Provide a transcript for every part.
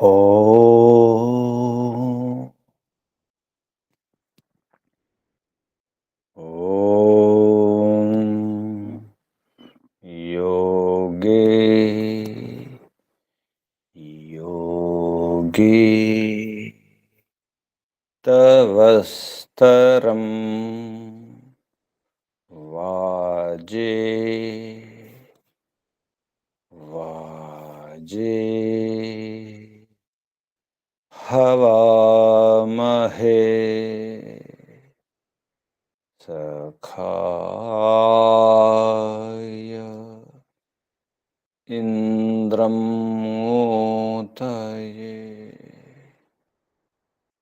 ॐ योगे योगे तवस्तरं वाजे वाजे हवामहे सखाय इन्द्रं ऊतये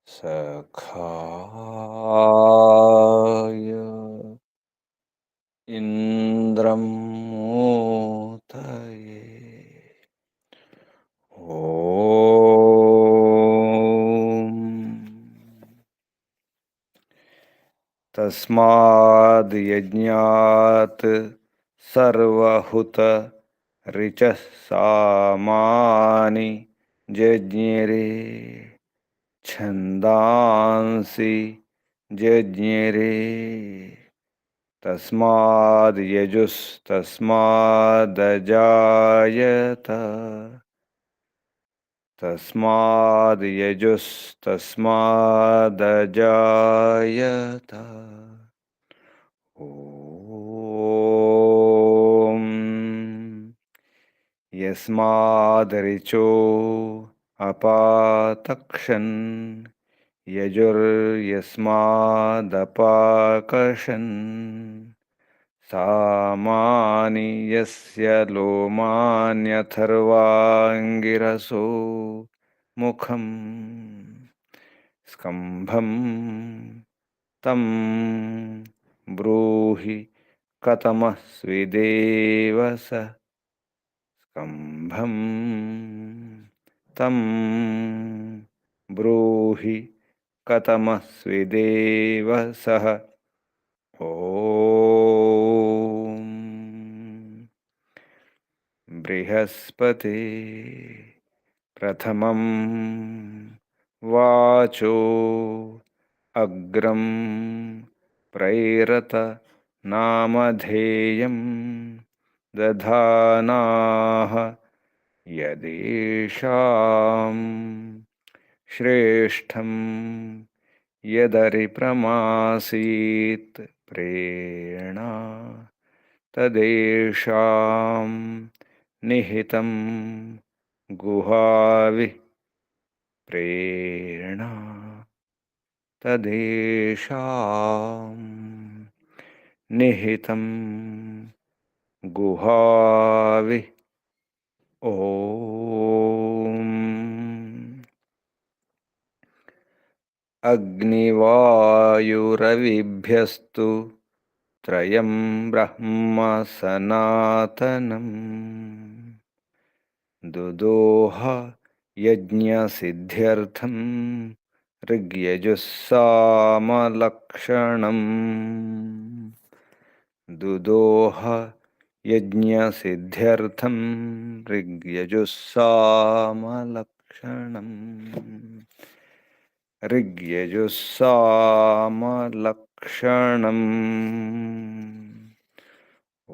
सखाय इन्द्रं ऊतये ॐ तस्माद् यज्ञात् सर्वहुत ऋचः सामानि जज्ञिरे छन्दांसि जज्ञिरे तस्माद् यजुस्तस्मादजायत तस्माद् यजुस्तस्मादजायत ॐ यस्मादरिचो अपातक्षन् यजुर्यस्मादपाकशन् सामानि यस्य लोमान्यथर्वाङ्गिरसो मुखं स्कम्भं तं ब्रूहि कथमस्विदेव स स्कम्भं तं ब्रूहि कथमस्विदेव सः ॐ बृहस्पते प्रथमं वाचो अग्रं प्रैरत नामधेयं दधानाः यदेषां श्रेष्ठं यदरिप्रमासीत् प्रेरणा तदेषां निहितं गुहाविः प्रेरणा तदेषां निहितं गुहाविः ॐ अग्निवायुरविभ्यस्तु त्रयं ब्रह्म सनातनं दुदोह यज्ञसिद्ध्यर्थं ऋग्यजुस्सामलक्षणम् दुदोह यज्ञसिद्ध्यर्थं ऋग्यजुस्सामलक्षणम् ऋग्यजुस्सामलक्षणम् ॐ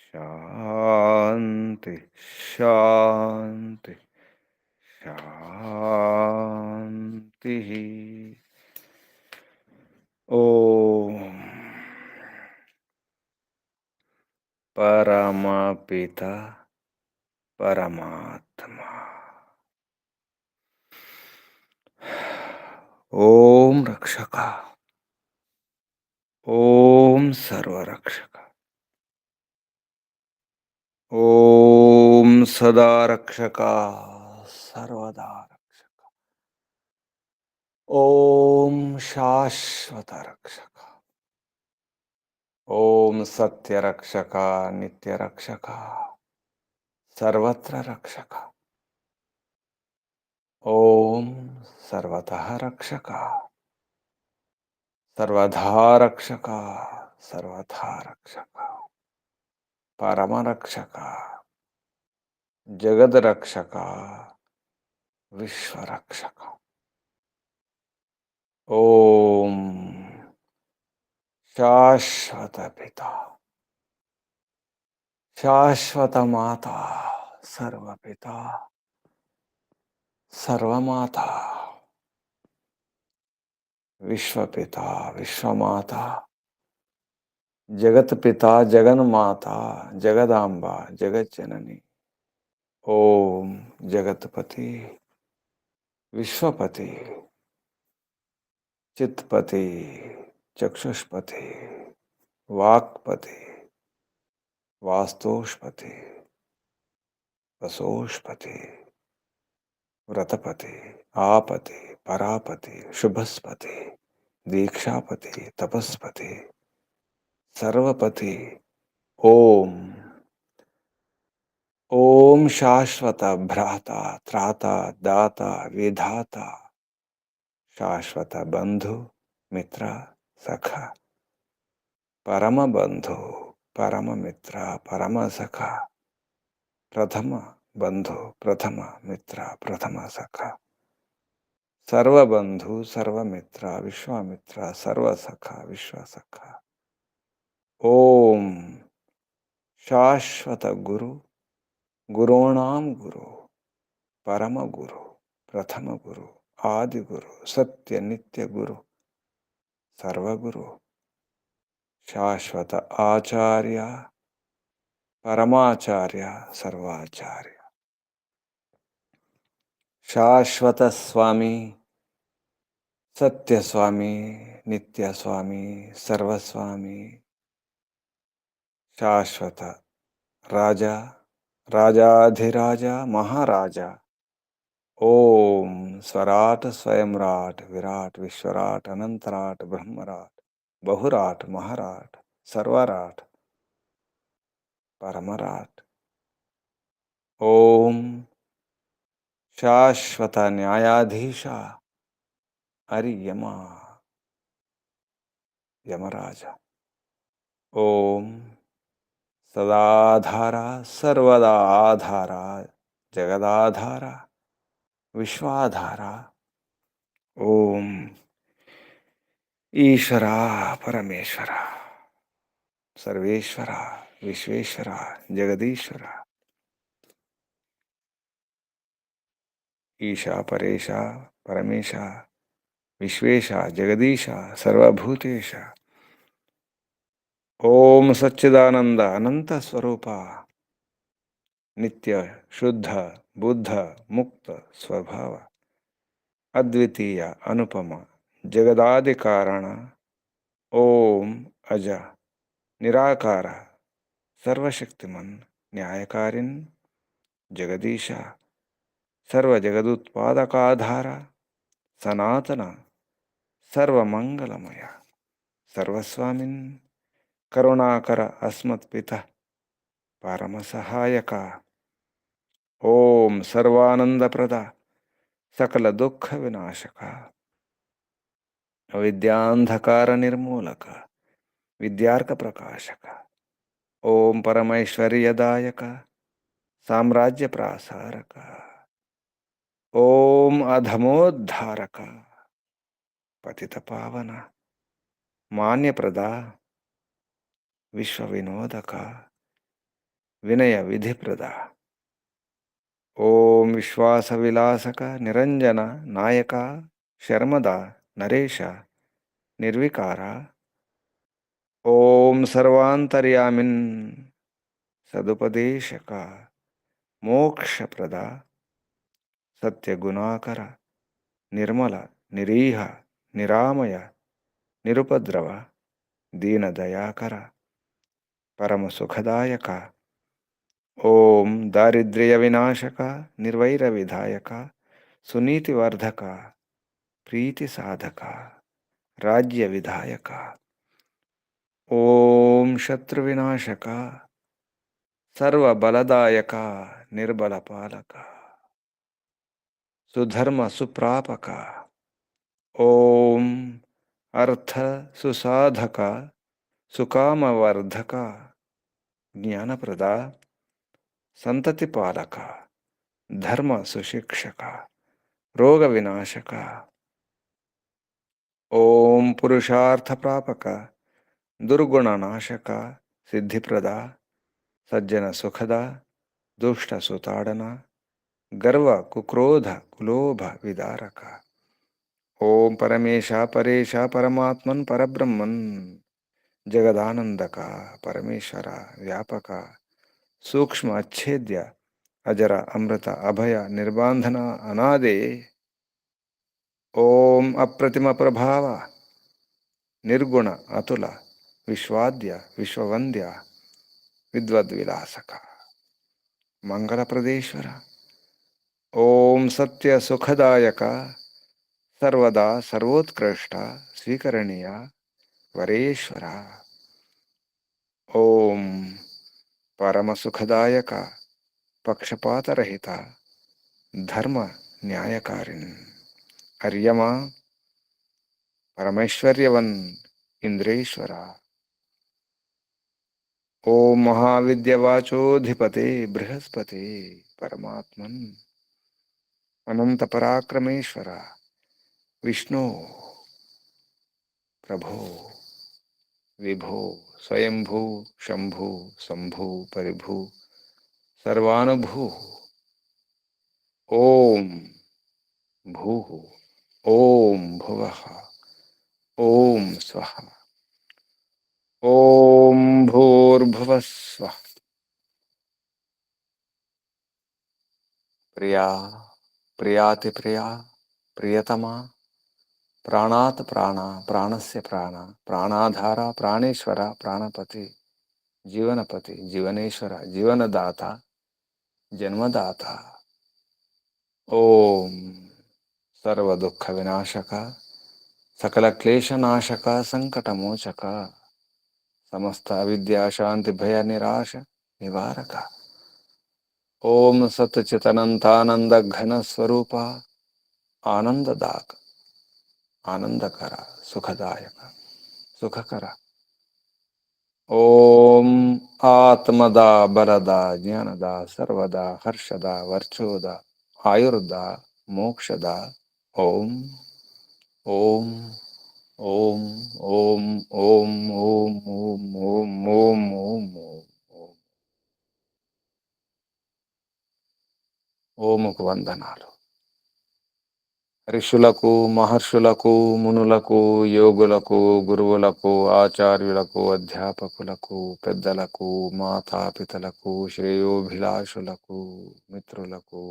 शान्ति शान्ति शान्तिः ॐ परमपिता परमात्मा ॐ रक्षक ॐ सर्वरक्षक ॐ सदा रक्षक सर्वदा रक्षक ॐ शाश्वत रक्षक ॐ सत्यरक्षक नित्यरक्षक सर्वत्र रक्षक ॐ सर्वतः रक्षक सर्वधा रक्षक सर्वथा रक्षक परमरक्षक, जगद्रक्षक, विश्वरक्षक। ओम शाश्वत पिता, शाश्वत माता, सर्वपिता, सर्वमाता, विश्वपिता, विश्वमाता, जगत पिता, जगन्माता, जगदांबा, जगत जननी। ओम जगतपति, विश्वपति, चित्तपति, चक्षुष्पति, वाक्पति, वास्तुष्पति, वसोष्पति, व्रतपति, आपति, परापति, शुभस्पति, दीक्षापति, तपस्पति, सर्वपति। ओम ओम शाश्वत भ्राता, त्राता, दाता, विधाता, शाश्वत बंधु, मित्र, सखा, परम बंधु, परम मित्र, परम सखा, प्रथम बंधु, प्रथम मित्र, प्रथम सखा, सर्वबंधु, सर्वमित्र, विश्वामित्र, सर्वसखा, विश्वसखा। ओम शाश्वत गुरु, गुरूणाम गुरु, परम गुरु, प्रथम गुरु, आदि गुरु, सत्य नित्य गुरु, सर्वगुरु, शाश्वत आचार्य, परमाचार्य, सर्वाचार्य, शाश्वत स्वामी, सत्य स्वामी, नित्य स्वामी, सर्वस्वामी, शाश्वत राजा, राजाधिराजा, महाराजा। ओम स्वराट, स्वयंराट, विराट, विश्वराट, अनंतराट, ब्रह्मराट, बहुराट, महाराट, सर्वराट, परमराट। ओम शाश्वत न्यायाधीशा, अरियमा, यमराजा। ओम सदाधारा, सर्वदा आधारा, जगदाधारा, विश्वाधारा। ओम ईश्वरा, परमेश्वरा, सर्वेश्वरा, विश्वेश्वरा, जगदीश्वरा, ईशा, परेशा, परमेशा, विश्वेशा, जगदीशा, सर्वभूतेशा। ओम सच्चिदानंद अनंत स्वरूपा, नित्य शुद्ध बुद्ध मुक्त स्वभाव, अद्वितीय अनुपम, जगदादि कारण। ओम अज, निराकार, सर्वशक्तिमन, न्यायकारिन, जगदीशा, सर्वजगदुत्पादकाधार, सनातन, सर्वमंगलमय, सर्वस्वामिन, करुणाकर अस्मत्पिता, परमसहायक। ओम सर्वानंदप्रदा, सकल दुख विनाशक, विद्यांधकार निर्मूलक, विद्यार्क प्रकाशक। ओम परमैश्वर्यदायक, साम्राज्य प्रासारक। ओम अधमोद्धारक, पतित पावन, मान्य प्रदा, विश्व विनोदक, विनय विधि प्रदा। ओम विश्वास विलासक, निरंजन नायक, शर्मदा, नरेश, निर्विकारा। ओम सर्वांतर्यामिन, सदुपदेशक, मोक्षप्रदा, सत्य गुणाकर, निर्मल, निरीह, निरामय, निरुपद्रव, दीन दयाकर, परम सुखदायक। ओम दारिद्र्य विनाशक, निर्वैर विधायक, सुनीतिवर्धक, प्रीति साधक, राज्य विधायक। ओम शत्रु विनाशक, सर्व बलदायक, निर्बल पालक, सुधर्म सुप्रापक। ओम अर्थ सुसाधक, सुकामवर्धक, జ్ఞానప్రద, సంతతి పాలక, ధర్మ సుశిక్షక, రోగ వినాశక. ఓం పురుషార్థ ప్రాపక, దుర్గుణ నాశక, సిద్ధిప్రద, సజ్జన సుఖద, దుష్ట సుతాడన, గర్వ కుక్రోధ కులోభ విదారక. ఓం పరమేశ పరేశ పరమాత్మన్ పరబ్రహ్మన్, జగదానందక, పరమేశ్వర వ్యాపక, సూక్ష్మ అచ్ఛేద్య, అజర అమృత అభయ నిర్బాంధన అనాదే. ఓం అప్రతిమ ప్రభావ, నిర్గుణ అతుల, విశ్వాద్య విశ్వవంద్య, విద్వద్విలాసక, మంగళప్రదేశ్వర. ఓం సత్య సుఖదాయక, సర్వదా సర్వోత్కృష్ట, స్వీకరణీయ వరేశ్వర. ఓం పరమసుఖదాయక, పక్షపాతరహిత, ధర్మ న్యాయకారిన్, అర్యమా పరమేశ్వర్యవన్, ఇంద్రేశ్వర. ఓం మహావిద్యవాచోధిపతే బృహస్పతే పరమాత్మన్, అనంత పరాక్రమేశ్వర, విష్ణు ప్రభో విభో స్వయంభూ శంభూ శంభూ పరిభూ సర్వానుభూ. ఓం భూ ఓం భువః ఓం స్వః ఓం భూర్భువః స్వః. ప్రియా ప్రియాతి ప్రియా, ప్రియతమా, ప్రాణాత్ ప్రాణ, ప్రాణస్య ప్రాణ, ప్రాణాధార, ప్రాణేశ్వర, ప్రాణపతి, జీవనపతి, జీవనేశ్వర, జీవనదాత, జన్మదాత. ఓం సర్వదుఃఖ వినాశక, సకల క్లేశనాశక, సంకటమోచక, సమస్త అవిద్యా శాంతి భయ నిరాశ నివారక. ఓం సత్చితనంతానంద ఘన స్వరూప, ఆనందదాక, ఆనందకర, సుఖదాయక, సుఖకర. ఓం ఆత్మద బలద జ్ఞానద సర్వద హర్షద వర్చోద ఆయుర్ద మోక్షద. ఓం ఓం ఓం ఓం ఓం ఓం ఓం ఓం ఓం ఓం ఓం. ఓముకు వందనాలు. ఋషులకు, మహర్షులకు, మునులకు, యోగులకు, గురువులకు, ఆచార్యులకు, అధ్యాపకులకు, పెద్దలకు, మాతాపితలకు, శ్రేయోభిలాషులకు, మిత్రులకు,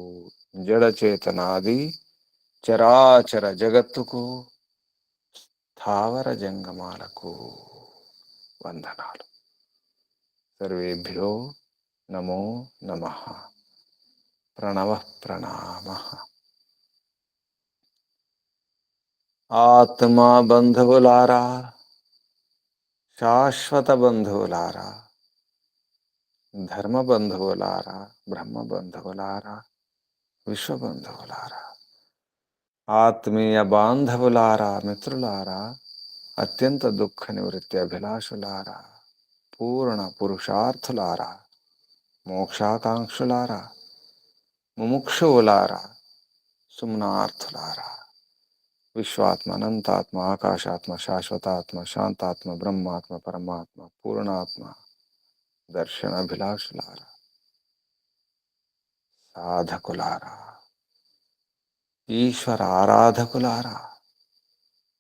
జడచేతనాది చరాచర జగత్తుకు, స్థావర జంగమాలకు వందనాలు. సర్వేభ్యో నమో నమః. ప్రణవ ప్రణామః. ఆత్మా బంధువులారా, శాశ్వత బంధువులారా, ధర్మ బంధువులారా, బ్రహ్మ బంధువులారా, విశ్వబంధువులారా, ఆత్మీయ బాంధవులారా, మిత్రులారా, అత్యంత దుఃఖ నివృత్తి అభిలాషులారా, పూర్ణ పురుషార్థులారా, మోక్షాకాంక్షులారా, ముముక్షువులారా, సుమ్నార్థులారా, విశ్వాత్మ, అనంతాత్మ, ఆకాశాత్మ, శాశ్వతాత్మ, శాంతాత్మ, బ్రహ్మాత్మ, పరమాత్మ, పూర్ణాత్మ, దర్శనాభిలాషులారా, సాధకులారా, ఈశ్వర ఆరాధకులారా,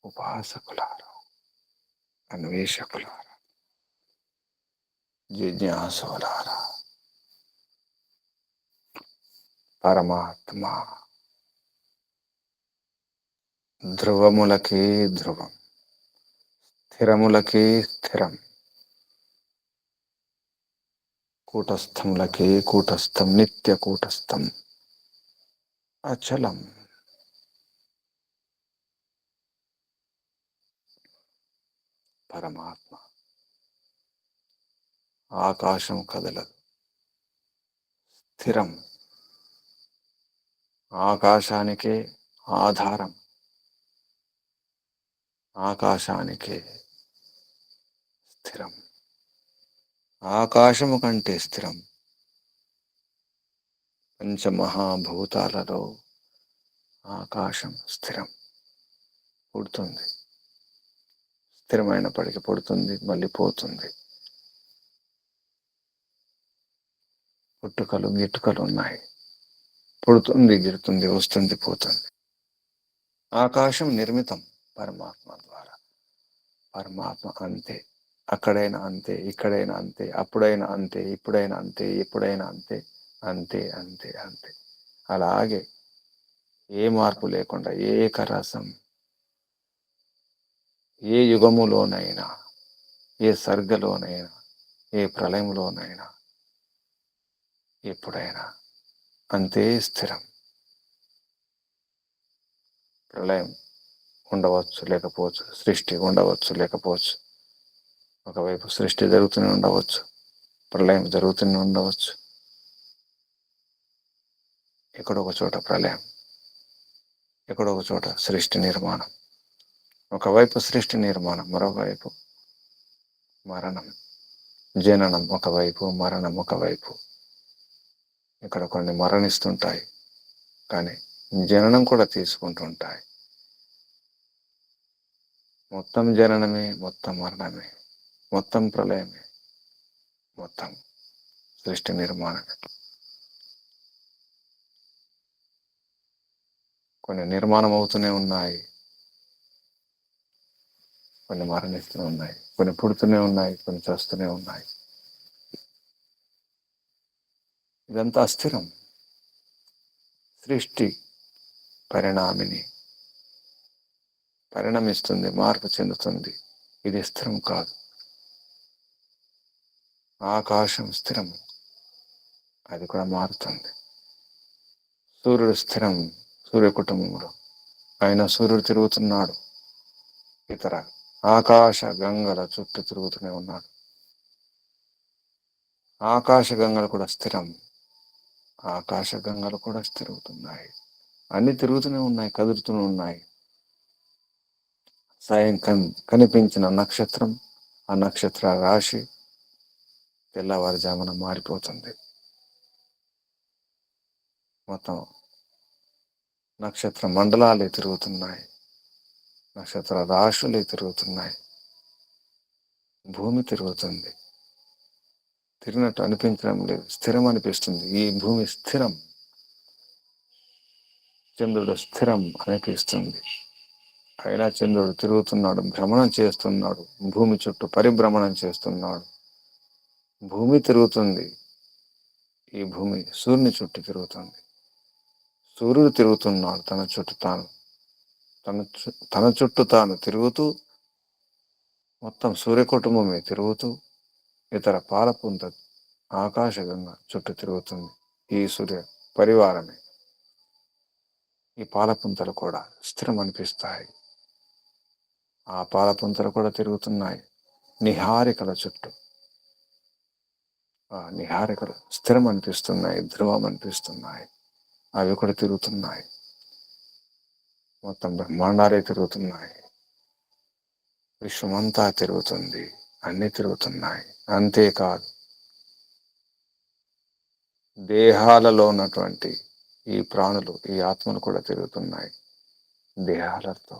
ఉపాసకులారా, అన్వేషకులారా, జిజ్ఞాసులారా, పరమాత్మ ధ్రువములకే ధ్రువం, స్థిరములకే స్థిరం, కూటస్థములకే కూటస్థం, నిత్య కూటస్థం, అచలం. పరమాత్మ ఆకాశం కదలదు, స్థిరం, ఆకాశానికే ఆధారం, ఆకాశానికే స్థిరం, ఆకాశము కంటే స్థిరం. పంచమహాభూతాలలో ఆకాశం స్థిరం. పుడుతుంది, స్థిరమైనప్పటికీ పుడుతుంది, మళ్ళీ పోతుంది. పుట్టుకలు గిట్టుకలు ఉన్నాయి. పుడుతుంది, గిడుతుంది, వస్తుంది, పోతుంది. ఆకాశం నిర్మితం పరమాత్మ ద్వారా. పరమాత్మ అంతే. అక్కడైనా అంతే, ఇక్కడైనా అంతే, అప్పుడైనా అంతే, ఇప్పుడైనా అంతే, ఎప్పుడైనా అంతే, అంతే అంతే అంతే. అలాగే ఏ మార్పు లేకుండా ఏకరసం. ఏ యుగములోనైనా, ఏ సర్గలోనైనా, ఏ ప్రళయంలోనైనా, ఎప్పుడైనా అంతే స్థిరం. ప్రళయం ఉండవచ్చు, లేకపోవచ్చు. సృష్టి ఉండవచ్చు, లేకపోవచ్చు. ఒకవైపు సృష్టి జరుగుతూనే ఉండవచ్చు, ప్రళయం జరుగుతూనే ఉండవచ్చు. ఎక్కడొక చోట ప్రళయం, ఎక్కడొక చోట సృష్టి నిర్మాణం. ఒకవైపు సృష్టి నిర్మాణం, మరోవైపు మరణం, జననం ఒకవైపు, మరణం ఒకవైపు. ఇక్కడ కొన్ని మరణిస్తుంటాయి, కానీ జననం కూడా తీసుకుంటుంటాయి. మొత్తం జననమే, మొత్తం మరణమే, మొత్తం ప్రళయమే, మొత్తం సృష్టి నిర్మాణమే. కొన్ని నిర్మాణం అవుతూనే ఉన్నాయి, కొన్ని మరణిస్తూనే ఉన్నాయి, కొన్ని పుడుతూనే ఉన్నాయి, కొన్ని చేస్తూనే ఉన్నాయి. ఇదంతా అస్థిరం. సృష్టి పరిణామిని, పరిణమిస్తుంది, మార్పు చెందుతుంది. ఇది స్థిరం కాదు. ఆకాశం స్థిరం, అది కూడా మారుతుంది. సూర్యుడు స్థిరం, సూర్య కుటుంబంలో ఆయన సూర్యుడు తిరుగుతున్నాడు, ఇతర ఆకాశ గంగల చుట్టూ తిరుగుతూనే ఉన్నాడు. ఆకాశ గంగలు కూడా స్థిరం, ఆకాశ గంగలు కూడా తిరుగుతున్నాయి. అన్ని తిరుగుతూనే ఉన్నాయి, కదులుతూనే ఉన్నాయి. సాయం కనిపించిన నక్షత్రం, ఆ నక్షత్ర రాశి తెల్లవారుజామున మారిపోతుంది. మొత్తం నక్షత్ర మండలాలే తిరుగుతున్నాయి, నక్షత్ర రాశులే తిరుగుతున్నాయి. భూమి తిరుగుతుంది, తిరిగినట్టు అనిపించడం లేదు, స్థిరం అనిపిస్తుంది. ఈ భూమి స్థిరం, చంద్రుడు స్థిరం అనిపిస్తుంది. అయినా చంద్రుడు తిరుగుతున్నాడు, భ్రమణం చేస్తున్నాడు, భూమి చుట్టూ పరిభ్రమణం చేస్తున్నాడు. భూమి తిరుగుతుంది, ఈ భూమి సూర్యుని చుట్టూ తిరుగుతుంది. సూర్యుడు తిరుగుతున్నాడు తన చుట్టూ తాను, తన చుట్టూ తాను తిరుగుతూ, మొత్తం సూర్య కుటుంబమే తిరుగుతూ, ఇతర పాలపుంత ఆకాశగంగా చుట్టూ తిరుగుతుంది. ఈ సూర్య పరివారమే. ఈ పాలపుంతలు కూడా స్థిరం అనిపిస్తాయి. ఆ పాలపుంతలు కూడా తిరుగుతున్నాయి నిహారికల చుట్టూ. ఆ నిహారికలు స్థిరం అనిపిస్తున్నాయి, ధ్రువం అనిపిస్తున్నాయి. అవి కూడా తిరుగుతున్నాయి. మొత్తం బ్రహ్మాండాలే తిరుగుతున్నాయి. విశ్వమంతా తిరుగుతుంది, అన్ని తిరుగుతున్నాయి. అంతేకాదు, దేహాలలో ఉన్నటువంటి ఈ ప్రాణులు, ఈ ఆత్మలు కూడా తిరుగుతున్నాయి. దేహాలతో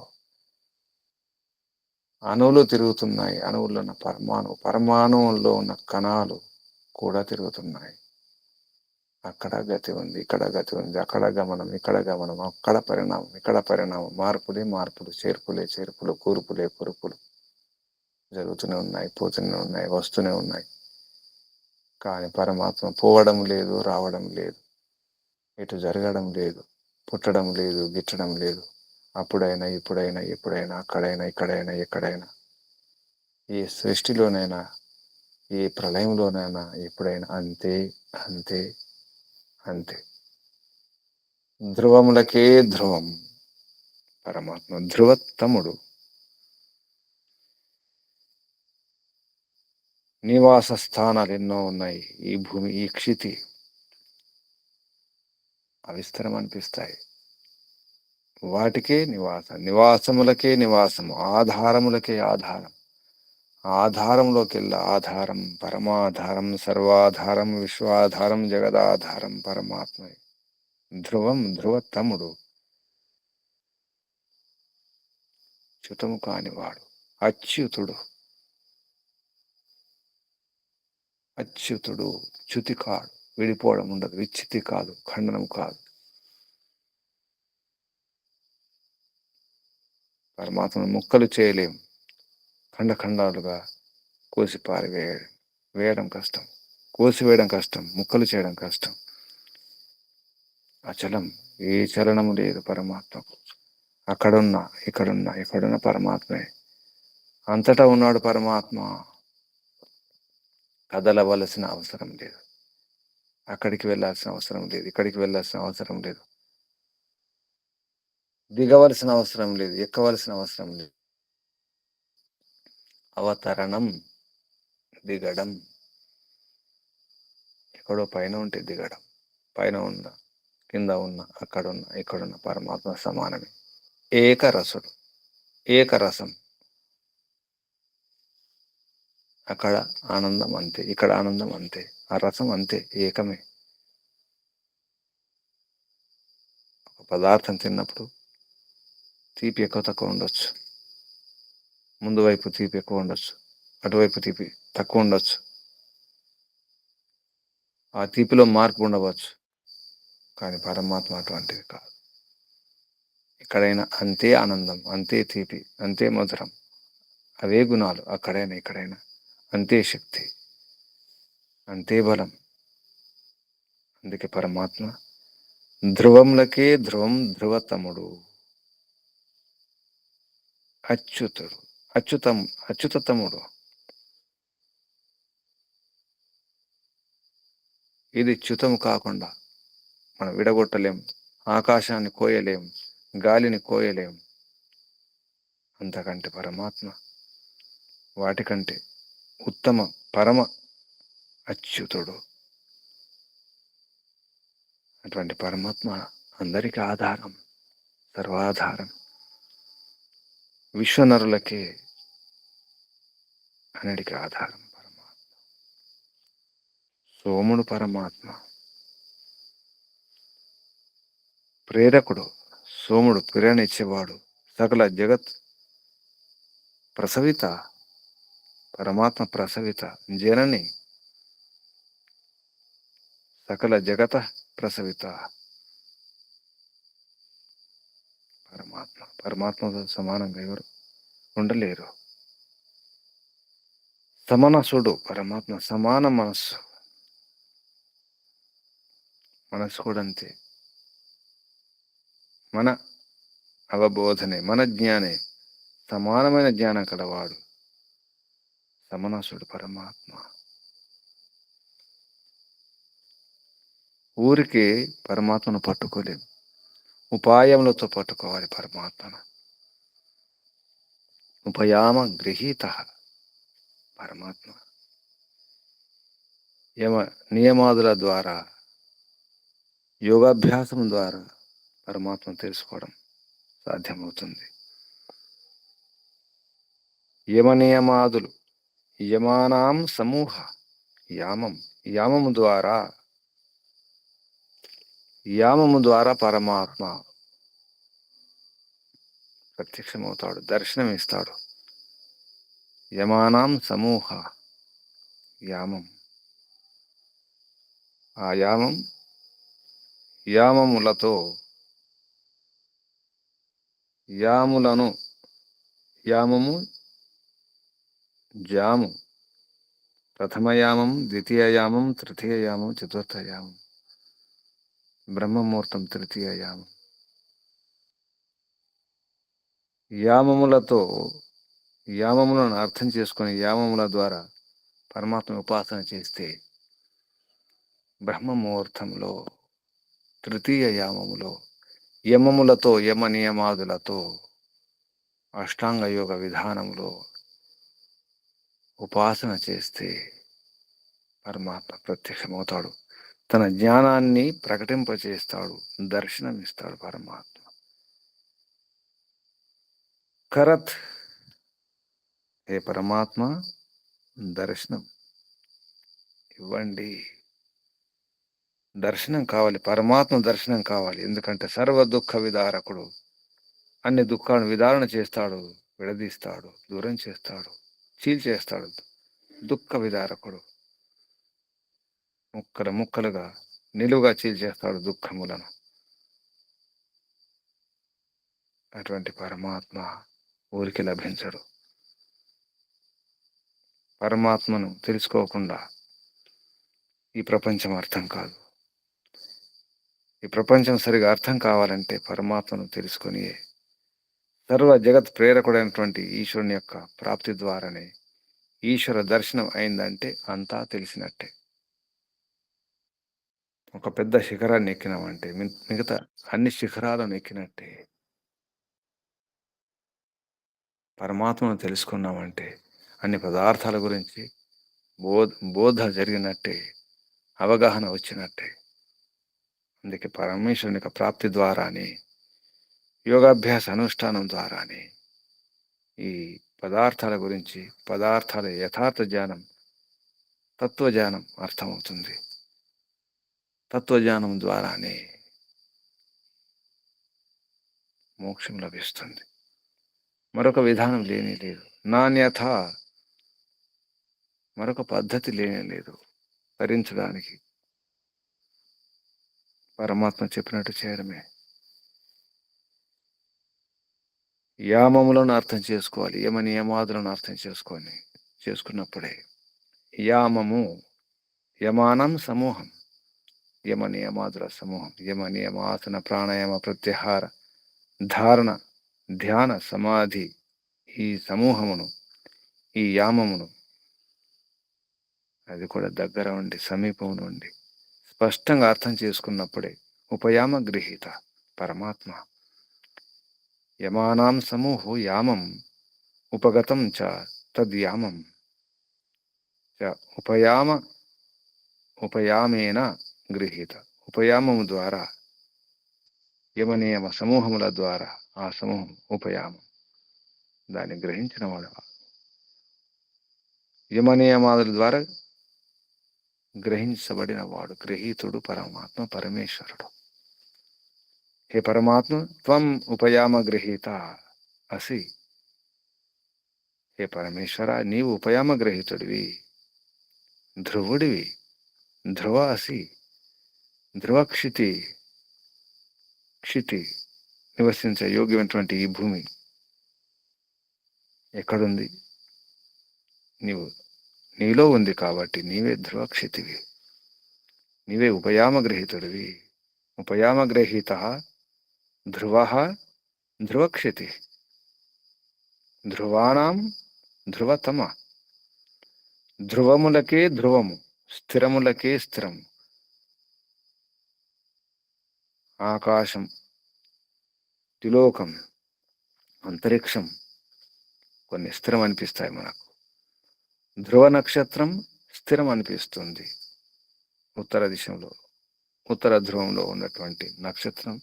అణువులు తిరుగుతున్నాయి. అణువుల్లో ఉన్న పరమాణువుల్లో ఉన్న కణాలు కూడా తిరుగుతున్నాయి. అక్కడ గతి ఉంది, ఇక్కడ గతి ఉంది, అక్కడ గమనం, ఇక్కడ గమనం, అక్కడ పరిణామం, ఇక్కడ పరిణామం, మార్పులే మార్పులు, చేర్పులే చేర్పులు, కూర్పులే కూర్పులు జరుగుతూనే ఉన్నాయి, పోతూనే ఉన్నాయి, వస్తూనే ఉన్నాయి. కానీ పరమాత్మ పోవడం లేదు, రావడం లేదు, ఇటు జరగడం లేదు, పుట్టడం లేదు, గిట్టడం లేదు. అప్పుడైనా, ఇప్పుడైనా, ఎప్పుడైనా, అక్కడైనా, ఇక్కడైనా, ఎక్కడైనా, ఏ సృష్టిలోనైనా, ఏ ప్రళయంలోనైనా, ఎప్పుడైనా అంతే అంతే అంతే. ధ్రువములకే ధ్రువం. పరమాత్మ ధ్రువత్తముడు. నివాస స్థానాలు ఎన్నో ఉన్నాయి. ఈ భూమి, ఈ క్షితి అవిస్తరం అనిపిస్తాయి. వాటికే నివాసం, నివాసములకే నివాసము, ఆధారములకే ఆధారం. ఆధారంలోకి వెళ్ళి ఆధారం, పరమాధారం, సర్వాధారం, విశ్వాధారం, జగదాధారం పరమాత్మే. ధ్రువం, ధ్రువతముడు, చ్యుతము కానివాడు, అచ్యుతుడు. అచ్యుతుడు చ్యుతి కాడు, విడిపోవడం ఉండదు, విచ్ఛితి కాదు, ఖండనం కాదు. పరమాత్మను ముక్కలు చేయలేం, ఖండఖండాలుగా కోసి పారివేయడం, వేయడం కష్టం. కోసివేయడం కష్టం, ముక్కలు చేయడం కష్టం. అచలం, ఏ చలనము లేదు పరమాత్మకు. అక్కడున్నా ఇక్కడున్నా ఎక్కడున్న పరమాత్మే. అంతటా ఉన్నాడు పరమాత్మ. కదలవలసిన అవసరం లేదు, అక్కడికి వెళ్ళాల్సిన అవసరం లేదు, ఇక్కడికి వెళ్ళాల్సిన అవసరం లేదు, దిగవలసిన అవసరం లేదు, ఎక్కవలసిన అవసరం లేదు. అవతరణం, దిగడం. ఎక్కడో పైన ఉంటే దిగడం, పైన ఉన్న, కింద ఉన్న, అక్కడున్న, ఇక్కడున్న పరమాత్మ సమానమే. ఏకరసుడు, ఏకరసం. అక్కడ ఆనందం అంతే, ఇక్కడ ఆనందం అంతే, ఆ రసం అంతే, ఏకమే. ఒక పదార్థం తిన్నప్పుడు తీపి ఎక్కువ తక్కువ ఉండొచ్చు, ముందు వైపు తీపి ఎక్కువ ఉండొచ్చు, అటువైపు తీపి తక్కువ ఉండొచ్చు, ఆ తీపిలో మార్పు ఉండవచ్చు. కానీ పరమాత్మ అటువంటిది కాదు. ఎక్కడైనా అంతే ఆనందం, అంతే తీపి, అంతే మధురం. అవే గుణాలు అక్కడైనా ఇక్కడైనా. అంతే శక్తి, అంతే బలం. అందుకే పరమాత్మ ధ్రువంలకే ధ్రువం, ధ్రువతముడు, అచ్యుతుడు, అచ్యుతతముడు. ఇది చ్యుతము కాకుండా మనం విడగొట్టలేం. ఆకాశాన్ని కోయలేం, గాలిని కోయలేం. అంతకంటే పరమాత్మ వాటికంటే ఉత్తమ పరమ అచ్యుతుడు. అటువంటి పరమాత్మ అందరికీ ఆధారం, సర్వాధారం. విశ్వనరులకే అన్నిటికీ ఆధారం పరమాత్మ. సోముడు పరమాత్మ, ప్రేరకుడు. సోముడు ప్రేరణ ఇచ్చేవాడు. సకల జగత్ ప్రసవిత, పరమాత్మ ప్రసవిత, జనని. సకల జగత ప్రసవిత పరమాత్మ. పరమాత్మతో సమానంగా ఎవరు ఉండలేరు. సమనసుడు పరమాత్మ, సమాన మనస్సు. మనస్సు కూడా అంతే. మన అవబోధనే, మన జ్ఞానే, సమానమైన జ్ఞానం కలవాడు సమనసుడు పరమాత్మ. ఊరికే పరమాత్మను పట్టుకోలేం, ఉపాయములతో పట్టుకోవాలి పరమాత్మను. ఉపయామ గృహీత పరమాత్మ. నియమాదుల ద్వారా, యోగాభ్యాసం ద్వారా పరమాత్మను తెలుసుకోవడం సాధ్యమవుతుంది. యమ నియమాదులు, యమానాం సమూహ, యామము ద్వారా పరమాత్మ ప్రత్యక్షమవుతాడు, దర్శనమిస్తాడు. యమానాం సమూహ, యామం. ఆ యామములతో, యామము, జాము. ప్రథమయామం, ద్వితీయయామం, తృతీయయామం, చతుర్థయామం. బ్రహ్మముహూర్తం తృతీయయామం. యామములను అర్థం చేసుకొని యామముల ద్వారా పరమాత్మ ఉపాసన చేస్తే బ్రహ్మముహూర్తంలో, తృతీయ యామములో, యమములతో, యమ నియమాదులతో, అష్టాంగ యోగ విధానంలో ఉపాసన చేస్తే పరమాత్మ ప్రత్యక్షమవుతాడు. తన జ్ఞానాన్ని ప్రకటింపచేస్తాడు, దర్శనమిస్తాడు పరమాత్మ. కరత్, హే పరమాత్మ, దర్శనం ఇవ్వండి. దర్శనం కావాలి, పరమాత్మ దర్శనం కావాలి. ఎందుకంటే సర్వ దుఃఖ విదారకుడు. అన్ని దుఃఖాలను విదారణ చేస్తాడు, విడదీస్తాడు, దూరం చేస్తాడు, చీల్చేస్తాడు. దుఃఖ విదారకుడు ముక్కలు ముక్కలుగా నిలువుగా చీల్చేస్తాడు దుఃఖములను. అటువంటి పరమాత్మ ఊరికి లభించడు. పరమాత్మను తెలుసుకోకుండా ఈ ప్రపంచం అర్థం కాదు. ఈ ప్రపంచం సరిగా అర్థం కావాలంటే పరమాత్మను తెలుసుకొని సర్వ జగత్ ప్రేరకుడైనటువంటి ఈశ్వరుని యొక్క ప్రాప్తి ద్వారానే ఈశ్వర దర్శనం అయిందంటే అంతా తెలిసినట్టే. ఒక పెద్ద శిఖరాన్ని ఎక్కినామంటే మిగతా అన్ని శిఖరాలను ఎక్కినట్టే. పరమాత్మను తెలుసుకున్నామంటే అన్ని పదార్థాల గురించి బోధ జరిగినట్టే, అవగాహన వచ్చినట్టే. అందుకే పరమేశ్వరుని యొక్క ప్రాప్తి ద్వారానే, యోగాభ్యాస అనుష్ఠానం ద్వారానే ఈ పదార్థాల గురించి, పదార్థాల యథార్థ జ్ఞానం, తత్వజ్ఞానం అర్థమవుతుంది. తత్వజ్ఞానం ద్వారానే మోక్షం లభిస్తుంది. మరొక విధానం లేనే లేదు. నాణ్యత మరొక పద్ధతి లేనే లేదు భరించడానికి. పరమాత్మ చెప్పినట్టు చేయడమే. యామములను అర్థం చేసుకోవాలి, యమ నియమాదులను అర్థం చేసుకున్నప్పుడే యామము, యమానం సమూహం, యమ నియమాదుల సమూహం, యమ నియమాసన ప్రాణాయామ ప్రత్యాహార ధారణ ధ్యాన సమాధి, ఈ సమూహమును, ఈ యామమును అది కూడా దగ్గర ఉండి సమీపం నుండి స్పష్టంగా అర్థం చేసుకున్నప్పుడే ఉపయామ గృహీత పరమాత్మ. యమానాం సమూహో యామం ఉపగతం చ తద్యామం చ ఉపయామేన గృహీత. ఉపయామము ద్వారా, యమనియమ సమూహముల ద్వారా ఆ సమూహం ఉపయామం, దాన్ని గ్రహించిన వాడు. యమనియమాదుల ద్వారా గ్రహించబడిన వాడు, గ్రహీతుడు పరమాత్మ, పరమేశ్వరుడు. హే పరమాత్మ, త్వం ఉపయామ గృహీత అసి. హే పరమేశ్వర, నీవు ఉపయామ గ్రహీతుడివి, ధ్రువుడివి, ధ్రువ అసి. ధ్రువక్షితి నివసించే యోగ్యమైనటువంటి ఈ భూమి ఎక్కడుంది? నీలో ఉంది కాబట్టి నీవే ధ్రువక్షితివి, నీవే ఉపయామ గ్రహీతుడివి. ఉపయామ గ్రహీత ధ్రువ ధ్రువక్షితి, ధ్రువాణం ధ్రువతమ. ధ్రువములకే ధ్రువము, స్థిరములకే స్థిరము. ఆకాశం, తిలోకం, అంతరిక్షం కొన్ని స్థిరం అనిపిస్తాయి మనకు. ధ్రువ నక్షత్రం స్థిరం అనిపిస్తుంది. ఉత్తర దిశలో, ఉత్తర ధ్రువంలో ఉన్నటువంటి నక్షత్రం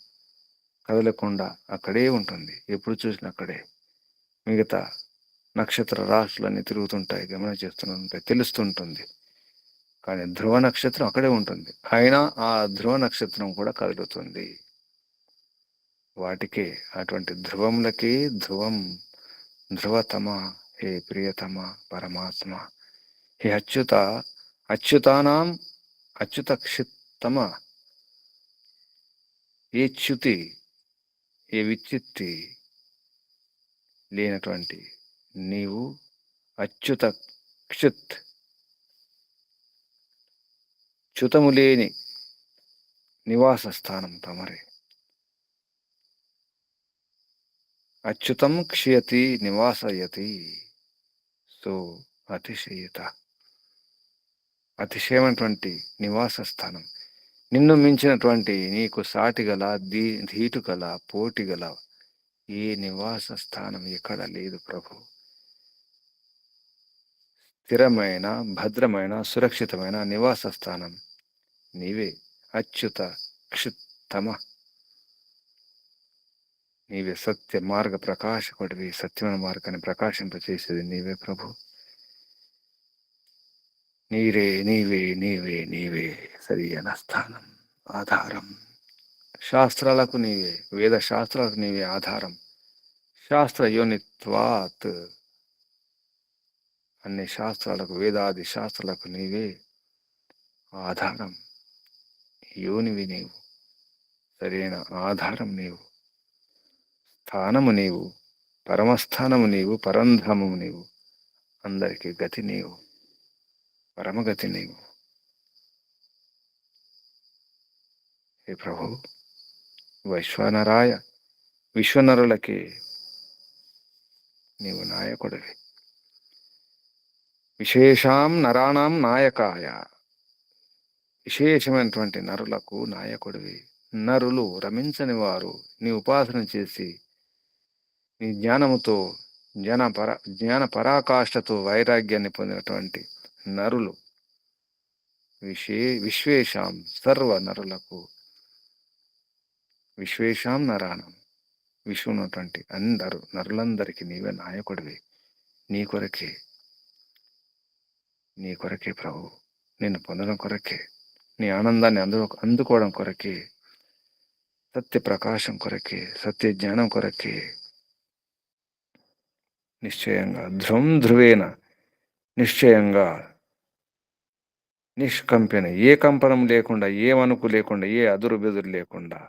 కదలకుండా అక్కడే ఉంటుంది, ఎప్పుడు చూసినా అక్కడే. మిగతా నక్షత్ర రాశులన్నీ తిరుగుతుంటాయి, గమనం చేస్తుంటాయి, తెలుస్తుంటుంది. కానీ ధ్రువ నక్షత్రం అక్కడే ఉంటుంది. అయినా ఆ ధ్రువ నక్షత్రం కూడా కదులుతుంది. వాటికే అటువంటి ధ్రువములకే ధ్రువం, ధ్రువతమ. హే ప్రియతమ పరమాత్మ, హే అచ్యుతానాం అచ్యుతక్షిత్తమ. ఏ చ్యుతి, ఏ విచ్చిత్తి లేనటువంటి నీవు అచ్యుత క్షిత్, చ్యుతము లేని నివాస స్థానం తమరే. అచ్యుతం క్షయతి నివాసయతి, సో అతిశయత, అతిశయమైనటువంటి నివాస స్థానం. నిన్ను మించినటువంటి, నీకు సాటి గల, ధీటు గల, పోటీ గల ఏ నివాస స్థానం ఎక్కడ లేదు ప్రభు. స్థిరమైన, భద్రమైన, సురక్షితమైన నివాస స్థానం నీవే. అచ్యుత క్షిత్తమ, నీవే సత్య మార్గ ప్రకాశకుడివి. సత్యమైన మార్గాన్ని ప్రకాశింపచేసేది నీవే ప్రభు. నీరే నీవే నీవే నీవే సరి అయిన స్థానం, ఆధారం. శాస్త్రాలకు నీవే, వేద శాస్త్రాలకు నీవే ఆధారం. శాస్త్ర యోనిత్వాత్, అన్ని శాస్త్రాలకు, వేదాది శాస్త్రాలకు నీవే ఆధారం. యోనివి నీవు, సరైన ఆధారం నీవు, స్థానము నీవు, పరమస్థానము నీవు, పరంధామము నీవు, అందరికీ గతి నీవు, పరమగతి నీవు. హే ప్రభు, వైశ్వనరాయ, విశ్వనరులకి నీవు నాయకుడివి. విశేషాం నరాణం నాయకాయ, విశేషమైనటువంటి నరులకు నాయకుడివి. నరులు రమించని వారు నీ ఉపాసన చేసి నీ జ్ఞానముతో జ్ఞాన పరాకాష్ఠతో వైరాగ్యాన్ని పొందినటువంటి నరులు, విశ్వేషాం సర్వ నరులకు, విశ్వేషాం నరాణం, విశ్వం ఉన్నటువంటి అందరు నరులందరికీ నీవే నాయకుడివి. నీ కొరకే, నీ కొరకే ప్రభు, నిన్ను పొందడం కొరకే, నీ ఆనందాన్ని అందుకోవడం కొరకే, సత్య ప్రకాశం కొరకే, సత్య జ్ఞానం కొరకే. నిశ్చయంగా ధ్రువేన, నిశ్చయంగా నిష్కంపెన, ఏ కంపనం లేకుండా, ఏ వణుకు లేకుండా, ఏ అదురు బెదురు లేకుండా,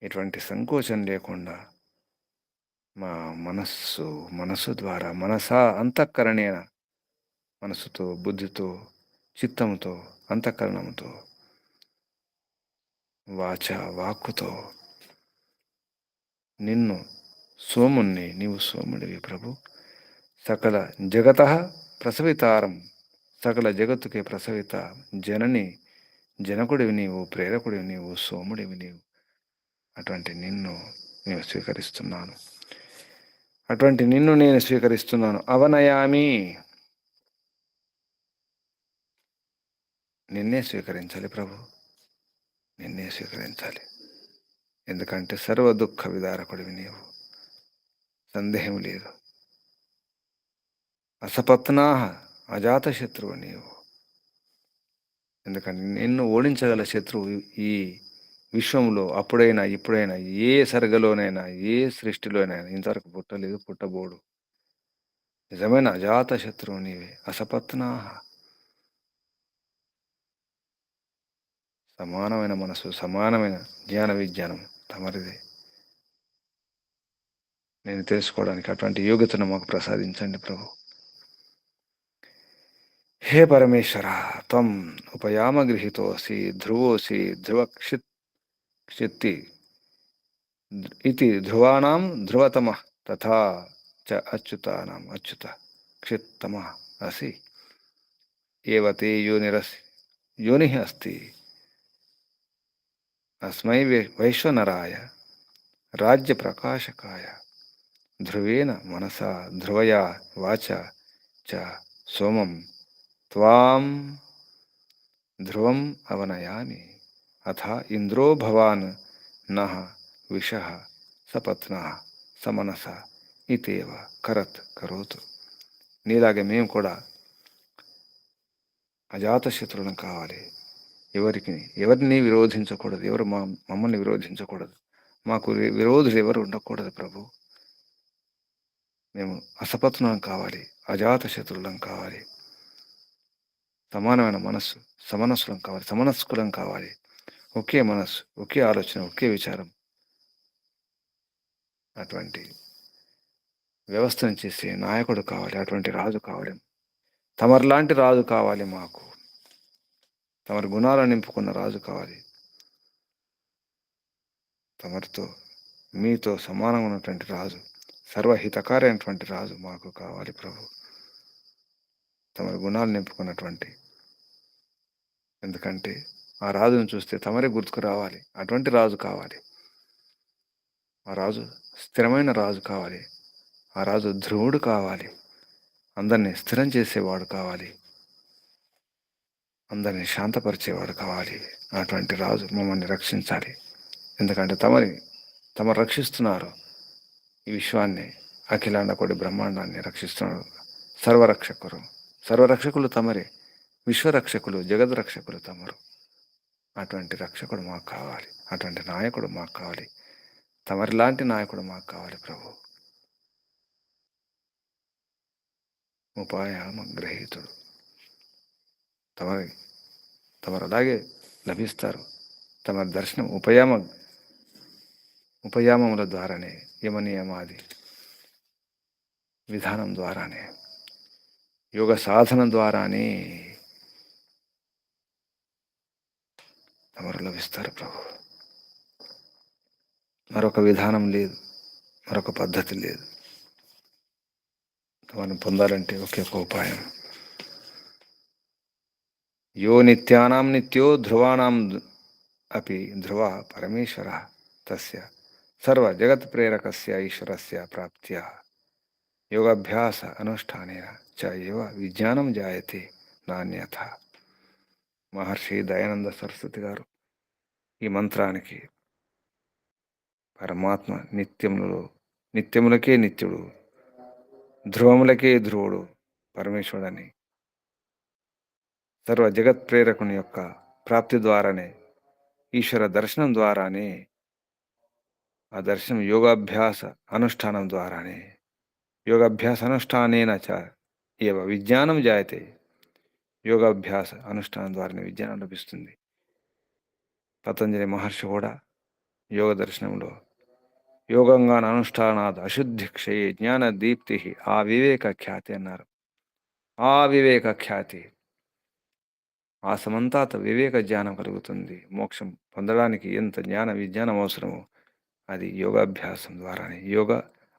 ఎటువంటి సంకోచం లేకుండా మా మనస్సు ద్వారా, మనసా అంతఃకరణేన, మనసుతో, బుద్ధితో, చిత్తంతో, అంతఃకరణంతో, వాచ వాక్కుతో నిన్ను సోముణ్ణి, నీవు సోముడివి ప్రభు. సకల జగత ప్రసవితారం, సకల జగత్తుకే ప్రసవిత, జనని జనకుడివి నీవు, ప్రేరకుడివి నీవు, సోముడివి నీవు. అటువంటి నిన్ను నేను స్వీకరిస్తున్నాను, అటువంటి నిన్ను నేను స్వీకరిస్తున్నాను. అవనయామి, నిన్నే స్వీకరించాలి ప్రభు, నిన్నే స్వీకరించాలి. ఎందుకంటే సర్వ దుఃఖ విదారకుడివి నీవు, సందేహం లేదు. అసపత్నాహ, అజాతశత్రువు నీవు. ఎందుకంటే నిన్ను ఓడించగల శత్రువు ఈ విశ్వంలో అప్పుడైనా ఇప్పుడైనా ఏ సర్గలోనైనా ఏ సృష్టిలోనైనా ఇంతవరకు పుట్టలేదు, పుట్టబోడు. నిజమైన అజాత శత్రువు నీవే. అసపత్నాహ, సమానమైన మనసు, సమానమైన జ్ఞాన విజ్ఞానం తమరిదే. నేను తెలుసుకోవడానికి అటువంటి యోగ్యతను మాకు ప్రసాదించండి ప్రభు. హే పరమేశ్వర, త్వం ఉపయామగృహీతోసి ధ్రువోసి క్షిత్తి ఇది ధ్రువాణం ధ్రువతమః తథా చ అచ్యుతానాం అచ్యుత క్షిత్తమః అసి ఏవ తే యోనిః అస్తి. అస్మై వైశ్వనరాయ రాజ్యప్రకాశకాయ ధ్రువేణ మనసా ధ్రువయా వాచ చ సోమం త్వాం ధ్రువం అవనయామి. అథ ఇంద్రో భవాన్ నః విషః సపత్నః సమనస ఇతేవ కరోతు. నీలాగే మేము కూడా అజాతశత్రువులం కావాలి. ఎవరిని విరోధించకూడదు, ఎవరు మమ్మల్ని విరోధించకూడదు, మాకు విరోధులు ఎవరు ఉండకూడదు ప్రభు. మేము అసపత్నులం కావాలి, అజాతశత్రువులం కావాలి, సమానమైన మనస్సు, సమనస్సులం కావాలి, సమనస్కులం కావాలి. ఒకే మనస్సు, ఒకే ఆలోచన, ఒకే విచారం, అటువంటి వ్యవస్థను చేసే నాయకుడు కావాలి, అటువంటి రాజు కావాలి. తమరిలాంటి రాజు కావాలి మాకు, తమరి గుణాలను నింపుకున్న రాజు కావాలి. తమరితో, మీతో సమానంగా ఉన్నటువంటి రాజు, సర్వహితకారైనటువంటి రాజు మాకు కావాలి ప్రభు. తమరి గుణాలు నింపుకున్నటువంటి, ఎందుకంటే ఆ రాజును చూస్తే తమరే గుర్తుకు రావాలి. అటువంటి రాజు కావాలి. ఆ రాజు స్థిరమైన రాజు కావాలి. ఆ రాజు ధ్రువుడు కావాలి. అందరినీ స్థిరం చేసేవాడు కావాలి. అందరినీ శాంతపరిచేవాడు కావాలి. అటువంటి రాజు మమ్మల్ని రక్షించాలి. ఎందుకంటే తమరు రక్షిస్తున్నారు ఈ విశ్వాన్ని, అఖిలాండ కోటి బ్రహ్మాండాన్ని రక్షిస్తున్నాడు. సర్వరక్షకుడు, సర్వరక్షకులు తమరే, విశ్వరక్షకులు, జగద్రక్షకులు తమరు. అటువంటి రక్షకుడు మాకు కావాలి, అటువంటి నాయకుడు మాకు కావాలి, తమరిలాంటి నాయకుడు మాకు కావాలి ప్రభు. ఉపాయమగ్రహీతుడు తమరి తమరు అలాగే లభిస్తారు. తమ దర్శనం ఉపయామముల ద్వారానే, యమనియమాది విధానం ద్వారానే, యోగ సాధన ద్వారానే తమరు లభిస్తారు ప్రభు. మరొక విధానం లేదు, మరొక పద్ధతి లేదు. తమను పొందాలంటే ఒకే ఒక ఉపాయం. యో నిత్యానాం నిత్యో ధ్రువాణం అపి ధ్రువ పరమేశ్వర తస్య సర్వ జగత్ ప్రేరకస్య ఈశ్వరస్య ప్రాప్త్యా యోగాభ్యాస అనుష్ఠానేన చ ఏవ విజ్ఞానం జాయతే నాణ్యత. మహర్షి దయానంద సరస్వతి గారు ఈ మంత్రానికి పరమాత్మ నిత్యములకే నిత్యుడు, ధ్రువములకే ధ్రువుడు పరమేశ్వరుడని, సర్వ జగత్ ప్రేరకుని యొక్క ప్రాప్తి ద్వారానే, ఈశ్వర దర్శనం ద్వారానే, ఆ దర్శనం యోగాభ్యాస అనుష్ఠానం ద్వారానే, యోగాభ్యాస అనుష్ఠానేన చ ఏవ విజ్ఞానం జాయతే, యోగాభ్యాస అనుష్ఠానం ద్వారానే విజ్ఞానం లభిస్తుంది. పతంజలి మహర్షి కూడా యోగ దర్శనంలో యోగంగాన అనుష్ఠానాద్ అశుద్ధి క్షయే జ్ఞాన దీప్తి ఆ వివేక ఖ్యాతి అన్నారు. ఆ వివేక ఖ్యాతి, ఆ సమంతాత వివేక జ్ఞానం కలుగుతుంది. మోక్షం పొందడానికి ఎంత విజ్ఞానం అవసరమో అది యోగాభ్యాసం ద్వారానే, యోగ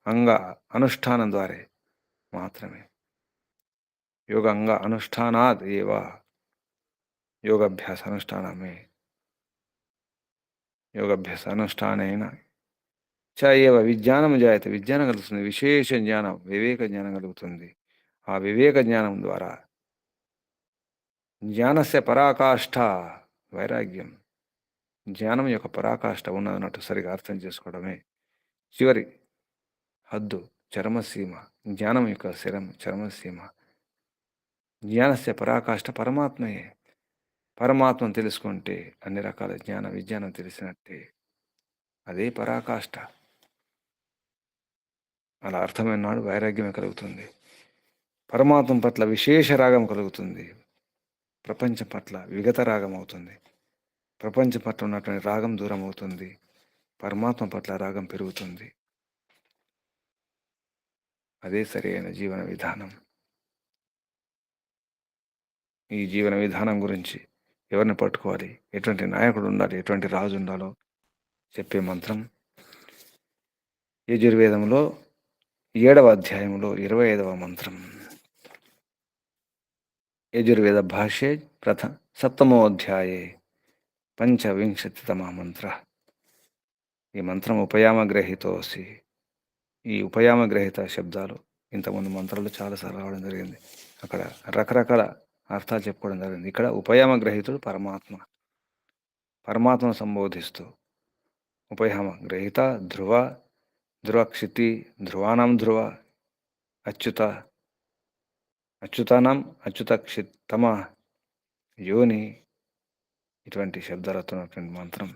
అంగ అనుష్ఠానం ద్వారా మాత్రమే. యోగ అంగ అనుష్ఠానాద్ ఏవ, యోగాభ్యాస అనుష్ఠానమే, యోగాభ్యాస అనుష్ఠానైన చ ఏవ విజ్ఞానం జాయతే, విజ్ఞానం కలుగుతుంది. విశేష జ్ఞానం, వివేక జ్ఞానం కలుగుతుంది. ఆ వివేక జ్ఞానం ద్వారా జ్ఞానస్య పరాకాష్ఠ వైరాగ్యం, జ్ఞానం యొక్క పరాకాష్ఠ ఉన్నదన్నట్టు సరిగా అర్థం చేసుకోవడమే చివరి హద్దు, చరమసీమ. జ్ఞానం యొక్క చరమసీమ. జ్ఞానస్య పరాకాష్ఠ పరమాత్మయే. పరమాత్మను తెలుసుకుంటే అన్ని రకాల విజ్ఞానం తెలిసినట్టే. అదే పరాకాష్ఠ. అలా అర్థమైన నాడు వైరాగ్యమే కలుగుతుంది. పరమాత్మ పట్ల విశేష రాగం కలుగుతుంది. ప్రపంచం పట్ల విగత రాగం అవుతుంది. ప్రపంచం పట్ల ఉన్నటువంటి రాగం దూరం అవుతుంది. పరమాత్మ పట్ల రాగం పెరుగుతుంది. అదే సరైన జీవన విధానం. ఈ జీవన విధానం గురించి ఎవరిని పట్టుకోవాలి, ఎటువంటి నాయకుడు ఉండాలి, ఎటువంటి రాజు ఉండాలో చెప్పే మంత్రం యజుర్వేదంలో 7వ అధ్యాయంలో 25వ మంత్రం. యజుర్వేద భాష్యే సప్తమో అధ్యాయే 25తమ మంత్ర. ఈ మంత్రం ఉపయామగ్రహీతోసి. ఈ ఉపయామగ్రహీత శబ్దాలు ఇంతకుముందు మంత్రాలు చాలాసార్లు రావడం జరిగింది. అక్కడ రకరకాల అర్థాలు చెప్పుకోవడం జరిగింది. ఇక్కడ ఉపయామగ్రహీతుడు పరమాత్మను సంబోధిస్తూ ఉపయామగ్రహీత ధ్రువక్షితి, ధ్రువాణం ధ్రువ, అచ్యుతానం అచ్యుతక్షితమ యోని, ఇటువంటి శబ్దాలతో ఉన్నటువంటి మంత్రం.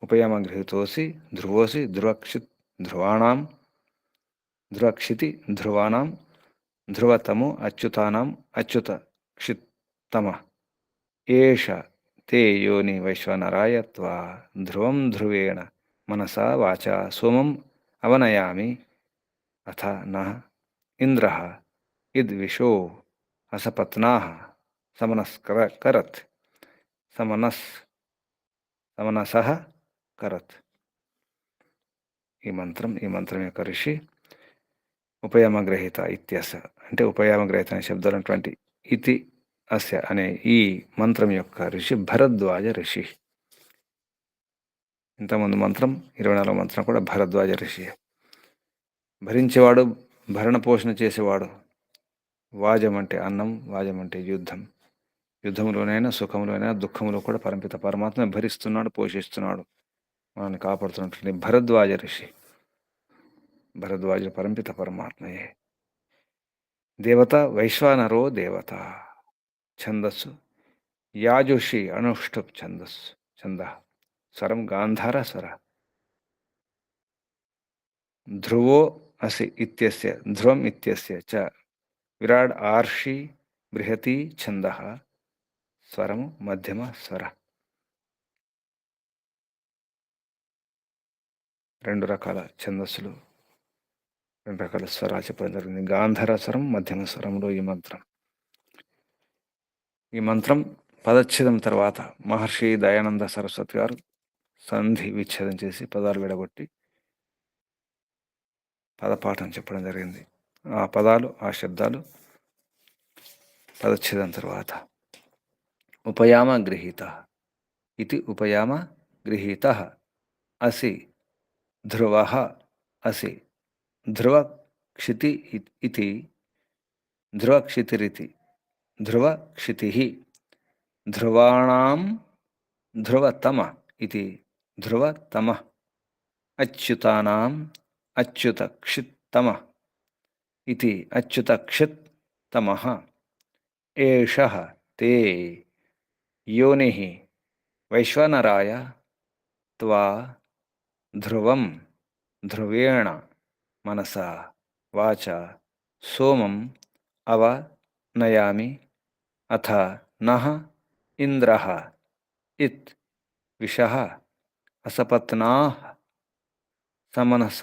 ఉపయామగ్రహీతోసి ధ్రువోసి ధ్రువాణం ధ్రువక్షితి ధ్రువాణం ధ్రువతము అచ్యుతానం అచ్యుతక్షితమ ఏష తే యోని వైశ్వనరాయ త్వా ధ్రువం ధ్రువేణ మనసా వాచా సోమం అవనయామి అథ నః ఇంద్రః ఇద్విషో అసపత్నాః సమనసః కరత్. ఈ మంత్రం యొక్క ఋషి ఉపయామగ్రహీత ఇత్యస, అంటే ఉపయామగ్రహీత అనే శబ్దాలు అటువంటి ఇతి అస్య అనే ఈ మంత్రం యొక్క ఋషి భరద్వాజ ఋషి. ఇంతకుముందు మంత్రం 24వ మంత్రం కూడా భరద్వాజ ఋషి. భరించేవాడు, భరణ పోషణ చేసేవాడు. వాజం అంటే అన్నం, వాజం అంటే యుద్ధం. యుద్ధంలోనైనా సుఖంలోనైనా దుఃఖంలో కూడా పరమాత్మ భరిస్తున్నాడు, పోషిస్తున్నాడు, మనల్ని కాపాడుతున్నటువంటి భరద్వాజ ఋషి. భరద్వాజ పరంపిత పరమాత్మయే. దేవత వైశ్వానరో దేవత. ఛందస్సు యాజుషి అనుష్ఠుప్ ఛందస్సు ఛంద. స్వరం గాంధార స్వర. ధ్రువో అసి ఇత్యస్య ధ్రువం ఇత్యస్య చ విరాడ్ ఆర్షి బృహతి ఛందః. స్వరము మధ్యమ స్వర. రెండు రకాల ఛందస్సులు, రెండు రకాల స్వరాలు చెప్పడం జరిగింది. గాంధార స్వరం, మధ్యమ స్వరంలో ఈ మంత్రం. ఈ మంత్రం పదచ్ఛేదం తర్వాత మహర్షి దయానంద సరస్వతి గారు సంధి విచ్ఛేదం చేసి పదాలు విడగొట్టి పదపాఠం చెప్పడం జరిగింది. ఆ పదాలు, ఆ శబ్దాలు పదచ్ఛేదం తర్వాత ఉపయామ గృహీత ఇది ఉపయామ గృహీత అసి ధ్రువ అసి ధ్రువక్షితి ఇది ధ్రువక్షితిరితి ధ్రువక్షితి ధ్రువాణం ధ్రువతమ ఇది ధ్రువతమ అచ్యుతానాం అచ్యుతక్షిత్తమ ఇది అచ్యుతక్షిత్తమ ఏషః తే యోనిః వైశ్వనరాయ త్వా ధ్రువం ధ్రువేణ మనసా వాచా సోమం అవ నయామి అథ నః ఇంద్రః ఇత్ విషః అసపత్నాః సమనస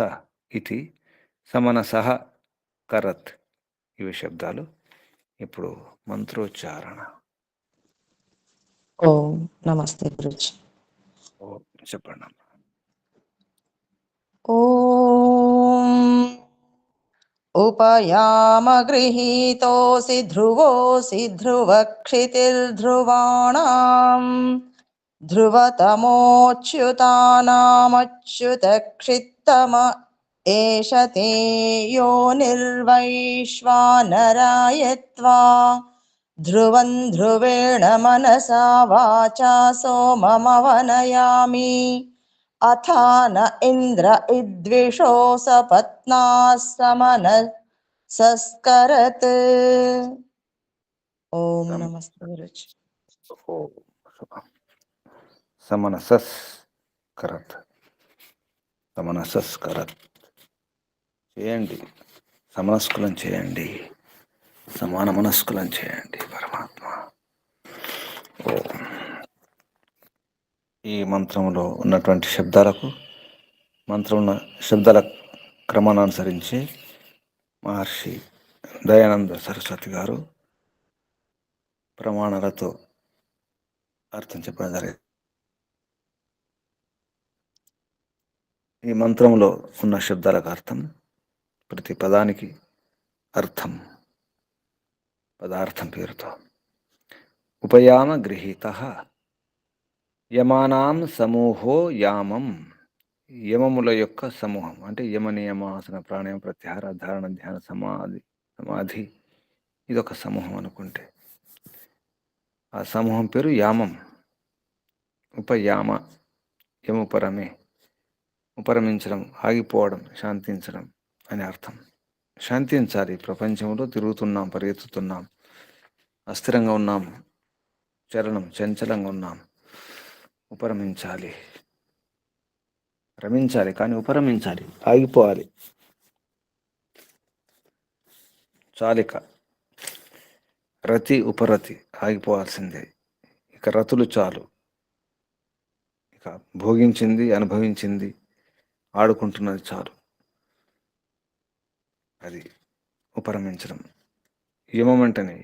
ఇది సమనసః కరత్. ఇవి శబ్దాలు. ఇప్పుడు మంత్రోచ్చారణ. ఓం నమస్తే గురుజీ. చెప్పండి. ఓం ఉపయామ గృహీతోసి ధ్రువోసి ధ్రువక్షితిర్ధ్రువాణాం ధ్రువతమోచ్యుతానామచ్యుతక్షిత్తమ ఏష తే యోనిర్వైశ్వానరాయత్వా ధ్రువం ధ్రువేణ మనసా వాచా సోమమవనయామి అథాన ఇంద్ర ఇద్విషో సపత్నాః సమనసస్కరత్. ఓం నమస్తే గురుజీ. సమనసస్కరత్, సమనసస్కరత్ చేయండి, సమనస్కులం చేయండి, సమాన మనస్కులం చేయండి పరమాత్మ. ఈ మంత్రంలో ఉన్నటువంటి శబ్దాలకు, మంత్రంలో శబ్దాల క్రమాన్ని అనుసరించి మహర్షి దయానంద సరస్వతి గారు ప్రమాణాలతో అర్థం చెప్పడం జరిగింది. ఈ మంత్రంలో ఉన్న శబ్దాలకు అర్థం, ప్రతి పదానికి అర్థం పదార్థం పేరుతో. ఉపయామ గృహీత యమానాం సమూహో యామం. యమముల యొక్క సమూహం అంటే యమ నియమ ఆసన ప్రాణాయామ ప్రత్యాహార ధారణ ధ్యాన సమాధి ఇదొక సమూహం అనుకుంటే ఆ సమూహం పేరు యామం. ఉపయామ యముపరమే, ఉపరమించడం, ఆగిపోవడం, శాంతించడం అని అర్థం. శాంతించాలి. ప్రపంచంలో తిరుగుతున్నాం, పరిగెత్తుతున్నాం, అస్థిరంగా ఉన్నాం, చలనం చంచలంగా ఉన్నాం. ఉపరమించాలి, రమించాలి, కానీ ఉపరమించాలి, ఆగిపోవాలి. చాలిక రతి ఉపరతి ఆగిపోవాల్సిందే. ఇక రతులు చాలు. ఇక భోగించింది, అనుభవించింది, ఆడుకుంటున్నది చాలు. అది ఉపరమించడం. యమం అంటేనే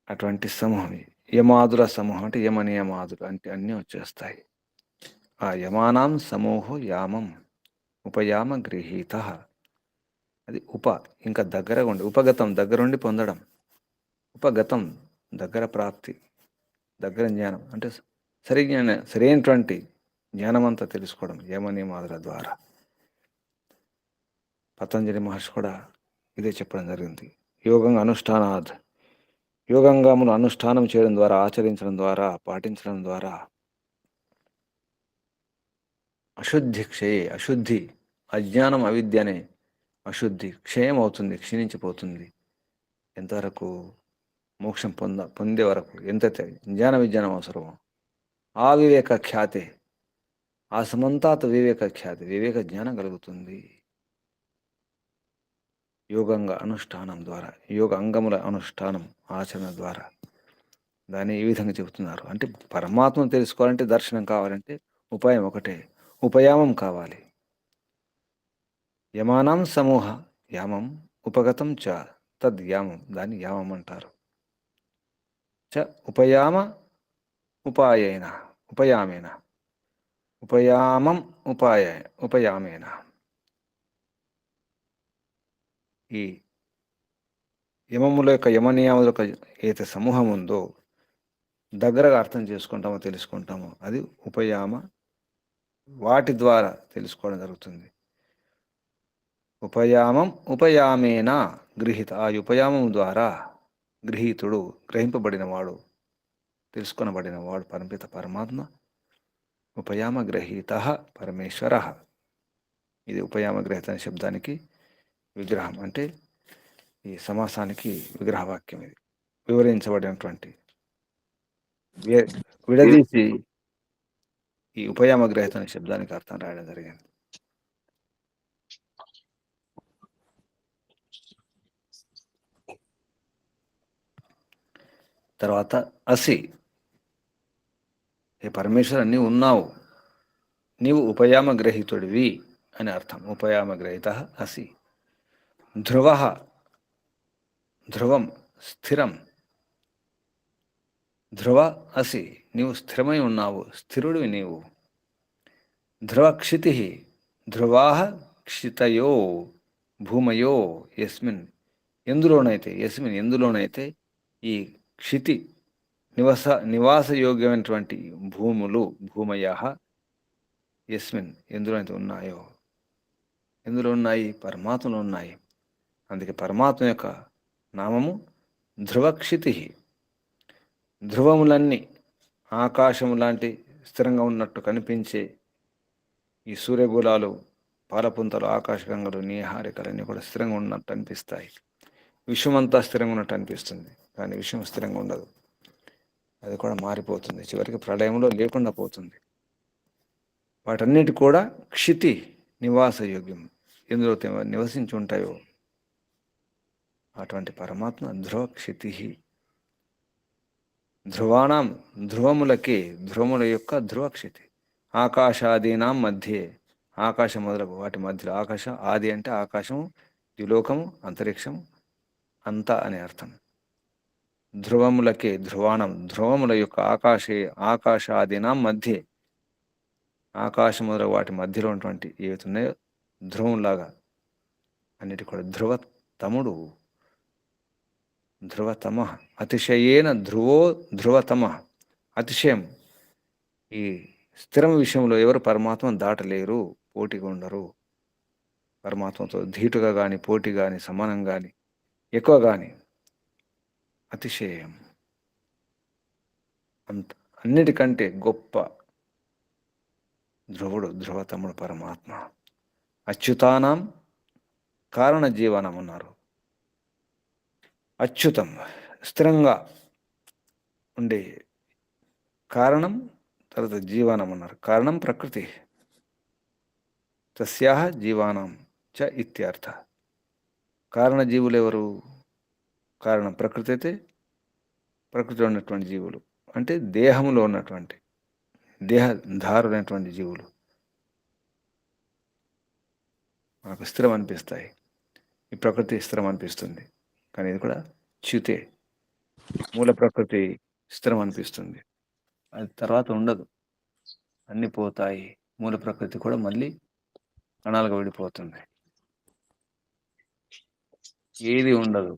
అటువంటి సమూహం. యమాదుల సమూహం అంటే యమ నియమాదులు అంటే అన్నీ వచ్చేస్తాయి. ఆ యమానాం సమూహో యామం ఉపయామ గృహీత. అది ఇంకా దగ్గరగా ఉండి, ఉపగతం దగ్గరుండి పొందడం, ఉపగతం దగ్గర ప్రాప్తి, దగ్గర జ్ఞానం అంటే సరైనటువంటి జ్ఞానం అంతా తెలుసుకోవడం యమ నియమాదుల ద్వారా. పతంజలి మహర్షి కూడా ఇదే చెప్పడం జరిగింది. యోగంగా అనుష్ఠానాద్, యోగంగామును అనుష్ఠానం చేయడం ద్వారా, ఆచరించడం ద్వారా, పాటించడం ద్వారా అశుద్ధి క్షయే, అశుద్ధి అజ్ఞానం అవిద్య అనే అశుద్ధి క్షయం అవుతుంది, క్షీణించిపోతుంది. ఎంతవరకు? మోక్షం పొందే వరకు ఎంతైతే జ్ఞాన విజ్ఞానం అవసరమో. ఆ వివేక ఖ్యాతే, ఆ సమంతాత్ వివేక ఖ్యాతి, వివేక జ్ఞానం కలుగుతుంది యోగంగా అనుష్ఠానం ద్వారా, యోగ అంగముల అనుష్ఠానం ఆచరణ ద్వారా. దాన్ని ఈ విధంగా చెబుతున్నారు. అంటే పరమాత్మను తెలుసుకోవాలంటే, దర్శనం కావాలంటే ఉపాయం ఒకటే, ఉపయామం కావాలి. యమానం సమూహ యామం ఉపగతం చ తద్ యామం, దాన్ని యామం అంటారు. చ ఉపయామ ఉపాయేన, ఉపయామేన, ఉపయామం ఉపయామేన. ఈ యమముల యొక్క యమనియాముల యొక్క ఏదైతే సమూహం ఉందో, దగ్గరగా అర్థం చేసుకుంటామో తెలుసుకుంటామో అది ఉపయామ. వాటి ద్వారా తెలుసుకోవడం జరుగుతుంది. ఉపయామం ఉపయామేన గృహీత, ఆ ఉపయామం ద్వారా గృహీతుడు, గ్రహింపబడినవాడు, తెలుసుకొనబడినవాడు పరమపిత పరమాత్మ. ఉపయామ గ్రహీత పరమేశ్వర. ఇది ఉపయామ గ్రహీత అనే శబ్దానికి విగ్రహం, అంటే ఈ సమాసానికి విగ్రహవాక్యం. ఇది వివరించబడినటువంటి విడదీసి ఈ ఉపయామ గ్రహీత అనే శబ్దానికి అర్థం రాయడం జరిగింది. తర్వాత అసి, ఏ పరమేశ్వర నీవు ఉన్నావు, నీవు ఉపయామ గ్రహీతుడివి అని అర్థం. ఉపయామ గ్రహీత అసి. ధ్రువ, ధ్రువం స్థిరం. ధ్రువ అసి, నీవు స్థిరమై ఉన్నావు, స్థిరుడివి నీవు. ధ్రువక్షితి, ధ్రువా క్షితయో భూమయో యస్మిన్, ఎందులోనైతే, యస్మిన్ ఎందులోనైతే ఈ క్షితి నివాసయోగ్యమైనటువంటి భూములు, భూమయ యస్మిన్ ఎందులోనైతే ఉన్నాయో, ఎందులో ఉన్నాయి? పరమాత్మలో ఉన్నాయి. అందుకే పరమాత్మ యొక్క నామము ధ్రువక్షితి. ధ్రువములన్నీ ఆకాశము లాంటి స్థిరంగా ఉన్నట్టు కనిపించే ఈ సూర్యగోళాలు, పాలపుంతలు, ఆకాశగంగలు, నీహారికలన్నీ కూడా స్థిరంగా ఉన్నట్టు అనిపిస్తాయి. విశ్వమంతా స్థిరంగా ఉన్నట్టు అనిపిస్తుంది, కానీ విశ్వం స్థిరంగా ఉండదు. అది కూడా మారిపోతుంది, చివరికి ప్రళయంలో లేకుండా పోతుంది. వాటన్నిటి కూడా క్షితి నివాసయోగ్యం, ఎందులో నివసించి ఉంటాయో అటువంటి పరమాత్మ ధ్రువక్షితి. ధ్రువాణం, ధ్రువములకి, ధ్రువముల యొక్క ధ్రువక్షితి. ఆకాశాదీనాం మధ్యే, ఆకాశం మొదలగు వాటి మధ్యలో, ఆకాశ ఆది అంటే ఆకాశము, ద్యులోకము, అంతరిక్షము, అంతా అనే అర్థం. ధ్రువములకే, ధ్రువాణం ధ్రువముల యొక్క ఆకాశాదీనాం మధ్యే, ఆకాశం మొదలగు వాటి మధ్యలో ఉన్నటువంటి ఏవైతున్నాయో ధ్రువంలాగా అన్నిటి కూడా ధ్రువతముడు. ధ్రువతమ, అతిశయేన ధ్రువో ధ్రువతమ. అతిశయం, ఈ స్థిరం విషయంలో ఎవరు పరమాత్మను దాటలేరు, పోటీగా ఉండరు. పరమాత్మతో ధీటుగా కానీ, పోటీ కానీ, సమానం కానీ, ఎక్కువ కానీ. అతిశయం, అంత అన్నిటికంటే గొప్ప ధ్రువుడు, ధ్రువతముడు పరమాత్మ. అచ్యుతానాం కారణ జీవనం అన్నారు. అచ్యుతం, స్థిరంగా ఉండే కారణం, తర్వాత జీవనం అన్నారు. కారణం ప్రకృతి, తస్యాహ జీవానాం చ ఇత్యర్థ. కారణ జీవులు ఎవరు? కారణం ప్రకృతి అయితే, ప్రకృతిలో ఉన్నటువంటి జీవులు అంటే దేహంలో ఉన్నటువంటి, దేహధారులైనటువంటి జీవులు మనకు స్థిరం అనిపిస్తాయి. ఈ ప్రకృతి స్థిరం అనిపిస్తుంది, కానీ ఇది కూడా చ్యుతే. మూల ప్రకృతి స్థిరం అనిపిస్తుంది, అది తర్వాత ఉండదు, అన్నీ పోతాయి. మూల ప్రకృతి కూడా మళ్ళీ కణాలుగా విడిపోతుంది, ఏది ఉండదు.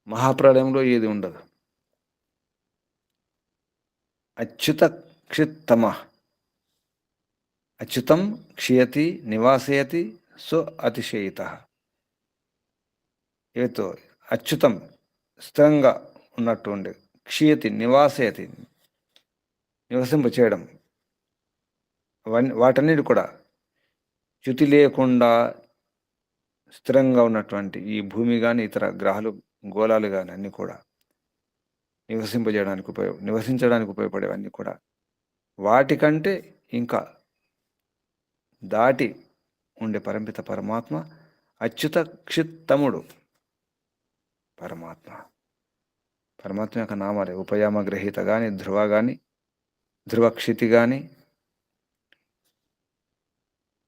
మహాప్రళయంలో ఏది ఉండదు. అచ్యుత క్షిత్తమ, అచ్యుతం క్షీయతి నివాసయతి సో అతిశయిత. ఏతో అచ్యుతం స్థిరంగా ఉన్నట్టు ఉండే, క్షీయతి నివాసయతి నివసింప చేయడం, వాటన్నిటి కూడా చ్యుతి లేకుండా స్థిరంగా ఉన్నటువంటి ఈ భూమి కానీ ఇతర గ్రహాలు గోళాలు కానీ అన్నీ కూడా నివసించడానికి ఉపయోగపడేవన్నీ కూడా వాటికంటే ఇంకా దాటి ఉండే పరంపిత పరమాత్మ అచ్యుత క్షిత్తముడు పరమాత్మ. పరమాత్మ యొక్క నామాలే ఉపయామ గ్రహీత కానీ, ధ్రువ కానీ, ధ్రువక్షితి కానీ,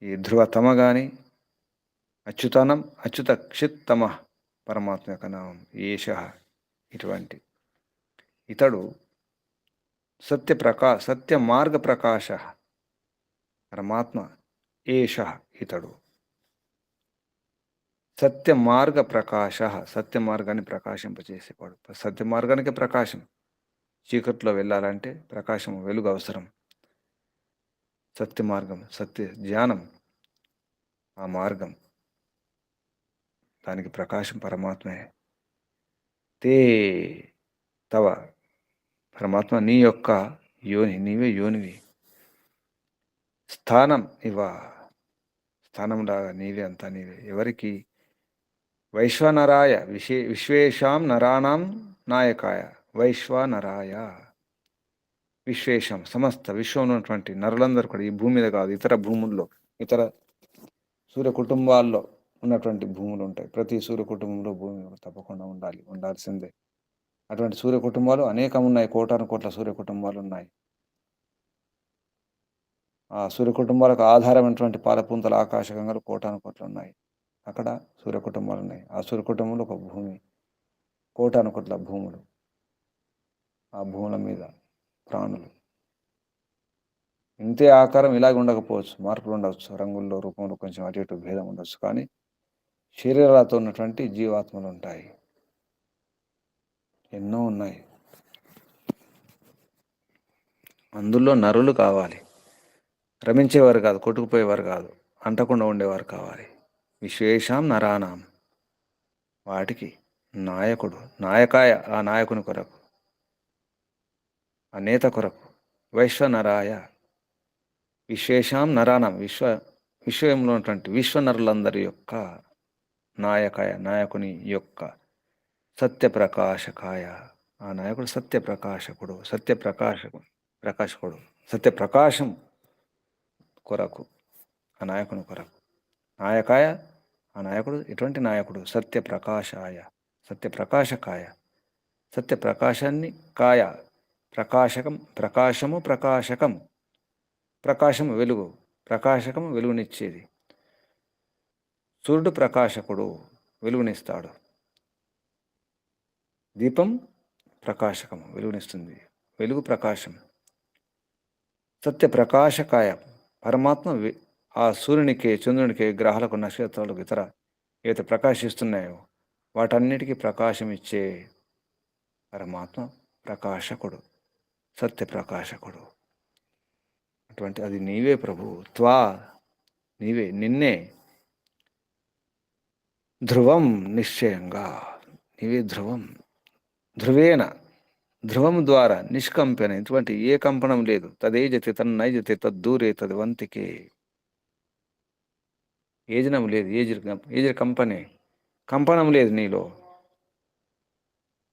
ఈ ధ్రువతమ కానీ, అచ్యుతానం అచ్యుత క్షిత్తమ పరమాత్మ యొక్క నామం ఏష. ఇటువంటి ఇతడు సత్య మార్గ ప్రకాశ పరమాత్మ. ఏష ఇతడు సత్య మార్గ ప్రకాశ, సత్య మార్గాన్ని ప్రకాశింపచేసేవాడు. సత్య మార్గానికి ప్రకాశం. చీకట్లో వెళ్ళాలంటే ప్రకాశం, వెలుగు అవసరం. సత్య మార్గం, సత్య జ్ఞానం, ఆ మార్గం, దానికి ప్రకాశం పరమాత్మే. తే తవ పరమాత్మ నీ యొక్క యోని, నీవే యోనివి. స్థానం స్థానంలాగా నీవే, అంతా నీవే. ఎవరికి? వైశ్వనరాయ విశ్వేషాం నరాణం నాయకాయ. వైశ్వనరాయ విశ్వేషం సమస్త విశ్వంలో ఉన్నటువంటి నరులందరూ కూడా, ఈ భూమి మీద కాదు, ఇతర భూముల్లో, ఇతర సూర్య కుటుంబాల్లో ఉన్నటువంటి భూములు ఉంటాయి. ప్రతి సూర్య కుటుంబంలో భూమి తప్పకుండా ఉండాల్సిందే. అటువంటి సూర్య కుటుంబాలు అనేకం ఉన్నాయి. కోటాను కోట్ల సూర్య కుటుంబాలు ఉన్నాయి. ఆ సూర్య కుటుంబాలకు ఆధారమైనటువంటి పాలపుంతల ఆకాశగంగలు కోటాను కోట్లు ఉన్నాయి. అక్కడ సూర్య కుటుంబాలు ఉన్నాయి. ఆ సూర్య కుటుంబంలో ఒక భూమి, కోటాను కోట్ల భూములు. ఆ భూముల మీద ప్రాణులు. ఇంతే ఆకారం ఇలాగ ఉండకపోవచ్చు, మార్పులు ఉండవచ్చు, రంగుల్లో, రూపంలో కొంచెం అటు ఇటు భేదం ఉండొచ్చు. కానీ శరీరాలతో ఉన్నటువంటి జీవాత్మలు ఉంటాయి, ఎన్నో ఉన్నాయి. అందులో నరులు కావాలి, రమించేవారు కాదు, కొట్టుకుపోయేవారు కాదు, అంటకుండా ఉండేవారు కావాలి. విశ్వేషాం నరానాం, వాటికి నాయకుడు, నాయకాయ, ఆ నాయకుని కొరకు, ఆ నేత కొరకు. వైశ్వనరాయ విశ్వేషాం నరానాం, విశ్వంలో ఉన్నటువంటి విశ్వనరులందరి యొక్క నాయకాయ, నాయకుని యొక్క సత్యప్రకాశకాయ, ఆ నాయకుడు సత్యప్రకాశకుడు, ప్రకాశకుడు, సత్యప్రకాశం కొరకు, ఆ నాయకుని కొరకు. నాయకాయ, ఆ నాయకుడు ఎటువంటి నాయకుడు? సత్యప్రకాశాయ, సత్యప్రకాశకాయ, సత్యప్రకాశాన్ని కాయ, ప్రకాశకం, ప్రకాశము, ప్రకాశకం, ప్రకాశము వెలుగు, ప్రకాశకము వెలుగునిచ్చేది. సూర్యుడు ప్రకాశకుడు, వెలుగునిస్తాడు. దీపం ప్రకాశకం, వెలుగునిస్తుంది, వెలుగు ప్రకాశం. సత్యప్రకాశకాయ పరమాత్మ ఆ సూర్యునికి, చంద్రునికి, గ్రహాలకు, నక్షత్రాలకు, ఇతర ఏవైతే ప్రకాశిస్తున్నాయో వాటన్నిటికీ ప్రకాశం ఇచ్చే పరమాత్మ ప్రకాశకుడు, సత్యప్రకాశకుడు. అటువంటి అది నీవే ప్రభు. నీవే, నిన్నే. ధ్రువం నిశ్చయంగా, నీవే ధ్రువం. ధ్రువేణ, ధ్రువం ద్వారా, నిష్కంపన, ఇటువంటి ఏ కంపనం లేదు. తదేజతి తన్నైజతి తద్దూరే తద్వంతికే, ఏజనం లేదు, కంపనం లేదు నీలో.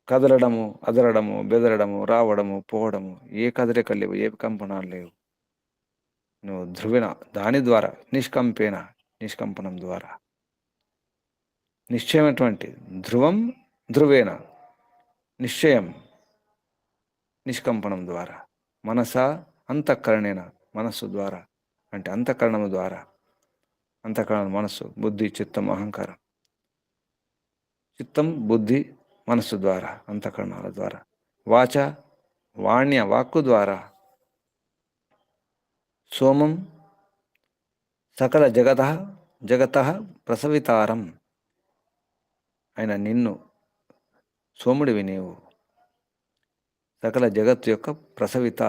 కదలడము, అదలడము, బెదరడము, రావడము, పోవడము, ఏ కదలికలు లేవు, ఏ కంపనాలు లేవు. నువ్వు ధ్రువిన, దాని ద్వారా, నిష్కంపనం ద్వారా, నిశ్చయమైనటువంటి ధ్రువం, ధ్రువేణ నిశ్చయం, నిష్కంపనం ద్వారా, మనసా అంతఃకరణేన, మనస్సు ద్వారా, అంటే అంతఃకరణము ద్వారా, అంతఃకరణ మనస్సు, బుద్ధి, చిత్తం, అహంకారం. చిత్తం, బుద్ధి, మనస్సు ద్వారా, అంతఃకరణాల ద్వారా. వాచ, వాక్కు ద్వారా. సోమం, సకల జగత ప్రసవితారం అయిన నిన్ను, సోముడివి నీవు, సకల జగత్తు యొక్క ప్రసవిత,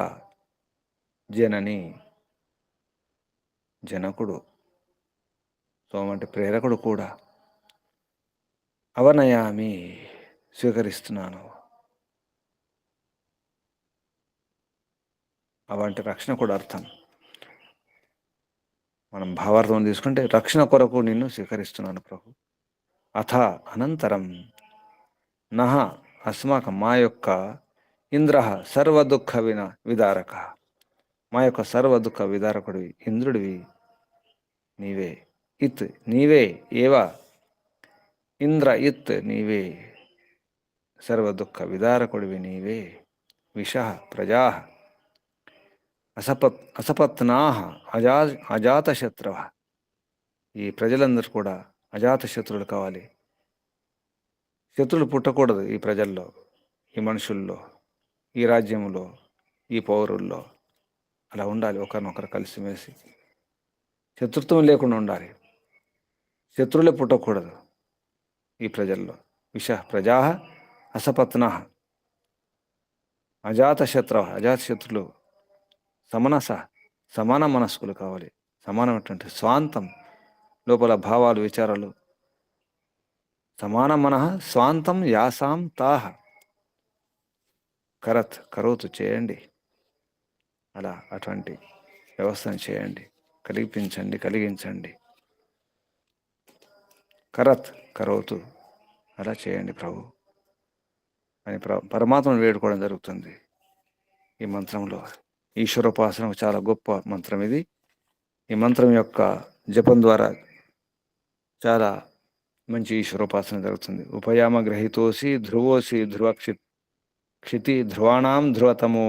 జనని, జనకుడు. సోమ అంటే ప్రేరకుడు కూడా. అవనయామి, స్వీకరిస్తున్నాను. అవంటే రక్షణ కూడా అర్థం. మనం భావార్థం తీసుకుంటే రక్షణ కొరకు నిన్ను స్వీకరిస్తున్నాను ప్రభు. అథ అనంతరం నహ అస్మాకం మా యొక్క ఇంద్ర సర్వదుఃఖ విదారక, మా యొక్క సర్వదుఃఖ విదారకుడివి ఇంద్రుడివి నీవే. ఇత్ నీవే ఏవ ఇంద్ర ఇత్ నీవే సర్వదుఃఖ విదారకుడివి నీవే. విష ప్రజా అసపత్నా అజాతశత్రవ, ఈ ప్రజలందరూ కూడా అజాతశత్రువులు కావాలి. శత్రువులు పుట్టకూడదు ఈ ప్రజల్లో, ఈ మనుషుల్లో, ఈ రాజ్యంలో, ఈ పౌరుల్లో. అలా ఉండాలి, ఒకరినొకరు కలిసిమెలిసి శత్రుత్వం లేకుండా ఉండాలి. శత్రువులే పుట్టకూడదు ఈ ప్రజల్లో. విష ప్రజా అసపత్న అజాతశత్రవ, అజాతశత్రులు సమనస సమాన మనస్కులు కావాలి. సమానమైనటువంటి స్వాంతం, లోపల భావాలు విచారాలు సమాన మనః స్వాంతం యాసాం తాహ కరోతు చేయండి. అలా అటువంటి వ్యవస్థను చేయండి, కలిగించండి. కరోతు అలా చేయండి ప్రభు అని పరమాత్మను వేడుకోవడం జరుగుతుంది ఈ మంత్రంలో. ఈశ్వరోపాసన చాలా గొప్ప మంత్రం ఇది. ఈ మంత్రం యొక్క జపం ద్వారా చాలా మంచి ఈశ్వరోపాసన జరుగుతుంది. ఉపయామ గ్రహీతోసి ధ్రువోసి క్షితి ధ్రువాణం ధ్రువతమో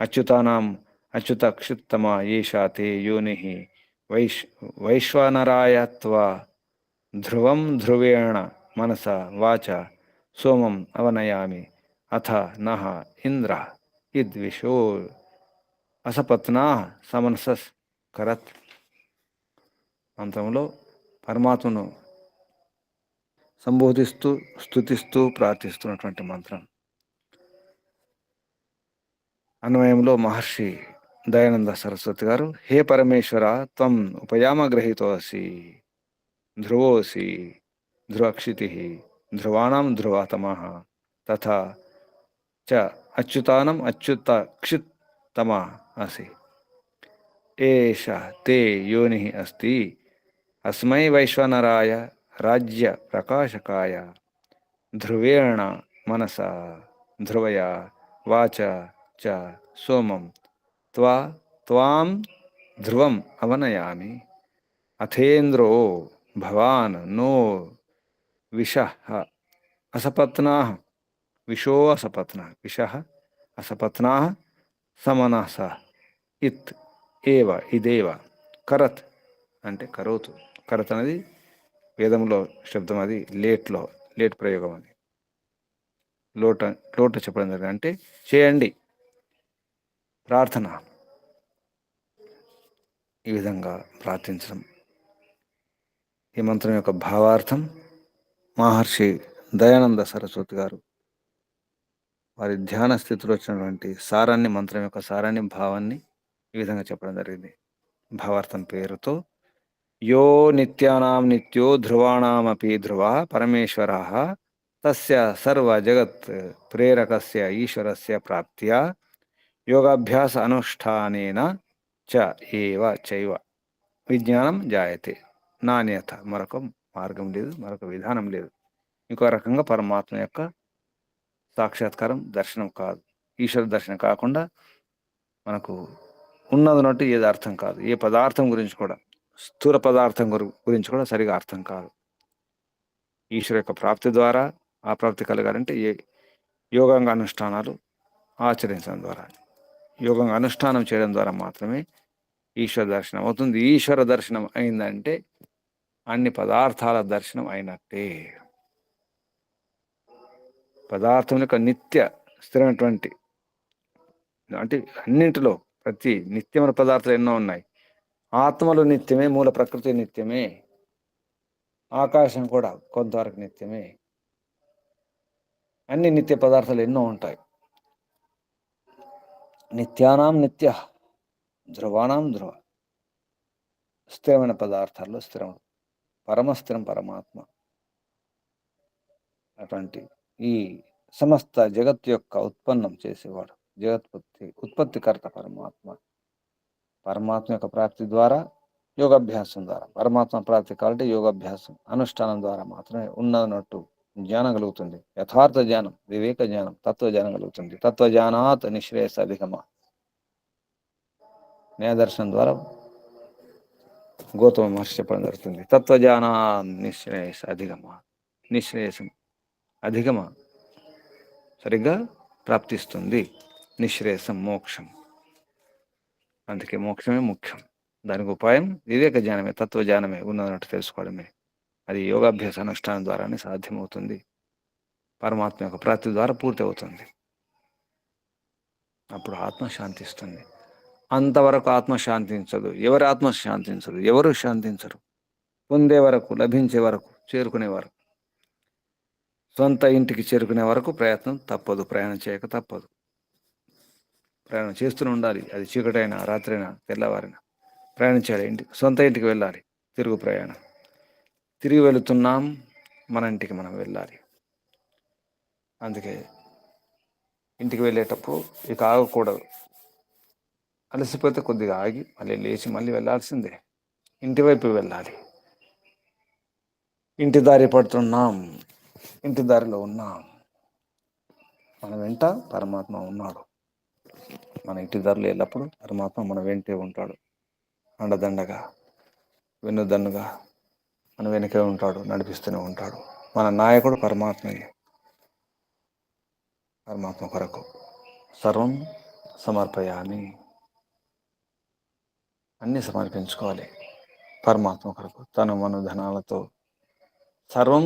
అచ్యుతానాం అచ్యుత క్షిత్తమ ఏషా తే యోని వైశ్వనరాయత్వ ధ్రువం ధ్రువేణ మనస వాచ సోమం అవనయామి. అథ నః ఇంద్ర ఇద్విషో అసపత్నా సమనసస్ కరత్. మంత్రంలో పరమాత్మను సంబోధిస్తూ స్తుతిస్తూ ప్రార్థిస్తున్నటువంటి మంత్రం. అన్వయంలో మహర్షి దయానంద సరస్వతి గారు, హే పరమేశ్వర, త్వం ఉపయామ గ్రహీతోసి ధ్రువోసి ధ్రువక్షితి ధ్రువాణం ధ్రువతమః తథా చ అచ్యుతానం అచ్యుత క్షిత్తమ అసి. ఏష తే యోని అస్తి అస్మై వైశ్వనరాయ రాజ్య ప్రకాశకాయ ధ్రువేణ మనస ధ్రువయ వాచ చ సోమం త్వాం ధ్రువం అవనయామి. అథేంద్రో భవాన్ నో విషః అసపత్నాః విషో అసపత్నాః విషః అసపత్నాః సమనస ఇత్ ఏవ ఇదేవ కరత్ అంటే కరోతు. కరత్ అనేది వేదంలో శబ్దం, అది లేట్ ప్రయోగం. అది లోట చెప్పడం జరిగింది, అంటే చేయండి ప్రార్థన. ఈ విధంగా ప్రార్థించడం. ఈ మంత్రం యొక్క భావార్థం మహర్షి దయానంద సరస్వతి గారు వారి ధ్యాన స్థితిలో వచ్చినటువంటి సారాన్ని, మంత్రం యొక్క సారాన్ని, భావాన్ని ఈ విధంగా చెప్పడం జరిగింది. భావార్థం పేరుతో, యో నిత్యానాం నిత్యో ధ్రువాణమపి ధ్రువ పరమేశ్వర తస్య సర్వ జగత్ ప్రేరకస్య ఈశ్వరస్య ప్రాప్త్యా యోగాభ్యాస అనుష్ఠానేన చ ఏవ చైవ విజ్ఞానం జాయతే. నాణ్యత, మరొక మార్గం లేదు, మరొక విధానం లేదు. ఇంకో రకంగా పరమాత్మ యొక్క సాక్షాత్కారం, దర్శనం కాదు. ఈశ్వర దర్శనం కాకుండా మనకు ఉన్నదన్నట్టు ఏది అర్థం కాదు. ఏ పదార్థం గురించి కూడా, స్థూల పదార్థం గురించి కూడా సరిగా అర్థం కాదు. ఈశ్వర యొక్క ప్రాప్తి ద్వారా ఆ ప్రాప్తి కలగాలంటే యోగాంగ అనుష్ఠానాలు ఆచరించడం ద్వారా, యోగంగా అనుష్ఠానం చేయడం ద్వారా మాత్రమే ఈశ్వర దర్శనం అవుతుంది. ఈశ్వర దర్శనం అయిందంటే అన్ని పదార్థాల దర్శనం అయినట్టే. పదార్థం యొక్క నిత్య స్థిరమైనటువంటి, అంటే అన్నింటిలో ప్రతి నిత్యమైన పదార్థాలు ఎన్నో ఉన్నాయి. ఆత్మలు నిత్యమే, మూల ప్రకృతి నిత్యమే, ఆకాశం కూడా కొంతవరకు నిత్యమే. అన్ని నిత్య పదార్థాలు ఎన్నో ఉంటాయి. నిత్యానాం నిత్య ధ్రువాణం ధ్రువ, స్థిరమైన పదార్థాల్లో స్థిరం, పరమస్థిరం పరమాత్మ. అటువంటి ఈ సమస్త జగత్తు యొక్క ఉత్పన్నం చేసేవాడు, ఉత్పత్తికర్త పరమాత్మ. పరమాత్మ యొక్క ప్రాప్తి ద్వారా యోగాభ్యాసం ద్వారా పరమాత్మ ప్రాప్తి కావాలంటే యోగాభ్యాసం అనుష్ఠానం ద్వారా మాత్రమే ఉన్నట్టు జ్ఞానం కలుగుతుంది. యథార్థ జ్ఞానం, వివేక జ్ఞానం, తత్వ జ్ఞానం కలుగుతుంది. తత్వజ్ఞానాత్ నిశ్రేయస అధిగమ. న్యాయదర్శనం ద్వారా గౌతమ మహర్షి చెప్పడం జరుగుతుంది. తత్వజ్ఞానా నిశ్రేయస అధిగమ. నిశ్రేయసం అధిగమ సరిగ్గా ప్రాప్తిస్తుంది. నిశ్రేయసం మోక్షం. అందుకే మోక్షమే ముఖ్యం. దానికి ఉపాయం వివేక జ్ఞానమే, తత్వజ్ఞానమే, ఉన్నదన్నట్టు తెలుసుకోవడమే. అది యోగాభ్యాస అనుష్ఠానం ద్వారానే సాధ్యమవుతుంది. పరమాత్మ యొక్క ప్రాప్తి ద్వారా పూర్తి అవుతుంది. అప్పుడు ఆత్మ శాంతిస్తుంది. అంతవరకు ఆత్మ శాంతించదు. ఎవరి ఆత్మ శాంతించదు, ఎవరు శాంతించరు. పొందే వరకు, లభించే వరకు, చేరుకునే వరకు, సొంత ఇంటికి చేరుకునే వరకు ప్రయత్నం తప్పదు. ప్రయాణం చేయక తప్పదు. ప్రయాణం చేస్తూనే ఉండాలి. అది చీకటైనా, రాత్రైనా, తెల్లవారైనా ప్రయాణం చేయాలి. సొంత ఇంటికి వెళ్ళాలి. తిరుగు ప్రయాణం. తిరిగి వెళుతున్నాం, మన ఇంటికి మనం వెళ్ళాలి. అందుకే ఇంటికి వెళ్ళేటప్పుడు ఇక ఆగకూడదు. అలసిపోతే కొద్దిగా ఆగి మళ్ళీ లేచి మళ్ళీ వెళ్ళాల్సిందే. ఇంటి వైపు వెళ్ళాలి. ఇంటి దారి పడుతున్నాం, ఇంటి దారిలో ఉన్నాం. మన వెంట పరమాత్మ ఉన్నాడు. మన ఇంటి దారిలో ఎల్లప్పుడు పరమాత్మ మన వెంటే ఉంటాడు. అండదండగా, వెన్నుదన్నుగా మన వెనుకే ఉంటాడు, నడిపిస్తూనే ఉంటాడు. మన నాయకుడు పరమాత్మయే. పరమాత్మ కొరకు సర్వం సమర్పయామి. అన్నీ సమర్పించుకోవాలి పరమాత్మ కొరకు. తను మన ధనాలతో సర్వం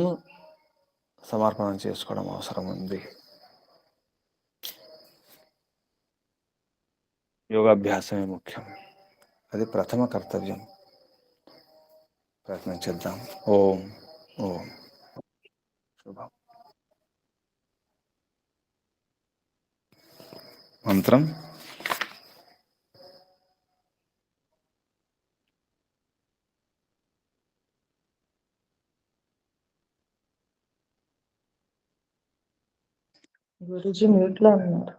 సమర్పణ చేసుకోవడం అవసరం ఉంది. యోగాభ్యాసమే ముఖ్యం. అది ప్రథమ కర్తవ్యం. ప్రయత్నం చేద్దాం. ఓం ఓం. శుభం. మంత్రం గురుజీ మ్యూట్ లో ఉన్నారు.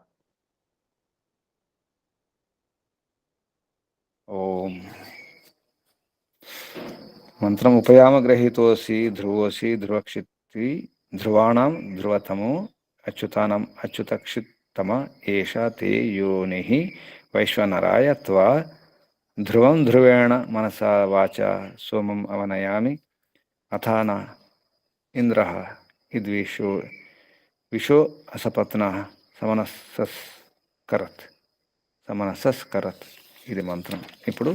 ఓం. మంత్రం ఉపయామ గ్రహీతోసి ధ్రువోసి ధ్రువక్షిత్వి ధ్రువాణం ధ్రువతమో అచ్యుతానం అచ్యుతక్షిత్తమ ఏషా తే యోని వైశ్వనరాయ త్వా ధ్రువం ధ్రువేణ మనసా వాచా సోమం అవనయామి అథాన ఇంద్ర ఇద్విషో విషో అసపత్న సమనసస్కరత్. ఇది మంత్రం. ఇప్పుడు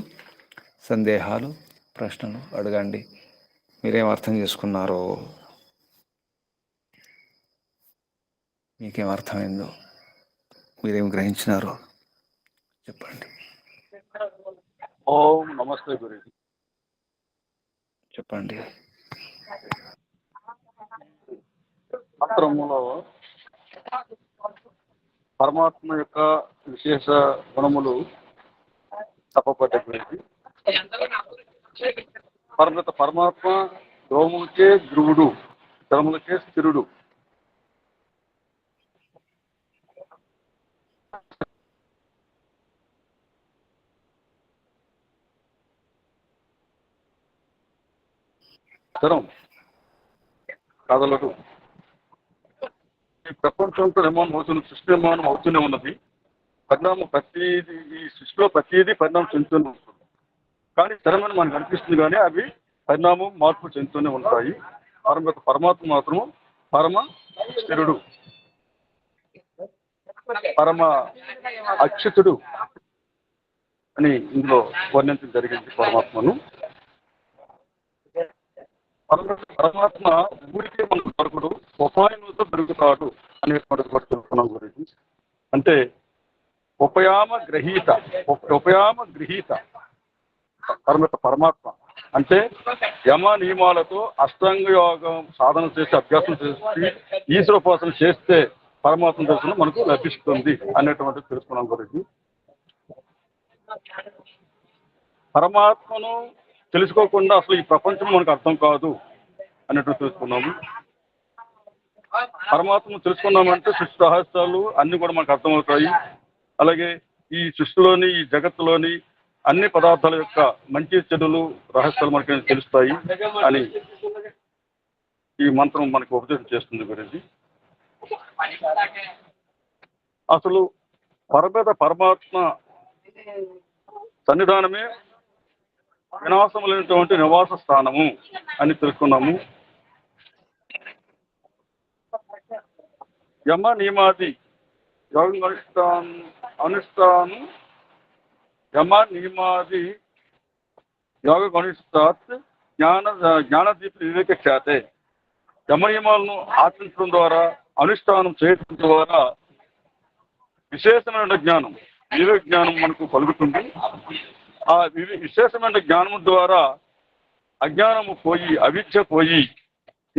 సందేహాలు, ప్రశ్నలు అడగండి. మీరేం అర్థం చేసుకున్నారో, మీకేం అర్థమైందో, మీరేం గ్రహించినారో చెప్పండి. ఓం నమస్తే గురుజీ. చెప్పండి. మంత్రములో పరమాత్మ యొక్క విశేష గుణములు తప్పబడ్డ గురించి పరమాత్మ ధ్రువములకే ధ్రువుడు, ధర్ములకే స్థిరుడు. స్థిరం కదలడు. ఈ ప్రపంచంతో నిర్మాణం అవుతున్న సృష్టి నిర్మాణం అవుతూనే ఉన్నది. పరిణామం ప్రతిదీ, ఈ సృష్టిలో ప్రతిదీ పరిణామం చెందుతూనే ఉంటుంది. కానీ స్థిరమని మనకు అనిపిస్తుంది, కానీ అవి పరిణామం మార్పు చెందుతూనే ఉంటాయి. పరమాత్మ మాత్రము పరమ స్థిరుడు, పరమ అచ్యుతుడు అని ఇందులో వర్ణించడం జరిగింది. పరమాత్మను పరమాత్మ ఊరికే మనకు దొరకడు, ఉపాయంతో దొరుకుతాడు అనేటువంటిది కూడా తెలుసుకున్నాం గురించి. అంటే ఉపయామ గ్రహీత పరమాత్మ అంటే యమ నియమాలతో అష్టాంగ యోగం సాధన చేసి, అభ్యాసం చేసి, ఈశ్వరోపాసన చేస్తే పరమాత్మ దర్శనం మనకు లభిస్తుంది అనేటువంటిది తెలుసుకున్నాం గురించి. పరమాత్మను తెలుసుకోకుండా అసలు ఈ ప్రపంచం మనకు అర్థం కాదు అన్నట్టు తెలుసుకున్నాము. పరమాత్మను తెలుసుకున్నామంటే సృష్టి రహస్యాలు అన్ని కూడా మనకు అర్థమవుతాయి. అలాగే ఈ సృష్టిలోని, ఈ జగత్తులోని అన్ని పదార్థాల యొక్క మంచి చెడులు రహస్యాలు మనకి తెలుస్తాయి అని ఈ మంత్రం మనకు ఉపదేశం చేస్తుంది గురించి. అసలు పరమాత్మ సన్నిధానమే వినాశం లేనటువంటి నివాస స్థానము అని తెలుసుకున్నాము. యమ నియమాది యోగ అనుష్ఠానం యమ నియమాది యోగ గణిస్తాత్ జ్ఞానదీప వివేక ఖ్యాతే. యమ నియమాలను ఆచరించడం ద్వారా, అనుష్ఠానం చేయడం ద్వారా విశేషమైన జ్ఞానం, వివేక జ్ఞానం మనకు కలుగుతుంది. ఆ విశేషమైన జ్ఞానం ద్వారా అజ్ఞానము పోయి, అవిద్య పోయి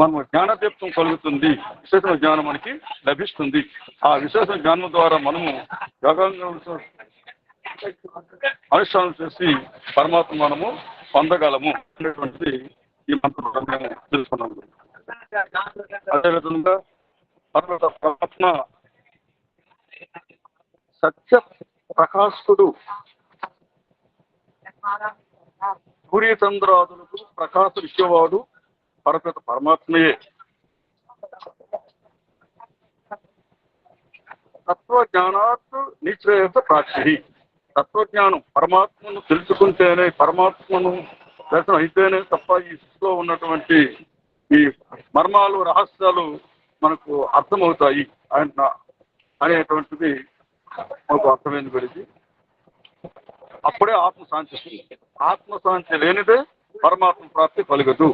మనం జ్ఞానదీప్తం కలుగుతుంది. విశేషమైన జ్ఞానం మనకి లభిస్తుంది. ఆ విశేష జ్ఞానం ద్వారా మనము యోగాంగ అనుష్ఠానం చేసి పరమాత్మ మనము పొందగలము అనేటువంటిది ఈ మంత్రంలో మేము తెలుసుకున్నాము. అదేవిధంగా పరమాత్మ సత్య ప్రకాశకుడు, సూర్యచంద్రాదులకు ప్రకాశం ఇచ్చేవాడు పరమాత్మయే. తత్వజ్ఞానాత్ నిశ్చయత ప్రాప్తి. తత్వజ్ఞానం పరమాత్మను తెలుసుకుంటేనే, పరమాత్మను దర్శనం అయితేనే తప్ప ఈ సృష్టిలో ఉన్నటువంటి ఈ మర్మాలు, రహస్యాలు మనకు అర్థమవుతాయి అనేటువంటిది మనకు అర్థమైంది గురించి. అప్పుడే ఆత్మశాంతి వస్తుంది. ఆత్మశాంతి లేనిదే పరమాత్మ ప్రాప్తి కలగదు.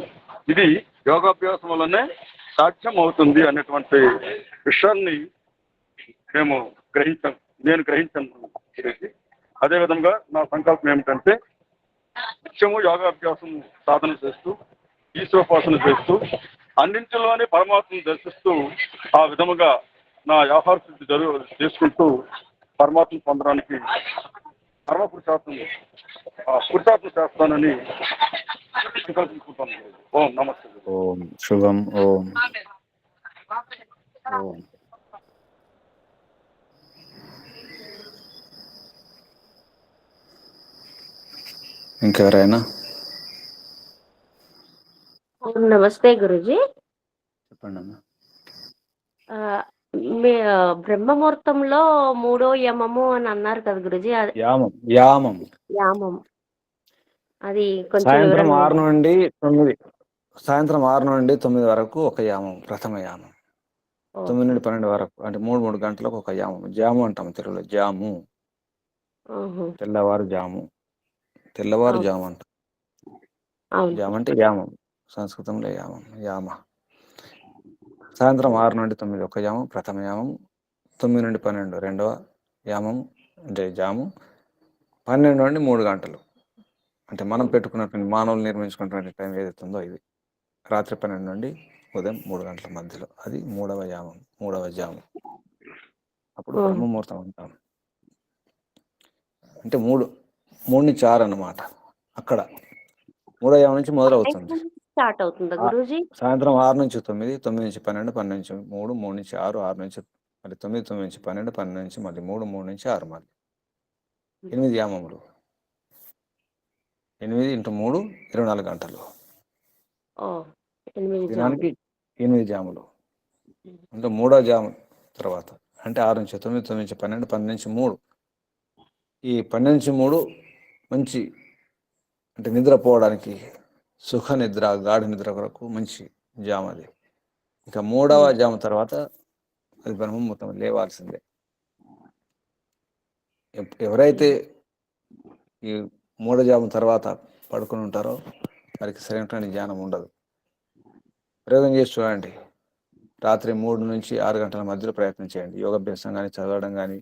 ఇది యోగాభ్యాసం వల్లనే సాధ్యం అవుతుంది అనేటువంటి విషయాన్ని నేను గ్రహించాను గురించి. అదేవిధంగా నా సంకల్పం ఏమిటంటే, నిత్యము యోగాభ్యాసం సాధన చేస్తూ, ఈశ్వరోపాసన చేస్తూ, అన్నింటిలోనే పరమాత్మను దర్శిస్తూ, ఆ విధముగా నా వ్యవహార స్థితి చేసుకుంటూ పరమాత్మ పొందడానికి పురుషార్థం చేస్తానని సంకల్పించుకుంటాను. ఓం నమస్తే. ఓం శుభం. ఓం ఓం. ఇంకెవరైనా? నమస్తే గురుజీ. చెప్పండి అమ్మా. బ్రహ్మముహూర్తంలో 3వ యమము అని అన్నారు కదా గురుజీ. యామం అది కొంచెం సాయంత్రం 6 నుండి 9, సాయంత్రం 6 నుండి 9 వరకు ఒక యామం, ప్రథమ యామం. 9 నుండి 12 వరకు, అంటే 3 గంటలకు ఒక యామం. జాము అంటాం తెలుగులో, జాము. తెల్లవారు జాము అంటాం. జాము అంటే యామం, సంస్కృతంలో యామ. సాయంత్రం 6 నుండి 9 ఒక యామం, ప్రథమ యామం. 9 నుండి 12 రెండవ యామం అంటే జాము. 12 నుండి 3 గంటలు అంటే మనం పెట్టుకున్నటువంటి, మానవులు నిర్మించుకున్నటువంటి టైం ఏదైతుందో ఇది. రాత్రి 12 నుండి ఉదయం 3 గంటల మధ్యలో అది 3వ యామం, 3వ జాము. అప్పుడు బ్రహ్మముహూర్తం అంటాం. అంటే 3 నుంచి 6 అన్నమాట. అక్కడ 3వ యామం నుంచి మొదలవుతుంది. స్టార్ట్ అవుతుందా గురూజీ? సాయంత్రం 6 నుంచి 9, 9 నుంచి 12, 12 నుంచి 3, 3 నుంచి 6, 6 నుంచి మళ్ళీ 9, 9 నుంచి 12, 12 నుంచి మళ్ళీ 3, 3 నుంచి 6 మళ్ళీ 8 యామములు. 8 × 3 24 గంటలు. దినానికి 8 జాములు. అంటే 3వ జాము తర్వాత అంటే 6 నుంచి 9, 9 నుంచి 12, 12 నుంచి 3. ఈ 12 నుంచి 3 మంచి అంటే నిద్రపోవడానికి, సుఖ నిద్ర, గాఢ నిద్ర కొరకు మంచి జాము అది. ఇక 3వ జాము తర్వాత అది బ్రహ్మముహూర్తం, లేవాల్సిందే. ఎవరైతే ఈ 3వ జాము తర్వాత పడుకుని ఉంటారో వారికి సరైనటువంటి జ్ఞానం ఉండదు. ప్రయోగం చేసి చూడండి. రాత్రి 3 నుంచి 6 గంటల మధ్యలో ప్రయత్నం చేయండి. యోగాభ్యాసం కానీ, చదవడం కానీ,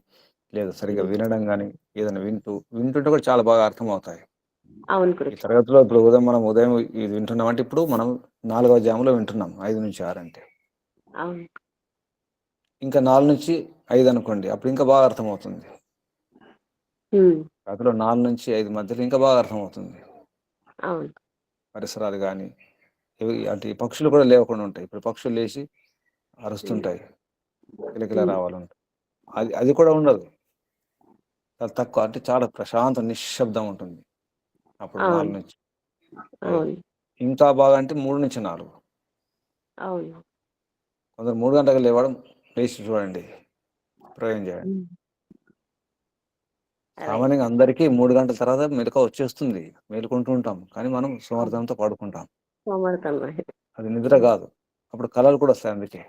లేదా సరిగ్గా వినడం కానీ, ఏదైనా వింటుంటే కూడా చాలా బాగా అర్థమవుతాయి. ఈ తరగతిలో ఇప్పుడు మనం ఉదయం ఇది వింటున్నామంటే ఇప్పుడు మనం 4వ జాములో వింటున్నాం 5 నుంచి 6 అంటే. ఇంకా 4 నుంచి 5 అనుకోండి, అప్పుడు ఇంకా బాగా అర్థమవుతుంది. రాత్రిలో 4 నుంచి 5 మధ్యలో ఇంకా బాగా అర్థమవుతుంది. పరిసరాలు కానీ, అంటే ఈ పక్షులు కూడా లేవకుండా ఉంటాయి. ఇప్పుడు పక్షులు లేచి అరుస్తుంటాయి, కిలకిల రావాలంటాయి. అది కూడా ఉండదు. చాలా తక్కువ, అంటే చాలా ప్రశాంత నిశ్శబ్దం ఉంటుంది అప్పుడు 4 అవును. నుంచి. అవును. ఇంకా బాగా అంటే 3 నుంచి 4. అవును. కొందరు 3 గంటలకు లేవడం, లేచి చూడండి, ప్రయోగం చేయండి. హ్మ్. రైట్. సామాన్యంగా అందరికీ 3 గంటల తర్వాత మెలకువ వచ్చేస్తుంది, మేలుకుంటూ ఉంటాం, కానీ మనం అవును. సోమర్థంతో పడుకుంటాం. సోమరితనం. అది నిద్ర హ్మ్. కాదు. అప్పుడు కళలు కూడా వస్తాయి. అందుకే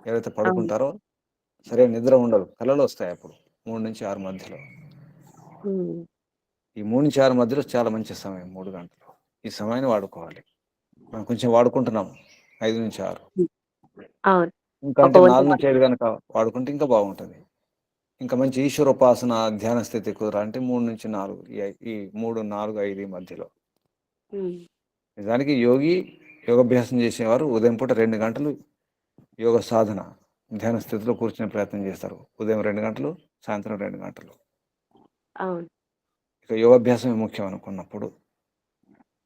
ఎవరైతే అవును. పడుకుంటారో సరైన నిద్ర ఉండదు, కళలు వస్తాయి అప్పుడు 3 నుంచి 6 మధ్యలో. హ్మ్. ఈ 3 నుంచి 6 మధ్యలో చాలా మంచి సమయం 3 గంటలు. ఈ సమయాన్ని వాడుకోవాలి. మనం కొంచెం వాడుకుంటున్నాం 5 నుంచి 6. హ్మ్. అవును. ఇంకా ఒక అంటే వంతు 4 నుంచి 5 గనక వాడుకుంటే ఇంకా బాగుంటుంది. ఇంకా మంచి ఈశ్వరోపాసన ధ్యాన స్థితి కుదరాలంటే 3 నుంచి 4, ఈ 3, 4, 5 ఈ మధ్యలో. హ్మ్. నిజానికి యోగాభ్యాసం చేసేవారు ఉదయం పూట 2 గంటలు యోగ సాధన ధ్యాన స్థితిలో కూర్చునే ప్రయత్నం చేస్తారు. ఉదయం 2 గంటలు, సాయంత్రం 2 గంటలు. అవును. ఇక యోగాభ్యాసమే ముఖ్యం అనుకున్నప్పుడు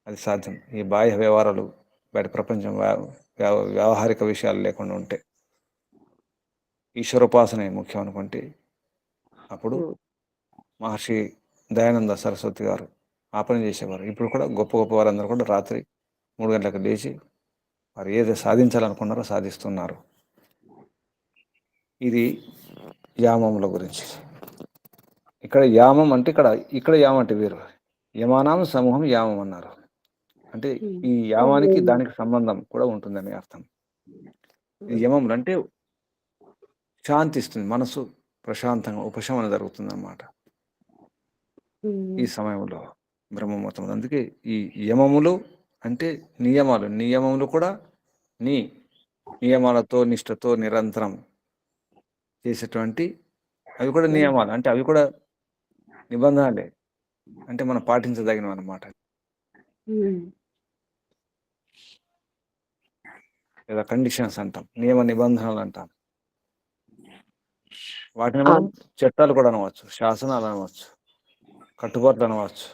అది సాధ్యం. ఈ బాహ్య వ్యవహారాలు, బయట ప్రపంచం, వ్యావహారిక విషయాలు లేకుండా ఉంటే, ఈశ్వరోపాసనే ముఖ్యం అనుకుంటే, అప్పుడు హ్మ్. మహర్షి దయానంద సరస్వతి గారు ఆ పని చేసేవారు. ఇప్పుడు కూడా గొప్ప గొప్ప వారందరూ కూడా రాత్రి 3 గంటలకు లేచి వారు ఏది సాధించాలనుకున్నారో సాధిస్తున్నారు. ఇది యామముల గురించి. ఇక్కడ యామం అంటే ఇక్కడ యామం అంటే వేరు. యమానాం సమూహం యామం అన్నారు. అంటే హ్మ్. ఈ యామానికి అవును. దానికి సంబంధం కూడా ఉంటుందని అర్థం. ఈ హ్మ్. యమములు అంటే శాంతి ఇస్తుంది, మనసు ప్రశాంతంగా ఉపశమనం జరుగుతుందన్నమాట ఈ హ్మ్. సమయంలో బ్రహ్మముహూర్తం. అందుకే ఈ యమములు అంటే నియమములు కూడా నియమాలతో నిష్ఠతో నిరంతరం చేసేటువంటి, అవి కూడా హ్మ్. నియమాలు, అంటే అవి కూడా నిబంధనలే, అంటే మనం పాటించదగినవి అన్నమాట. హ్మ్. లేదా కండిషన్స్ అంటాం, నియమ నిబంధనలు అంటాం. వాటిని మనం అవును. చట్టాలు కూడా అనవచ్చు, శాసనాలు అనవచ్చు, కట్టుబాట్లు అనవచ్చు.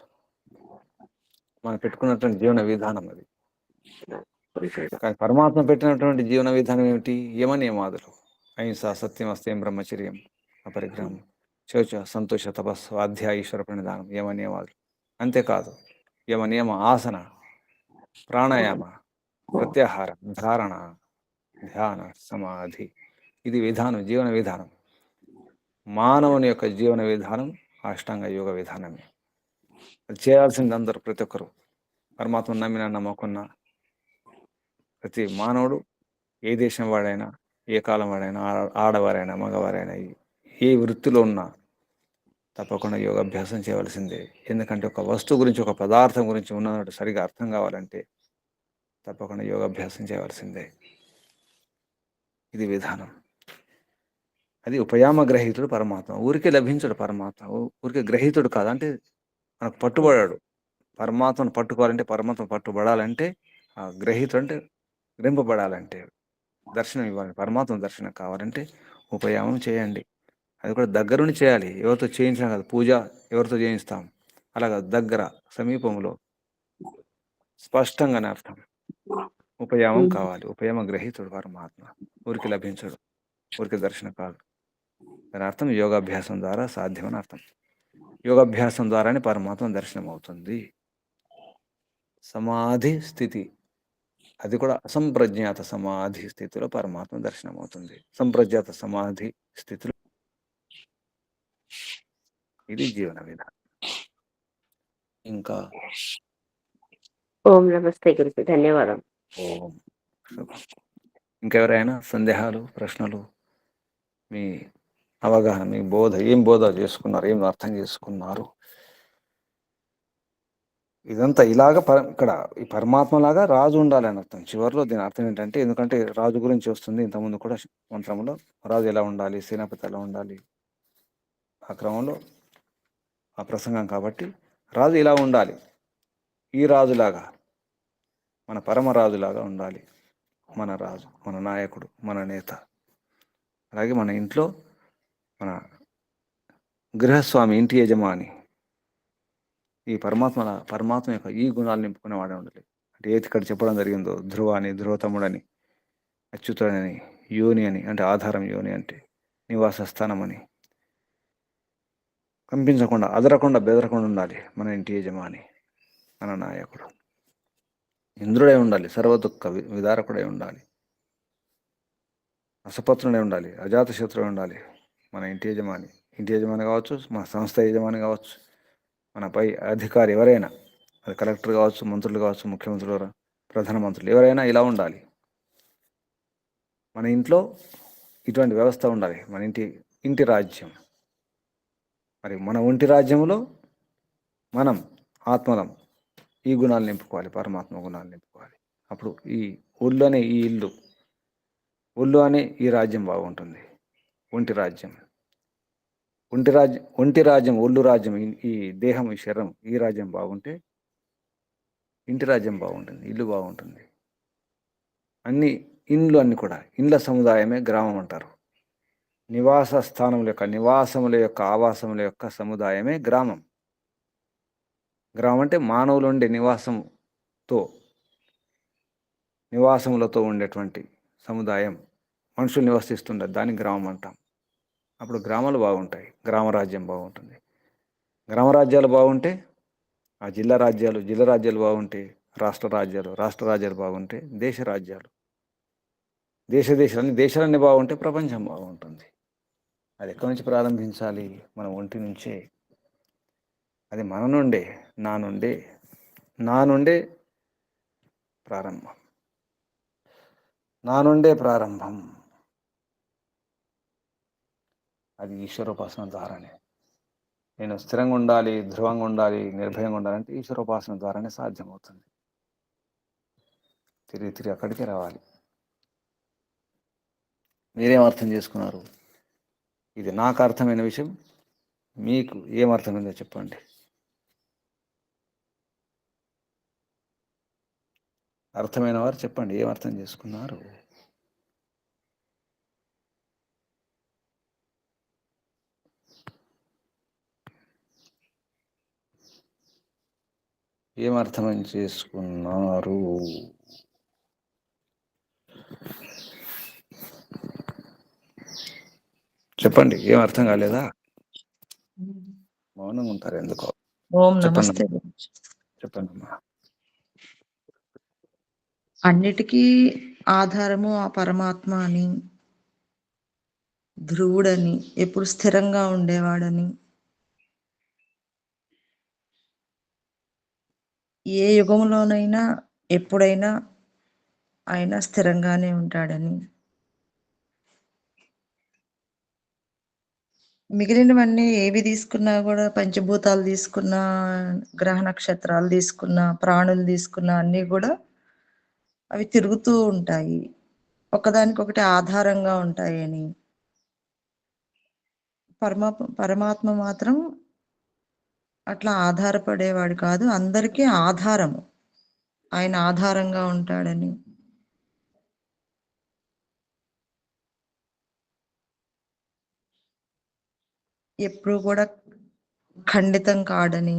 మనం పెట్టుకున్నటువంటి జీవన విధానం అది. కానీ పరమాత్మ పెట్టినటువంటి జీవన విధానం ఏమిటి? యమ నియమాదులు. అహింస, సత్యం, అస్తేయం, బ్రహ్మచర్యం, అపరిగ్రహం, శౌచ, సంతోష, తపస్సు, అధ్యాయ, ఈశ్వర ప్రణిధానం, యమ నియమాదులు. అంతేకాదు, యమ నియమ ఆసన, ప్రాణాయామ, ప్రత్యాహార, ధారణ, ధ్యాన, సమాధి. ఇది విధానం, జీవన విధానం. మానవుని యొక్క జీవన విధానం అష్టాంగ యోగ విధానమే. అది చేయాల్సింది అందరూ, ప్రతి ఒక్కరు, పరమాత్మ నమ్మినా నమ్మకున్నా ప్రతి మానవుడు, ఏ దేశం వాడైనా, ఏ కాలం వాడైనా, ఆడవారైనా మగవారైనా, ఏ వృత్తిలో ఉన్నా తప్పకుండా యోగాభ్యాసం చేయవలసిందే. ఎందుకంటే ఒక వస్తువు గురించి, ఒక పదార్థం గురించి ఉన్నట్టు సరిగా అర్థం కావాలంటే తప్పకుండా యోగాభ్యాసం చేయవలసిందే. ఇది విధానం. అది ఉపయామ గ్రహీతుడు పరమాత్మ. ఊరికే లభించడు పరమాత్మ, ఊరికే గ్రహీతుడు కాదు, అంటే మనకు పట్టుబడాడు. పరమాత్మను పట్టుకోవాలంటే, పరమాత్మ పట్టుబడాలంటే, ఆ గ్రహీతుడు అంటే గ్రహింపబడాలంటే, దర్శనం ఇవ్వాలి. పరమాత్మ దర్శనం కావాలంటే ఉపయామం చేయండి. అది కూడా దగ్గరుండి చేయాలి, ఎవరితో చేయించడం కాదు. పూజ ఎవరితో చేయిస్తాం, అలాగా దగ్గర సమీపంలో స్పష్టంగానే అర్థం. ఉపయామం హ్మ్. కావాలి. ఉపయామ గ్రహీతుడు పరమాత్మ, ఊరికి లభించడు, ఊరికి దర్శనం కాదు. దాని అర్థం యోగాభ్యాసం ద్వారా సాధ్యమని అర్థం. యోగాభ్యాసం ద్వారానే పరమాత్మ దర్శనం అవుతుంది. సమాధి స్థితి, అది కూడా అసంప్రజ్ఞాత సమాధి స్థితిలో పరమాత్మ దర్శనం అవుతుంది. సంప్రజ్ఞాత సమాధి స్థితిలో ఇది జీవన విధానం. ఇంకా ఓం నమస్తే గురుజీ. ధన్యవాదం. ఓం శుభం. ఇంకెవరైనా సందేహాలు, ప్రశ్నలు, మీ అవగాహన, మీ ఏం బోధ చేసుకున్నారు, ఏం అర్థం చేసుకున్నారు? ఇదంతా ఇలాగ ఇక్కడ ఈ పరమాత్మలాగా రాజు ఉండాలి అని అర్థం. చివరిలో దీని అర్థం ఏంటంటే, ఎందుకంటే రాజు గురించి వస్తుంది ఇంతకుముందు కూడా మంత్రంలో, రాజు ఎలా ఉండాలి, సేనాపతి ఎలా ఉండాలి, ఆ క్రమంలో ఆ ప్రసంగం కాబట్టి రాజు ఇలా ఉండాలి, ఈ రాజులాగా, మన పరమరాజులాగా ఉండాలి మన రాజు, మన నాయకుడు, మన నేత. అలాగే మన ఇంట్లో మన గృహస్వామి, ఇంటి యజమాని ఈ పరమాత్మ యొక్క ఈ గుణాలు నింపుకునేవాడే ఉండాలి. అంటే ఏది ఇక్కడ చెప్పడం జరిగిందో, ధ్రువ అని, ధ్రువ తమ్ముడని, అచ్యుతుడని, యోని అని, అంటే ఆధారం, యోని అంటే నివాస స్థానం అని, కంపించకుండా, అదరకుండా, బెదరకుండా ఉండాలి మన ఇంటి యజమాని, మన నాయకుడు. ఇంద్రుడై ఉండాలి, సర్వదుఃఖ విదారకుడై ఉండాలి, అసపత్రుడై ఉండాలి, అజాతశత్రుడై ఉండాలి మన ఇంటి యజమాని. ఇంటి యజమాని కావచ్చు, మన సంస్థ యజమాని కావచ్చు, మన పై అధికారి ఎవరైనా, అది కలెక్టర్ కావచ్చు, మంత్రులు కావచ్చు, ముఖ్యమంత్రులు, ప్రధానమంత్రులు, ఎవరైనా ఇలా ఉండాలి. మన ఇంట్లో ఇటువంటి వ్యవస్థ ఉండాలి. మన ఇంటి రాజ్యం. మరి మన ఒంటి రాజ్యంలో మనం ఆత్మలం ఈ గుణాలు నింపుకోవాలి, పరమాత్మ గుణాలు నింపుకోవాలి. అప్పుడు ఈ ఊళ్ళోనే ఈ ఇల్లు, ఊళ్ళో అనే ఈ రాజ్యం బాగుంటుంది. ఒంటి రాజ్యం, ఒంటి రాజ్యం, ఒళ్ళు రాజ్యం, ఈ దేహం, ఈ శరీరం, ఈ రాజ్యం బాగుంటే ఇంటి రాజ్యం బాగుంటుంది, ఇల్లు బాగుంటుంది. ఇండ్లు అన్ని కూడా ఇండ్ల సముదాయమే గ్రామం అంటారు. నివాస స్థానముల యొక్క, నివాసముల యొక్క, ఆవాసముల యొక్క సముదాయమే గ్రామం. గ్రామం అంటే మానవులు ఉండే నివాసములతో ఉండేటువంటి సముదాయం, మనుషులు నివసిస్తుండే దాన్ని గ్రామం అంటాం. అప్పుడు గ్రామాలు బాగుంటాయి, గ్రామరాజ్యం బాగుంటుంది. గ్రామరాజ్యాలు బాగుంటే ఆ జిల్లా రాజ్యాలు బాగుంటే రాష్ట్ర రాజ్యాలు బాగుంటే దేశాలన్నీ బాగుంటే ప్రపంచం బాగుంటుంది. అది ఎక్కడి నుంచి ప్రారంభించాలి? మన ఒంటి నుంచే. అది మన నుండే, నా నుండే ప్రారంభం. అది ఈశ్వరోపాసన ద్వారానే. నేను స్థిరంగా ఉండాలి, ధ్రువంగా ఉండాలి, నిర్భయంగా ఉండాలంటే ఈశ్వరోపాసన ద్వారానే సాధ్యమవుతుంది. తిరిగి అక్కడికే రావాలి. మీరేం అర్థం చేసుకున్నారు? ఇది నాకు అర్థమైన విషయం, మీకు ఏమర్థమైందో చెప్పండి. అర్థమైన వారు చెప్పండి, ఏం అర్థం చేసుకున్నారు? ఏమర్థం చేసుకున్నారు? చెప్పండి, ఏం అర్థం కాలేదా? మౌనంగా ఉంటారు ఎందుకో. ఓం చెప్పండి, నమస్తే. చెప్పండి అమ్మా. అన్నిటికీ ఆధారము ఆ పరమాత్మ అని, ధ్రువుడని, ఎప్పుడు స్థిరంగా ఉండేవాడని, ఏ యుగంలోనైనా ఎప్పుడైనా ఆయన స్థిరంగానే ఉంటాడని, మిగిలినవన్నీ ఏవి తీసుకున్నా కూడా, పంచభూతాలు తీసుకున్నా, గ్రహ నక్షత్రాలు తీసుకున్నా, ప్రాణులు తీసుకున్నా, అన్నీ కూడా అవి తిరుగుతూ ఉంటాయి, ఒకదానికొకటి ఆధారంగా ఉంటాయని. పరమాత్మ మాత్రం అట్లా ఆధారపడేవాడు కాదు, అందరికీ ఆధారము, ఆయన ఆధారంగా ఉంటాడని. ఎప్పుడు కూడా ఖండితం కాడని,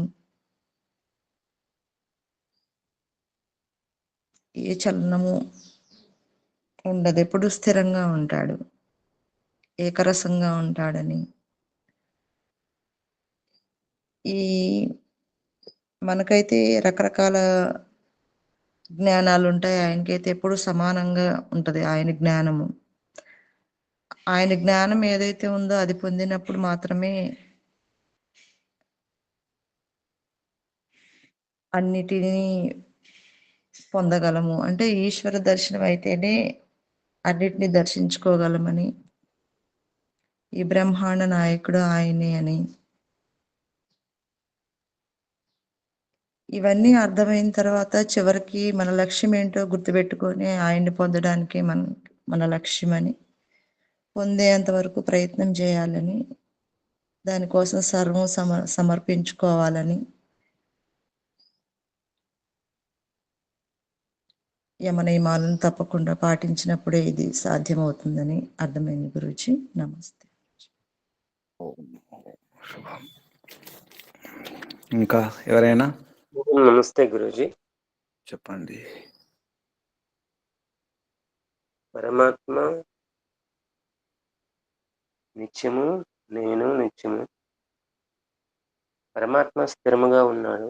ఏ చలనము ఉండదు, ఎప్పుడు స్థిరంగా ఉంటాడు, ఏకరసంగా ఉంటాడని. ఈ మనకైతే రకరకాల జ్ఞానాలు ఉంటాయి, ఆయనకైతే ఎప్పుడు సమానంగా ఉంటది ఆయన జ్ఞానము. ఆయన జ్ఞానం ఏదైతే ఉందో అది పొందినప్పుడు మాత్రమే అన్నిటినీ పొందగలము. అంటే ఈశ్వర దర్శనం అయితేనే అన్నిటిని దర్శించుకోగలమని, ఈ బ్రహ్మాండ నాయకుడు ఆయనే అని, ఇవన్నీ అర్థమైన తర్వాత చివరికి మన లక్ష్యం ఏంటో గుర్తుపెట్టుకొని ఆయన్ని పొందడానికి మన లక్ష్యం అని, పొందేంత వరకు ప్రయత్నం చేయాలని, దానికోసం సర్వం సమర్పించుకోవాలని, యమనియమాలను తప్పకుండా పాటించినప్పుడే ఇది సాధ్యమవుతుందని అర్థమైంది గురూజీ. నమస్తే. శుభం. ఇంకా ఎవరైనా నమస్తే గురూజీ. చెప్పండి. పరమాత్మ నిత్యము, నేను నిత్యము, పరమాత్మ స్థిరముగా ఉన్నాడు.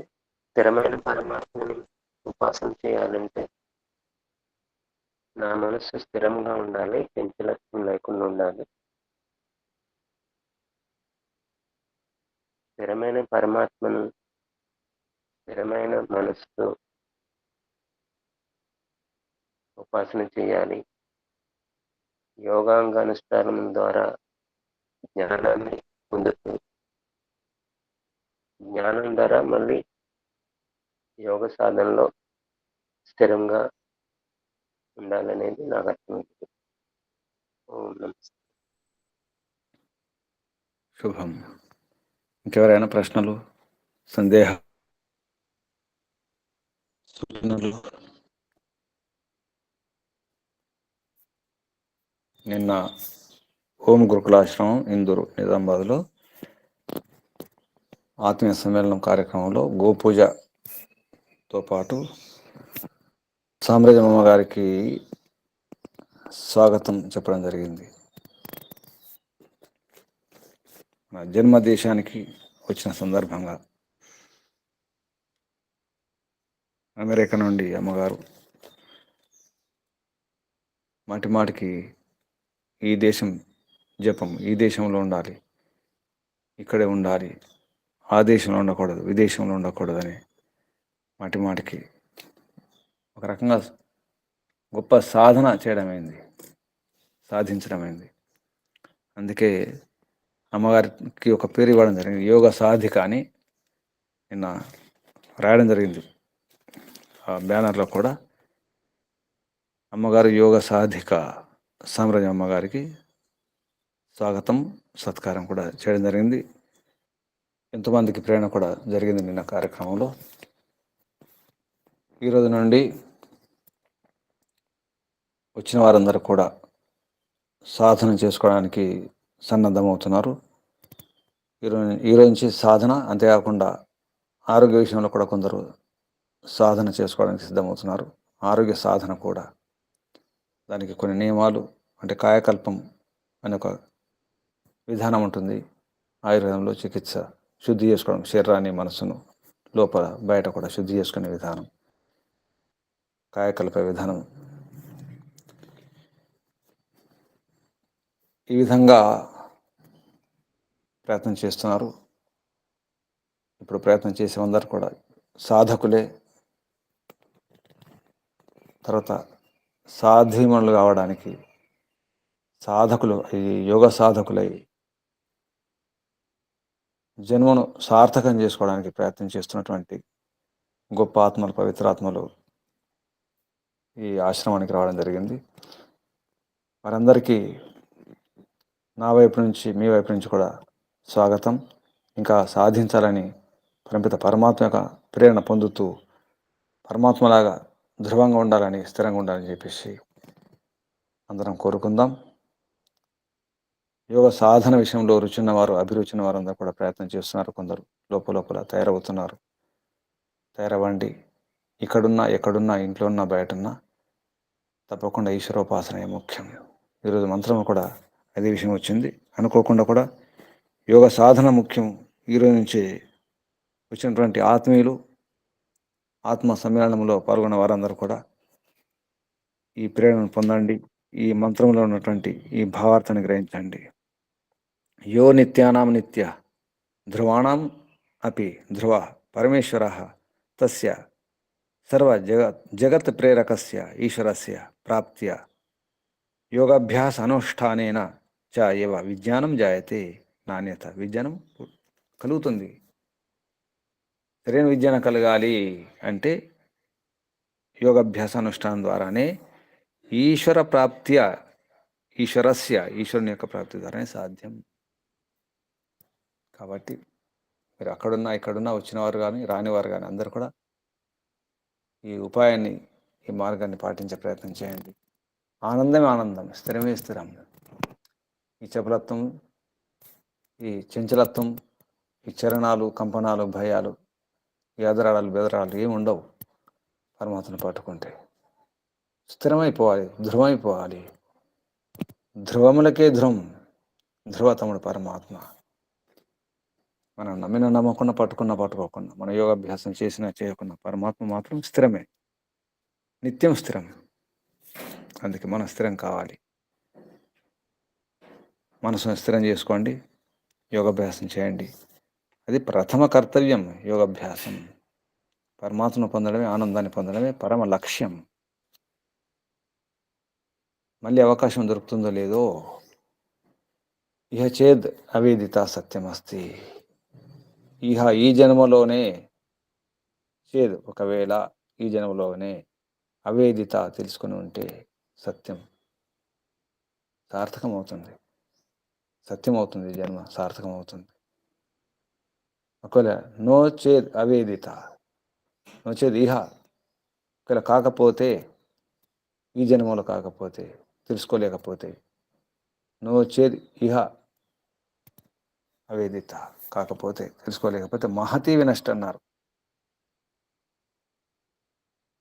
స్థిరమైన పరమాత్మని ఉపాసన చేయాలంటే నా మనస్సు స్థిరంగా ఉండాలి, చంచలత్వం లేకుండా ఉండాలి. స్థిరమైన పరమాత్మను స్థిరమైన మనస్సుతో ఉపాసన చేయాలి. యోగాంగానుష్ఠానం ద్వారా జ్ఞానాన్ని పొందుతూ జ్ఞానం ద్వారా మళ్ళీ యోగ సాధనలో స్థిరంగా ఉండాలనేది నాకు అర్థమవుతుంది. ఓం నమస్తే. శుభం. ఇంకెవరైనా ప్రశ్నలు, సందేహ సూచనలు? నిన్న హోమ్ గురుకులాశ్రమం ఇందూరు నిజామాబాద్లో ఆత్మీయ సమ్మేళనం కార్యక్రమంలో గోపూజతో పాటు సామ్రాజ్యమ్మ గారికి స్వాగతం చెప్పడం జరిగింది. నా జన్మదేశానికి వచ్చిన సందర్భంగా అమెరికా నుండి అమ్మగారు మాటి మాటికి ఈ దేశం జపం, ఈ దేశంలో ఉండాలి, ఇక్కడే ఉండాలి, ఆ దేశంలో ఉండకూడదు, విదేశంలో ఉండకూడదని మాటి మాటికి ఒక రకంగా గొప్ప సాధన చేయడమైంది, సాధించడమైంది. అందుకే అమ్మగారికి ఒక పేరు ఇవ్వడం జరిగింది, యోగ సాధిక అని నిన్న రాయడం జరిగింది. ఆ బ్యానర్లో కూడా అమ్మగారు యోగ సాధిక సామ్రాజ్యం అమ్మగారికి స్వాగతం, సత్కారం కూడా చేయడం జరిగింది. ఎంతోమందికి ప్రేరణ కూడా జరిగింది నిన్న కార్యక్రమంలో. ఈరోజు నుండి వచ్చిన వారందరూ కూడా సాధన చేసుకోవడానికి సన్నద్ధమవుతున్నారు. ఈరోజు నుంచి సాధన, అంతేకాకుండా ఆరోగ్య విషయంలో కూడా కొందరు సాధన చేసుకోవడానికి సిద్ధమవుతున్నారు. ఆరోగ్య సాధన కూడా, దానికి కొన్ని నియమాలు, అంటే కాయకల్పం అనే ఒక విధానం ఉంటుంది. ఆయుర్వేదంలో చికిత్స, శుద్ధి చేసుకోవడం, శరీరాన్ని మనసును లోపల బయట కూడా శుద్ధి చేసుకునే విధానం, కాయకల్ప విధానం. ఈ విధంగా ప్రయత్నం చేస్తున్నారు. ఇప్పుడు ప్రయత్నం చేసేవారందరూ కూడా సాధకులే, తర్వాత సాధ్యమనులు కావడానికి సాధకులు, ఈ యోగ సాధకులై జన్మను సార్థకం చేసుకోవడానికి ప్రయత్నం చేస్తున్నటువంటి గొప్ప ఆత్మలు, పవిత్రాత్మలు ఈ ఆశ్రమానికి రావడం జరిగింది. వారందరికీ నా వైపు నుంచి, మీ వైపు నుంచి కూడా స్వాగతం. ఇంకా సాధించాలని పరిమిత పరమాత్మ యొక్క ప్రేరణ పొందుతూ పరమాత్మలాగా ధృవంగా ఉండాలని, స్థిరంగా ఉండాలని చెప్పేసి అందరం కోరుకుందాం. యోగ సాధన విషయంలో రుచున్నవారు, అభిరుచి ఉన్నవారు అందరూ కూడా ప్రయత్నం చేస్తున్నారు. కొందరు లోపల తయారవుతున్నారు. తయారవ్వండి. ఇక్కడున్నా, ఎక్కడున్నా, ఇంట్లో ఉన్నా, బయట ఉన్నా తప్పకుండా ఈశ్వరోపాసనే ముఖ్యం. ఈరోజు మంత్రం కూడా అదే విషయం వచ్చింది. అనుకోకుండా కూడా యోగ సాధన ముఖ్యం. ఈరోజు నుంచి వచ్చినటువంటి ఆత్మీయులు, ఆత్మ సమ్మేళనంలో పాల్గొన్న వారందరూ కూడా ఈ ప్రేరణను పొందండి. ఈ మంత్రంలో ఉన్నటువంటి ఈ భావార్థాన్ని గ్రహించండి. యో నిత్యానాం నిత్య ధ్రువాణం అపి ధ్రువ పరమేశ్వర తస్య సర్వ జగత్ ప్రేరకస్య ఈశ్వరస్య ప్రాప్త్య యోగాభ్యాస అనుష్ఠానేన చ ఏవ విజ్ఞానం జాయతే నాణ్యత. విజ్ఞానం కలుగుతుంది. సరైన విజ్ఞానం కలగాలి అంటే యోగాభ్యాస అనుష్ఠానం ద్వారానే ఈశ్వర ప్రాప్త్య, ఈశ్వరుని యొక్క ప్రాప్తి ద్వారానే సాధ్యం. కాబట్టి మీరు అక్కడున్నా, ఇక్కడున్నా, వచ్చినవారు కానీ రానివారు కానీ అందరూ కూడా ఈ ఉపాయాన్ని, ఈ మార్గాన్ని పాటించే ప్రయత్నం చేయండి. ఆనందమే ఆనందం, స్థిరమే స్థిరం. ఈ చపలత్వం, ఈ చంచలత్వం, ఈ చరణాలు, కంపనాలు, భయాలు, ఈ అదరాడాలు, బెదరాలు ఏమి ఉండవు. పరమాత్మను పట్టుకుంటే స్థిరమైపోవాలి, ధ్రువమైపోవాలి. ధ్రువములకే ధ్రువం, ధ్రువతముడు పరమాత్మ. మనం నమ్మిన నమ్మకుండా పట్టుకోకుండా మన యోగాభ్యాసం చేసినా చేయకుండా పరమాత్మ మాత్రం స్థిరమే, నిత్యం స్థిరం. అందుకే మనం స్థిరం కావాలి. మనసును స్థిరం చేసుకోండి, యోగాభ్యాసం చేయండి. అది ప్రథమ కర్తవ్యం. యోగాభ్యాసం పరమాత్మను పొందడమే, ఆనందాన్ని పొందడమే పరమ లక్ష్యం. మళ్ళీ అవకాశం దొరుకుతుందో లేదో. ఇహ చేద్ అవేదిత సత్యమస్తి. ఈ జన్మలోనే చేద్, ఒకవేళ ఈ జన్మలోనే అవేదిత తెలుసుకుని ఉంటే సత్యం సార్థకమవుతుంది, సత్యం అవుతుంది, ఈ జన్మ సార్థకం అవుతుంది. ఒకవేళ నో చేద్ అవేదిత, నో చేద్ ఇహ, ఒకవేళ కాకపోతే, ఈ జన్మలో కాకపోతే, తెలుసుకోలేకపోతే, నో చేద్ ఇహ అవేదిత, కాకపోతే తెలుసుకోలేకపోతే మహతీ వినష్ట అన్నారు.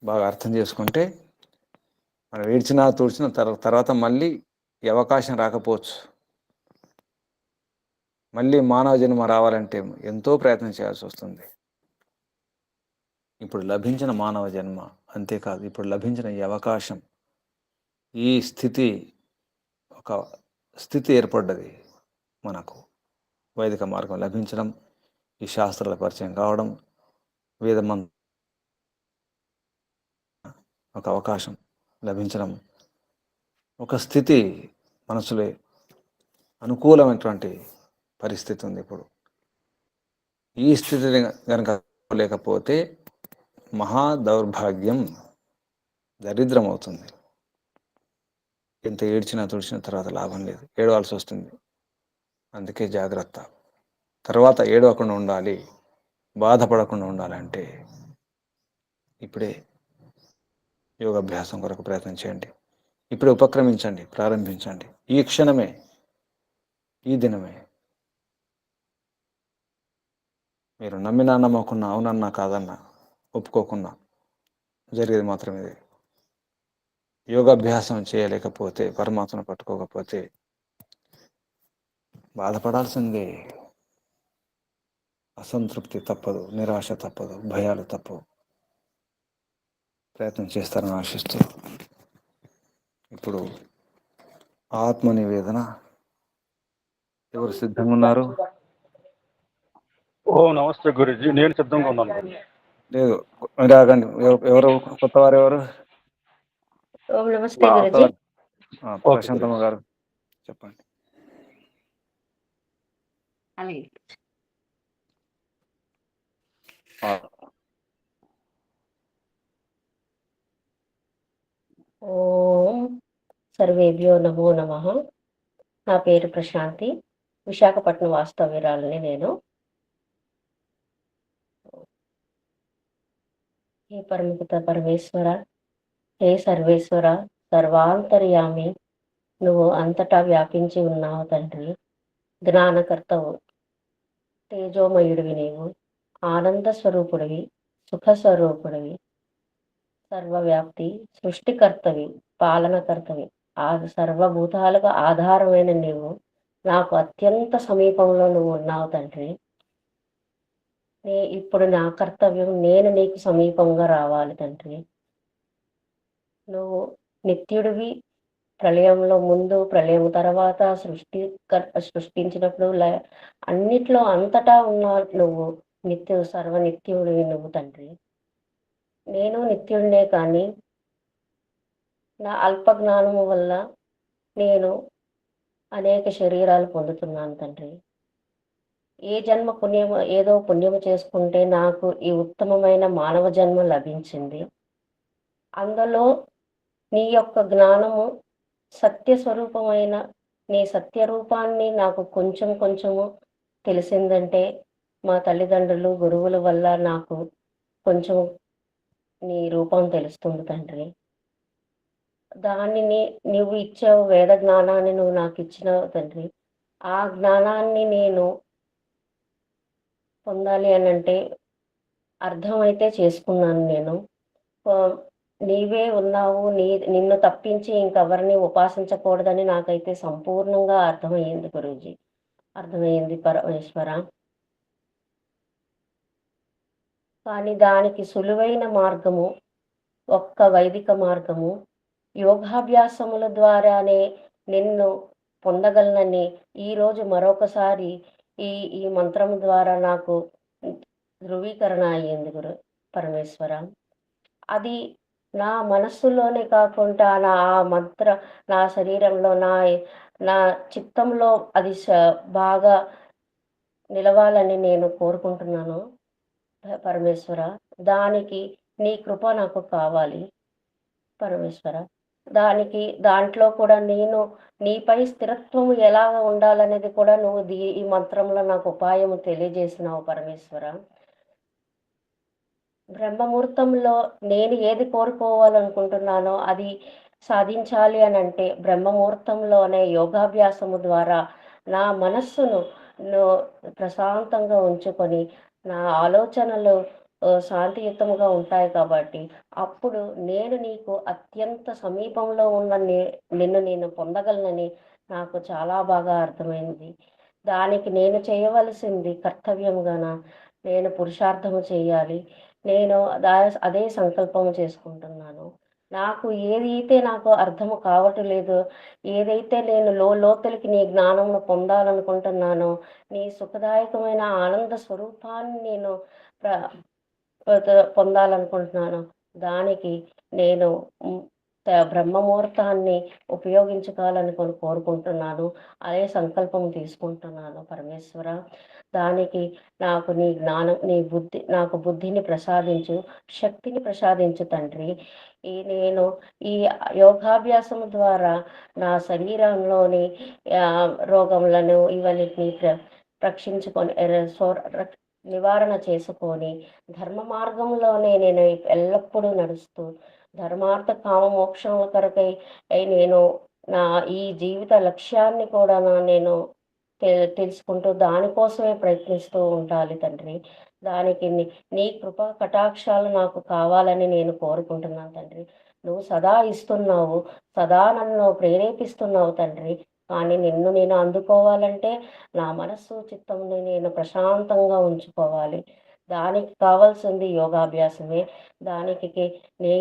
బాగా అర్థం చేసుకుంటే మనం ఏడ్చినా తుడిచిన తర్వాత మళ్ళీ ఈ అవకాశం రాకపోవచ్చు. మళ్ళీ మానవ జన్మ రావాలంటే ఎంతో ప్రయత్నం చేయాల్సి వస్తుంది. ఇప్పుడు లభించిన మానవ జన్మ, అంతేకాదు ఇప్పుడు లభించిన ఈ అవకాశం, ఈ స్థితి, ఒక స్థితి ఏర్పడ్డది మనకు. వైదిక మార్గం లభించడం, ఈ శాస్త్రాల పరిచయం కావడం, వేదమంత్రం ఒక అవకాశం లభించడం, ఒక స్థితి మనసులో అనుకూలమైనటువంటి పరిస్థితి ఉంది ఇప్పుడు. ఈ స్థితిని కనుక లేకపోతే మహా దౌర్భాగ్యం, దరిద్రం అవుతుంది. ఎంత ఏడ్చినా తుడిచిన తర్వాత లాభం లేదు, ఏడవాల్సి వస్తుంది. అందుకే జాగ్రత్త. తర్వాత ఏడవకుండా ఉండాలి, బాధపడకుండా ఉండాలంటే ఇప్పుడే యోగాభ్యాసం కొరకు ప్రయత్నం చేయండి. ఇప్పుడే ఉపక్రమించండి, ప్రారంభించండి. ఈ క్షణమే, ఈ దినమే. మీరు నమ్మినా నమ్మకున్నా, అవునన్నా కాదన్నా, ఒప్పుకోకున్నా జరిగేది మాత్రం ఇది. యోగాభ్యాసం చేయలేకపోతే, పరమాత్మను పట్టుకోకపోతే బాధపడాల్సిందే. అసంతృప్తి తప్పదు, నిరాశ తప్పదు, భయాలు తప్పవు. ప్రయత్నం చేస్తారని ఆశిస్తూ ఇప్పుడు ఆత్మ నివేదన. ఎవరు సిద్ధంగా ఉన్నారు? ఓ నమస్తే గురుజీ, నేను సిద్ధంగా ఉన్నాను. లేదు, మీరు ఆగండి. ఎవరు కొత్త వారు? ఎవరు? ఓం నమస్తే గురుజీ. ప్రశాంతమ్మ గారు చెప్పండి. అలాగే. ఓం సర్వేభ్యో నమో నమః. నా పేరు ప్రశాంతి, విశాఖపట్నం వాస్తవ్యురాలని నేను. హే పరమపిత పరమేశ్వర, హే సర్వేశ్వర, సర్వాంతర్యామి, నువ్వు అంతటా వ్యాపించి ఉన్నావు తండ్రి. జ్ఞానకర్తవు, తేజోమయుడివి నీవు, ఆనంద స్వరూపుడివి, సుఖ స్వరూపుడివి, సర్వవ్యాప్తి, సృష్టికర్తవి, పాలనకర్తవి, సర్వభూతాలకు ఆధారమైన నీవు నాకు అత్యంత సమీపంలో నువ్వు ఉన్నావు తండ్రి. ఇప్పుడు నా కర్తవ్యం, నేను నీకు సమీపంగా రావాలి తండ్రి. నువ్వు నిత్యుడివి. ప్రళయంలో ముందు, ప్రళయం తర్వాత, సృష్టించినప్పుడు అన్నిట్లో అంతటా ఉన్నావు నువ్వు. సర్వనిత్యుడివి నువ్వు తండ్రి. నేను నిత్యుడినే, కానీ నా అల్ప జ్ఞానము వల్ల నేను అనేక శరీరాలు పొందుతున్నాను తండ్రి. ఏ జన్మ పుణ్యము, ఏదో పుణ్యము చేసుకుంటే నాకు ఈ ఉత్తమమైన మానవ జన్మ లభించింది. అందులో నీ యొక్క జ్ఞానము, సత్యస్వరూపమైన నీ సత్యరూపాన్ని నాకు కొంచెం కొంచెము తెలిసిందంటే మా తల్లిదండ్రులు, గురువుల వల్ల నాకు కొంచెం నీ రూపం తెలుస్తుంది తండ్రి. దానిని నువ్వు ఇచ్చావు, వేద జ్ఞానాన్ని నువ్వు నాకు ఇచ్చినావు తండ్రి. ఆ జ్ఞానాన్ని నేను పొందాలి అని అంటే అర్థమైతే చేసుకున్నాను నేను. నీవే ఉన్నావు, నిన్ను తప్పించి ఇంకెవరిని ఉపాసించకూడదని నాకైతే సంపూర్ణంగా అర్థమయ్యింది గురూజీ, అర్థమయ్యింది పరమేశ్వర. కానీ దానికి సులువైన మార్గము ఒక్క వైదిక మార్గము, యోగాభ్యాసముల ద్వారానే నిన్ను పొందగలనని ఈరోజు మరొకసారి ఈ ఈ మంత్రం ద్వారా నాకు ధృవీకరణ అయ్యింది పరమేశ్వర. అది నా మనస్సులోనే కాకుండా నా శరీరంలో నా చిత్తంలో అది బాగా నిలవాలని నేను కోరుకుంటున్నాను పరమేశ్వర. దానికి నీ కృప నాకు కావాలి పరమేశ్వర. దాంట్లో కూడా నేను నీపై స్థిరత్వం ఎలా ఉండాలనేది కూడా నువ్వు ఈ మంత్రంలో నాకు ఉపాయము తెలియజేసినావు పరమేశ్వర. బ్రహ్మముహూర్తంలో నేను ఏది కోరుకోవాలనుకుంటున్నానో అది సాధించాలి అని అంటే బ్రహ్మముహూర్తంలోనే యోగాభ్యాసము ద్వారా నా మనస్సును ప్రశాంతంగా ఉంచుకొని నా ఆలోచనలు శాంతియుతముగా ఉంటాయి కాబట్టి అప్పుడు నేను నీకు అత్యంత సమీపంలో ఉన్న నిన్ను నేను పొందగలనని నాకు చాలా బాగా అర్థమైంది. దానికి నేను చేయవలసింది కర్తవ్యంగాన నేను పురుషార్థము చేయాలి. నేను అదే సంకల్పము చేసుకుంటున్నాను. నాకు ఏదైతే నాకు అర్థము కావటం లేదు, ఏదైతే నేను లోతులకి నీ జ్ఞానమును పొందాలనుకుంటున్నానో, నీ సుఖదాయకమైన ఆనంద స్వరూపాన్ని నేను పొందాలనుకుంటున్నాను. దానికి నేను బ్రహ్మముహూర్తాన్ని ఉపయోగించుకోవాలని కోరుకుంటున్నాను. అదే సంకల్పం తీసుకుంటున్నాను పరమేశ్వర. దానికి నాకు నీ జ్ఞానం, నాకు బుద్ధిని ప్రసాదించు, శక్తిని ప్రసాదించు తండ్రి. నేను ఈ యోగాభ్యాసం ద్వారా నా శరీరంలోని రోగములను ఇవన్నిటిని రక్షించుకొని నివారణ చేసుకొని ధర్మ మార్గంలోనే నేను ఎల్లప్పుడూ నడుస్తూ ధర్మార్థ కామ మోక్షముల కొరకై నేను నా ఈ జీవిత లక్ష్యాన్ని కూడా నేను తెలుసుకుంటూ దానికోసమే ప్రయత్నిస్తూ ఉండాలి తండ్రి. దానికి నీ కృప కటాక్షాలు నాకు కావాలని నేను కోరుకుంటున్నాను తండ్రి. నువ్వు సదా ఇస్తున్నావు, సదా నన్ను ప్రేరేపిస్తున్నావు తండ్రి. కానీ నిన్ను నేను అందుకోవాలంటే నా మనస్సు చిత్తంని నేను ప్రశాంతంగా ఉంచుకోవాలి. దానికి కావాల్సింది యోగాభ్యాసమే. దానికి నీ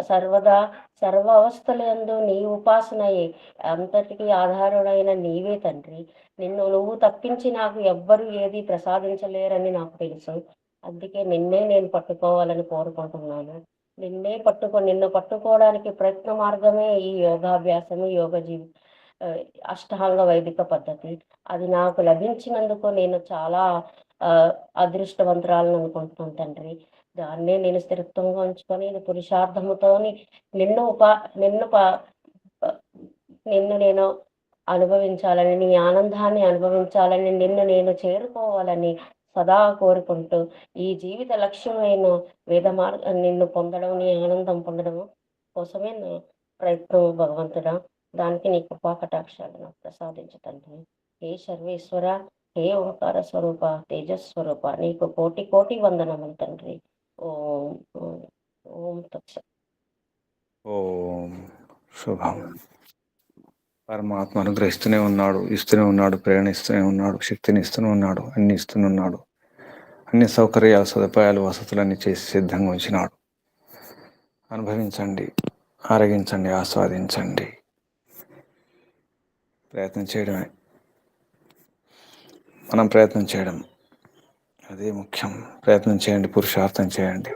సర్వదా సర్వ అవస్థలందు నీ ఉపాసనయే, అంతటికీ ఆధారుడైన నీవే తండ్రి. నువ్వు తప్పించి నాకు ఎవ్వరు ఏది ప్రసాదించలేరని నాకు తెలుసు. అందుకే నిన్నే నేను పట్టుకోవాలని కోరుకుంటున్నాను. నిన్ను పట్టుకోవడానికి ప్రయత్న మార్గమే ఈ యోగాభ్యాసము, అష్టాంగ వైదిక పద్ధతి. అది నాకు లభించినందుకు నేను చాలా అదృష్టవంతురాలను అనుకుంటున్నాను తండ్రి. దాన్నే నేను స్థిరత్వంగా ఉంచుకొని పురుషార్థముతోని నిన్ను నేను అనుభవించాలని, నీ ఆనందాన్ని అనుభవించాలని, నిన్ను నేను చేరుకోవాలని సదా కోరుకుంటూ ఈ జీవిత లక్ష్యమైన నిన్ను పొందడం, నీ ఆనందం పొందడం కోసమే నా ప్రయత్నం భగవంతుడా. దానికి నీ కృపా కటాక్షాలు నాకు ప్రసాదించు తండ్రి. హే సర్వేశ్వర, హే ఓంకార స్వరూప, తేజస్వరూప, నీకు కోటి కోటి వందనములు తండ్రి. ఓం ఓం తత్సత్. ఓం శుభం. పరమాత్మ అనుగ్రహిస్తూనే ఉన్నాడు, ఇస్తూనే ఉన్నాడు, ప్రేరణ ఇస్తూనే ఉన్నాడు, శక్తిని ఇస్తూనే ఉన్నాడు, అన్ని ఇస్తూనే ఉన్నాడు. అన్ని సౌకర్యాలు, సదుపాయాలు, వసతులన్నీ చేసి సిద్ధంగా ఉంచినాడు. అనుభవించండి, ఆరగించండి, ఆస్వాదించండి. ప్రయత్నం చేయడమే, మనం ప్రయత్నం చేయడం అదే ముఖ్యం. ప్రయత్నం చేయండి, పురుషార్థం చేయండి.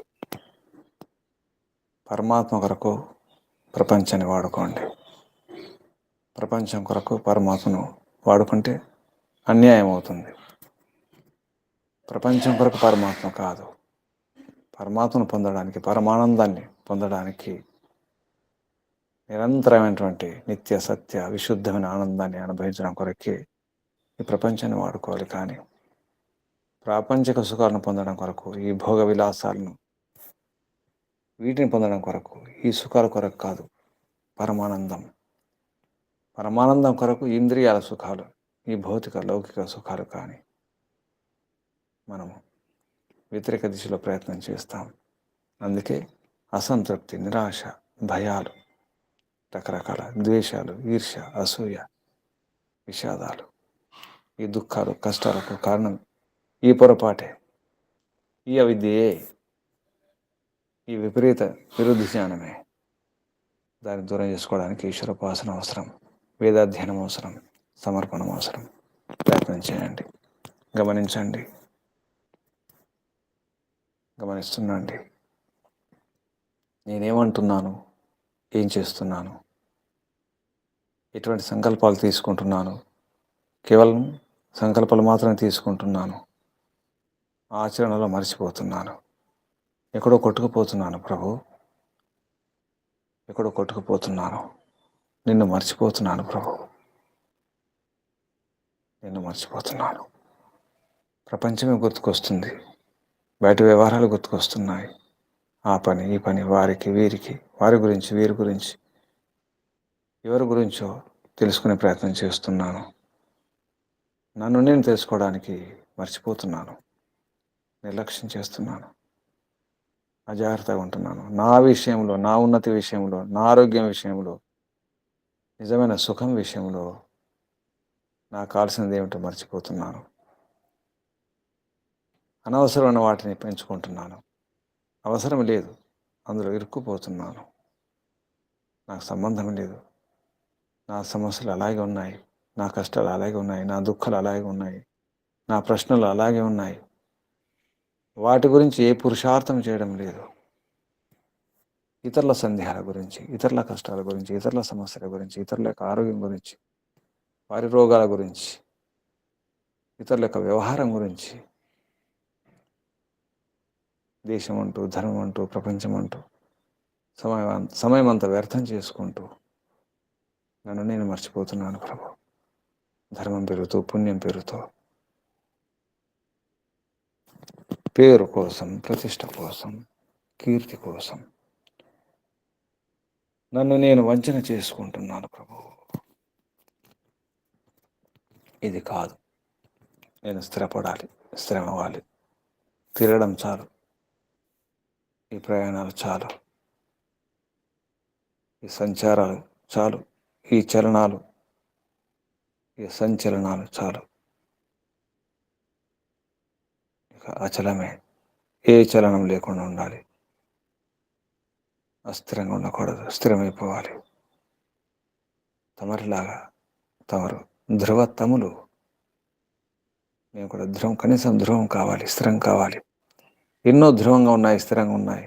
పరమాత్మ కొరకు ప్రపంచాన్ని వాడుకోండి. ప్రపంచం కొరకు పరమాత్మను వాడుకుంటే అన్యాయం అవుతుంది. ప్రపంచం కొరకు పరమాత్మ కాదు, పరమాత్మను పొందడానికి, పరమానందాన్ని పొందడానికి, నిరంతరమైనటువంటి నిత్య సత్య విశుద్ధమైన ఆనందాన్ని అనుభవించడం కొరకే ఈ ప్రపంచాన్ని వాడుకోవాలి. కానీ ప్రాపంచిక సుఖాలను పొందడం కొరకు, ఈ భోగ విలాసాలను వీటిని పొందడం కొరకు, ఈ సుఖాల కొరకు కాదు. పరమానందం కొరకు ఇంద్రియాల సుఖాలు, ఈ భౌతిక లౌకిక సుఖాలు కానీ మనము వ్యతిరేక దిశలో ప్రయత్నం చేస్తాం. అందుకే అసంతృప్తి, నిరాశ, భయాలు, రకరకాల ద్వేషాలు, ఈర్ష్య, అసూయ, విషాదాలు, ఈ దుఃఖాలు, కష్టాలకు కారణం ఈ పొరపాటే, ఈ అవిద్యయే. ఈ విపరీత విరుద్ధ జ్ఞానమే. దాన్ని దూరం చేసుకోవడానికి ఈశ్వరోపాసన అవసరం, వేదాధ్యయనం అవసరం, సమర్పణం అవసరం. ప్రయత్నం చేయండి, గమనించండి, గమనిస్తున్నాండి. నేనేమంటున్నాను, ఏం చేస్తున్నాను, ఎటువంటి సంకల్పాలు తీసుకుంటున్నాను, కేవలం సంకల్పాలు మాత్రమే తీసుకుంటున్నాను, ఆచరణలో మర్చిపోతున్నాను. ఎక్కడో కొట్టుకుపోతున్నాను ప్రభు, ఎక్కడో కొట్టుకుపోతున్నాను. నిన్ను మర్చిపోతున్నాను ప్రభు, నిన్ను మర్చిపోతున్నాను. ప్రపంచమే గుర్తుకొస్తుంది, బయట వ్యవహారాలు గుర్తుకొస్తున్నాయి. ఆ పని, ఈ పని, వారికి వీరికి, వారి గురించి వీరి గురించి, ఎవరి గురించో తెలుసుకునే ప్రయత్నం చేస్తున్నాను. నన్ను నేను తెలుసుకోవడానికి మర్చిపోతున్నాను, నిర్లక్ష్యం చేస్తున్నాను, అజాగ్రత్తగా ఉంటున్నాను. నా విషయంలో, నా ఉన్నతి విషయంలో, నా ఆరోగ్యం విషయంలో, నిజమైన సుఖం విషయంలో నాకు కావాల్సినది ఏమిటో మర్చిపోతున్నాను. అనవసరమైన వాటిని పెంచుకుంటున్నాను. అవసరం లేదు, అందులో ఇరుక్కుపోతున్నాను. నాకు సంబంధం లేదు. నా సమస్యలు అలాగే ఉన్నాయి, నా కష్టాలు అలాగే ఉన్నాయి, నా దుఃఖాలు అలాగే ఉన్నాయి, నా ప్రశ్నలు అలాగే ఉన్నాయి. వాటి గురించి ఏ పురుషార్థం చేయడం లేదు. ఇతరుల సందేహాల గురించి, ఇతరుల కష్టాల గురించి, ఇతరుల సమస్యల గురించి, ఇతరుల యొక్క ఆరోగ్యం గురించి, వారి రోగాల గురించి, ఇతరుల యొక్క వ్యవహారం గురించి, దేశం అంటూ, ధర్మం అంటూ, ప్రపంచం అంటూ సమయం అంతా వ్యర్థం చేసుకుంటూ నన్ను నేను మర్చిపోతున్నాను ప్రభు. ధర్మం పెరుగుతూ, పుణ్యం పెరుగుతూ, పేరు కోసం, ప్రతిష్ట కోసం, కీర్తి కోసం నన్ను నేను వంచన చేసుకుంటున్నాను ప్రభు. ఇది కాదు. నేను స్థిరపడాలి, స్థిరమవ్వాలి. తిరగడం చాలు, ఈ ప్రయాణాలు చాలు, ఈ సంచారాలు చాలు, ఈ చలనాలు, ఈ సంచలనాలు చాలు. ఇక అచలమే, ఏ చలనం లేకుండా ఉండాలి. అస్థిరంగా ఉండకూడదు, స్థిరమైపోవాలి. తమరిలాగా, తమరు ధ్రువత్తములు, మేము కూడా ధ్రువం, కనీసం ధ్రువం కావాలి, స్థిరం కావాలి. ఎన్నో ధ్రువంగా ఉన్నాయి, స్థిరంగా ఉన్నాయి.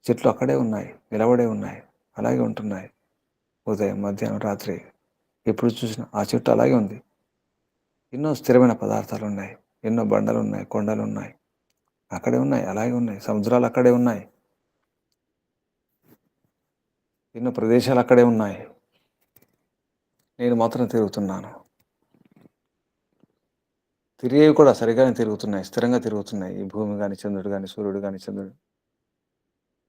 చెట్లు అక్కడే ఉన్నాయి, నిలబడే ఉన్నాయి, అలాగే ఉంటున్నాయి. ఉదయం, మధ్యాహ్నం, రాత్రి ఎప్పుడు చూసినా ఆ చెట్టు అలాగే ఉంది. ఎన్నో స్థిరమైన పదార్థాలు ఉన్నాయి, ఎన్నో బండలు ఉన్నాయి, కొండలు ఉన్నాయి, అక్కడే ఉన్నాయి, అలాగే ఉన్నాయి. సముద్రాలు అక్కడే ఉన్నాయి, ఎన్నో ప్రదేశాలు అక్కడే ఉన్నాయి. నేను మాత్రం తిరుగుతున్నాను. తిరిగేవి కూడా సరిగానే తిరుగుతున్నాయి, స్థిరంగా తిరుగుతున్నాయి. ఈ భూమి కానీ, చంద్రుడు కానీ, సూర్యుడు కానీ, చంద్రుడు,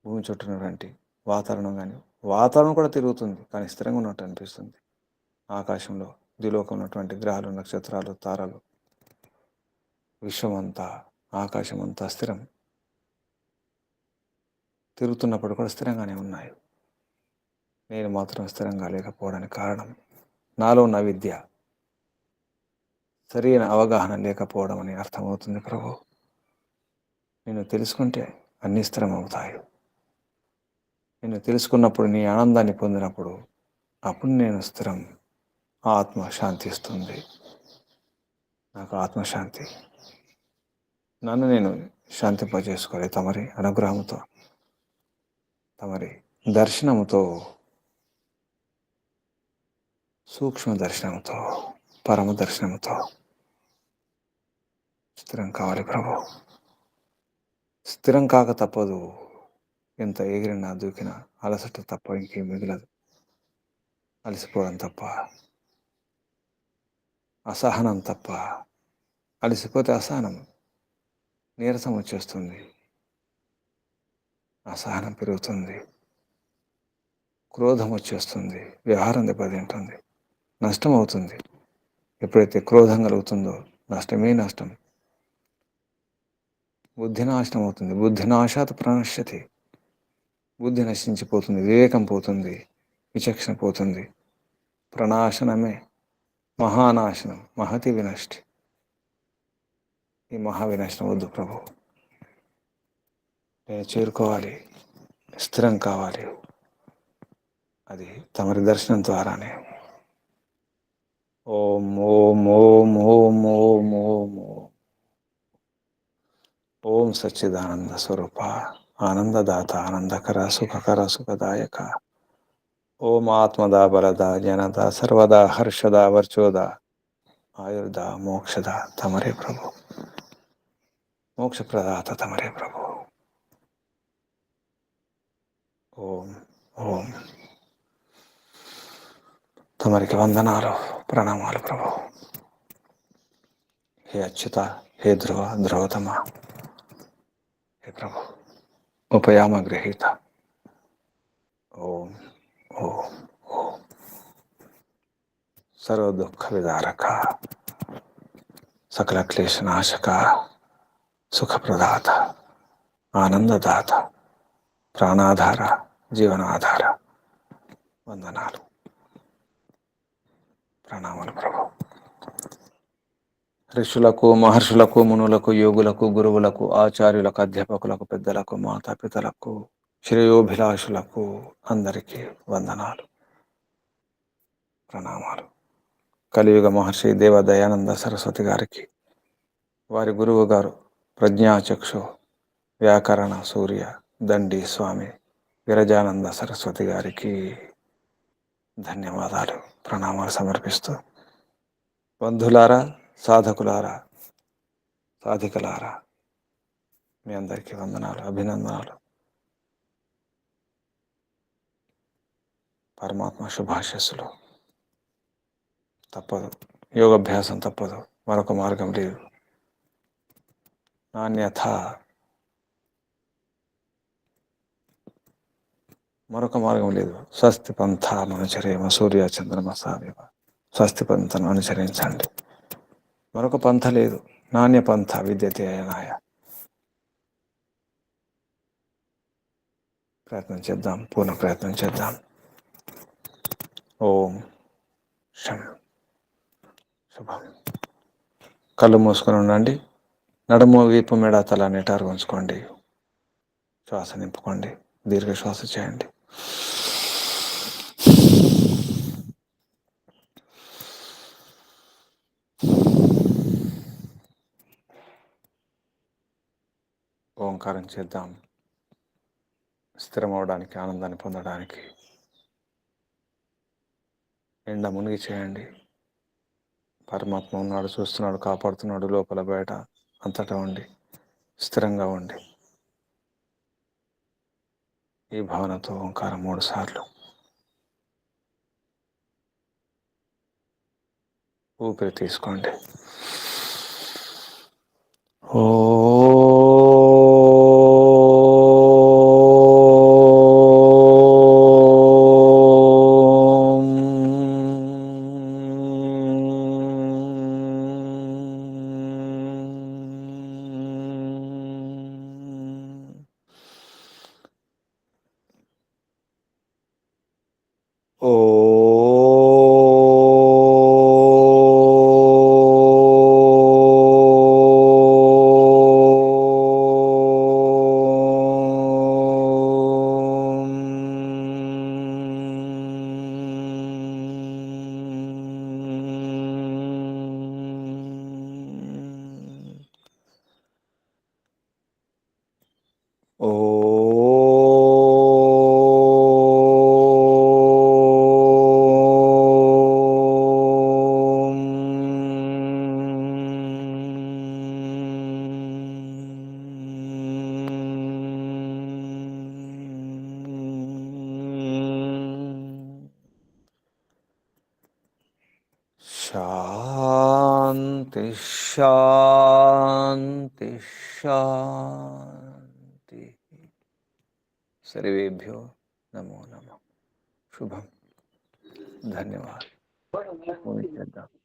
భూమి చుట్టూనటువంటి వాతావరణం కానీ, వాతావరణం కూడా తిరుగుతుంది, కానీ స్థిరంగా ఉన్నట్టు అనిపిస్తుంది. ఆకాశంలో ద్విలోకం ఉన్నటువంటి గ్రహాలు, నక్షత్రాలు, తారలు, విశ్వమంతా, ఆకాశం అంతా స్థిరం. తిరుగుతున్నప్పుడు కూడా స్థిరంగానే ఉన్నాయి. నేను మాత్రం స్థిరంగా లేకపోవడానికి కారణం నాలో ఉన్న విద్య, సరైన అవగాహన లేకపోవడం అని అర్థమవుతుంది ప్రభు. నేను తెలుసుకుంటే అన్నీ స్థిరం అవుతాయి. నేను తెలుసుకున్నప్పుడు, నీ ఆనందాన్ని పొందినప్పుడు, అప్పుడు నేను స్థిరం. ఆత్మ శాంతిస్తుంది, నాకు ఆత్మశాంతి. నన్ను నేను శాంతింపజేసుకోవాలి తమరి అనుగ్రహంతో, తమరి దర్శనముతో, సూక్ష్మ దర్శనంతో, పరమ దర్శనంతో స్థిరం కావాలి ప్రభు. స్థిరం కాక తప్పదు. ఎంత ఎగిరినా, దూకినా అలసట తప్ప ఇంకేం మిగలదు. అలసిపోవడం తప్ప, అసహనం తప్ప. అలసిపోతే అసహనం, నీరసం వచ్చేస్తుంది, అసహనం పెరుగుతుంది, క్రోధం వచ్చేస్తుంది, వ్యవహారం దెబ్బతింటుంది, నష్టం అవుతుంది. ఎప్పుడైతే క్రోధం కలుగుతుందో నష్టమే నష్టం. బుద్ధి నాశనం అవుతుంది. బుద్ధి నాశాత్ ప్రణశ్యతి. బుద్ధి నశించిపోతుంది, వివేకం పోతుంది, విచక్షణ పోతుంది. ప్రణాశనమే మహానాశనం, మహతి వినష్టి. ఈ మహావినాశనం వద్దు ప్రభు. నేను చేరుకోవాలి, స్థిరం కావాలి. అది తమరి దర్శనం ద్వారానే. ఓం ఓం ఓం ఓం ఓం ఓం ఓం. ఓం సచ్చిదానంద స్వరూప, ఆనందదాత, ఆనందకర, సుఖకర, సుఖదాయక. ఓం ఆత్మదా, బలదా, జ్ఞానదా, సర్వదా, హర్షదా, వర్చోదా, ఆయుర్దా, మోక్షదా తమరే ప్రభు. మోక్ష ప్రదాత తమరే ప్రభు. ఓం ఓం. తమరికి వందనాలు, ప్రణామాలు ప్రభు. హే అచ్యుత, హే ధ్రువ, ధ్రువతమ, హే ప్రభు ఉపయామ గ్రహీత. ఓం ఓం ఓం. సర్వ దుఃఖ విదారక, సకల క్లేశనాశక, సుఖప్రదాత, ఆనందదాత, ప్రాణాధార, జీవనాధార. వందనాలు, ప్రణామాలు ప్రభు. ఋషులకు, మహర్షులకు, మునులకు, యోగులకు, గురువులకు, ఆచార్యులకు, అధ్యాపకులకు, పెద్దలకు, మాతాపితలకు, శ్రేయోభిలాషులకు అందరికీ వందనాలు, ప్రణామాలు. కలియుగ మహర్షి దేవ దయానంద సరస్వతి గారికి, వారి గురువు గారు ప్రజ్ఞాచక్షు వ్యాకరణ సూర్య దండి స్వామి విరజానంద సరస్వతి గారికి ధన్యవాదాలు, ప్రణామాలు సమర్పిస్తూ, బంధులారా, సాధకులారా, సాధికలారా, మీ అందరికీ వందనాలు, అభినందనాలు. పరమాత్మ శుభాశస్సులు. తప్పదు, యోగాభ్యాసం తప్పదు, మరొక మార్గం లేదు. నాణ్యత, మరొక మార్గం లేదు. స్వస్తి పంథ మనుచరేమ సూర్య చంద్రమసావివ. స్వస్తి పంథను అనుసరించండి, మరొక పంథ లేదు. నాణ్య పంథ విద్యతే అయనాయ. ప్రయత్నం చేద్దాం, పూర్ణ ప్రయత్నం చేద్దాం. ఓం శం శుభం. కళ్ళు మూసుకొని ఉండండి. నడుము, వీపు, మెడ, తల నిటారుగా ఉంచుకోండి. శ్వాస నింపుకోండి, దీర్ఘ శ్వాస చేయండి. ఓంకారం చేద్దాం. స్థిరం అవడానికి, ఆనందాన్ని పొందడానికి ఎండ మునిగి చేయండి. పరమాత్మ ఉన్నాడు, చూస్తున్నాడు, కాపాడుతున్నాడు, లోపల బయట అంతటా ఉండి స్థిరంగా ఉండి ఈ భావనతో ఓంకారం 3 సార్లు. ఊపిరి తీసుకోండి. ఓ శాంతి శాంతి శాంతి. సర్వేభ్యో నమో నమః. శుభం. ధన్యవాదాలు.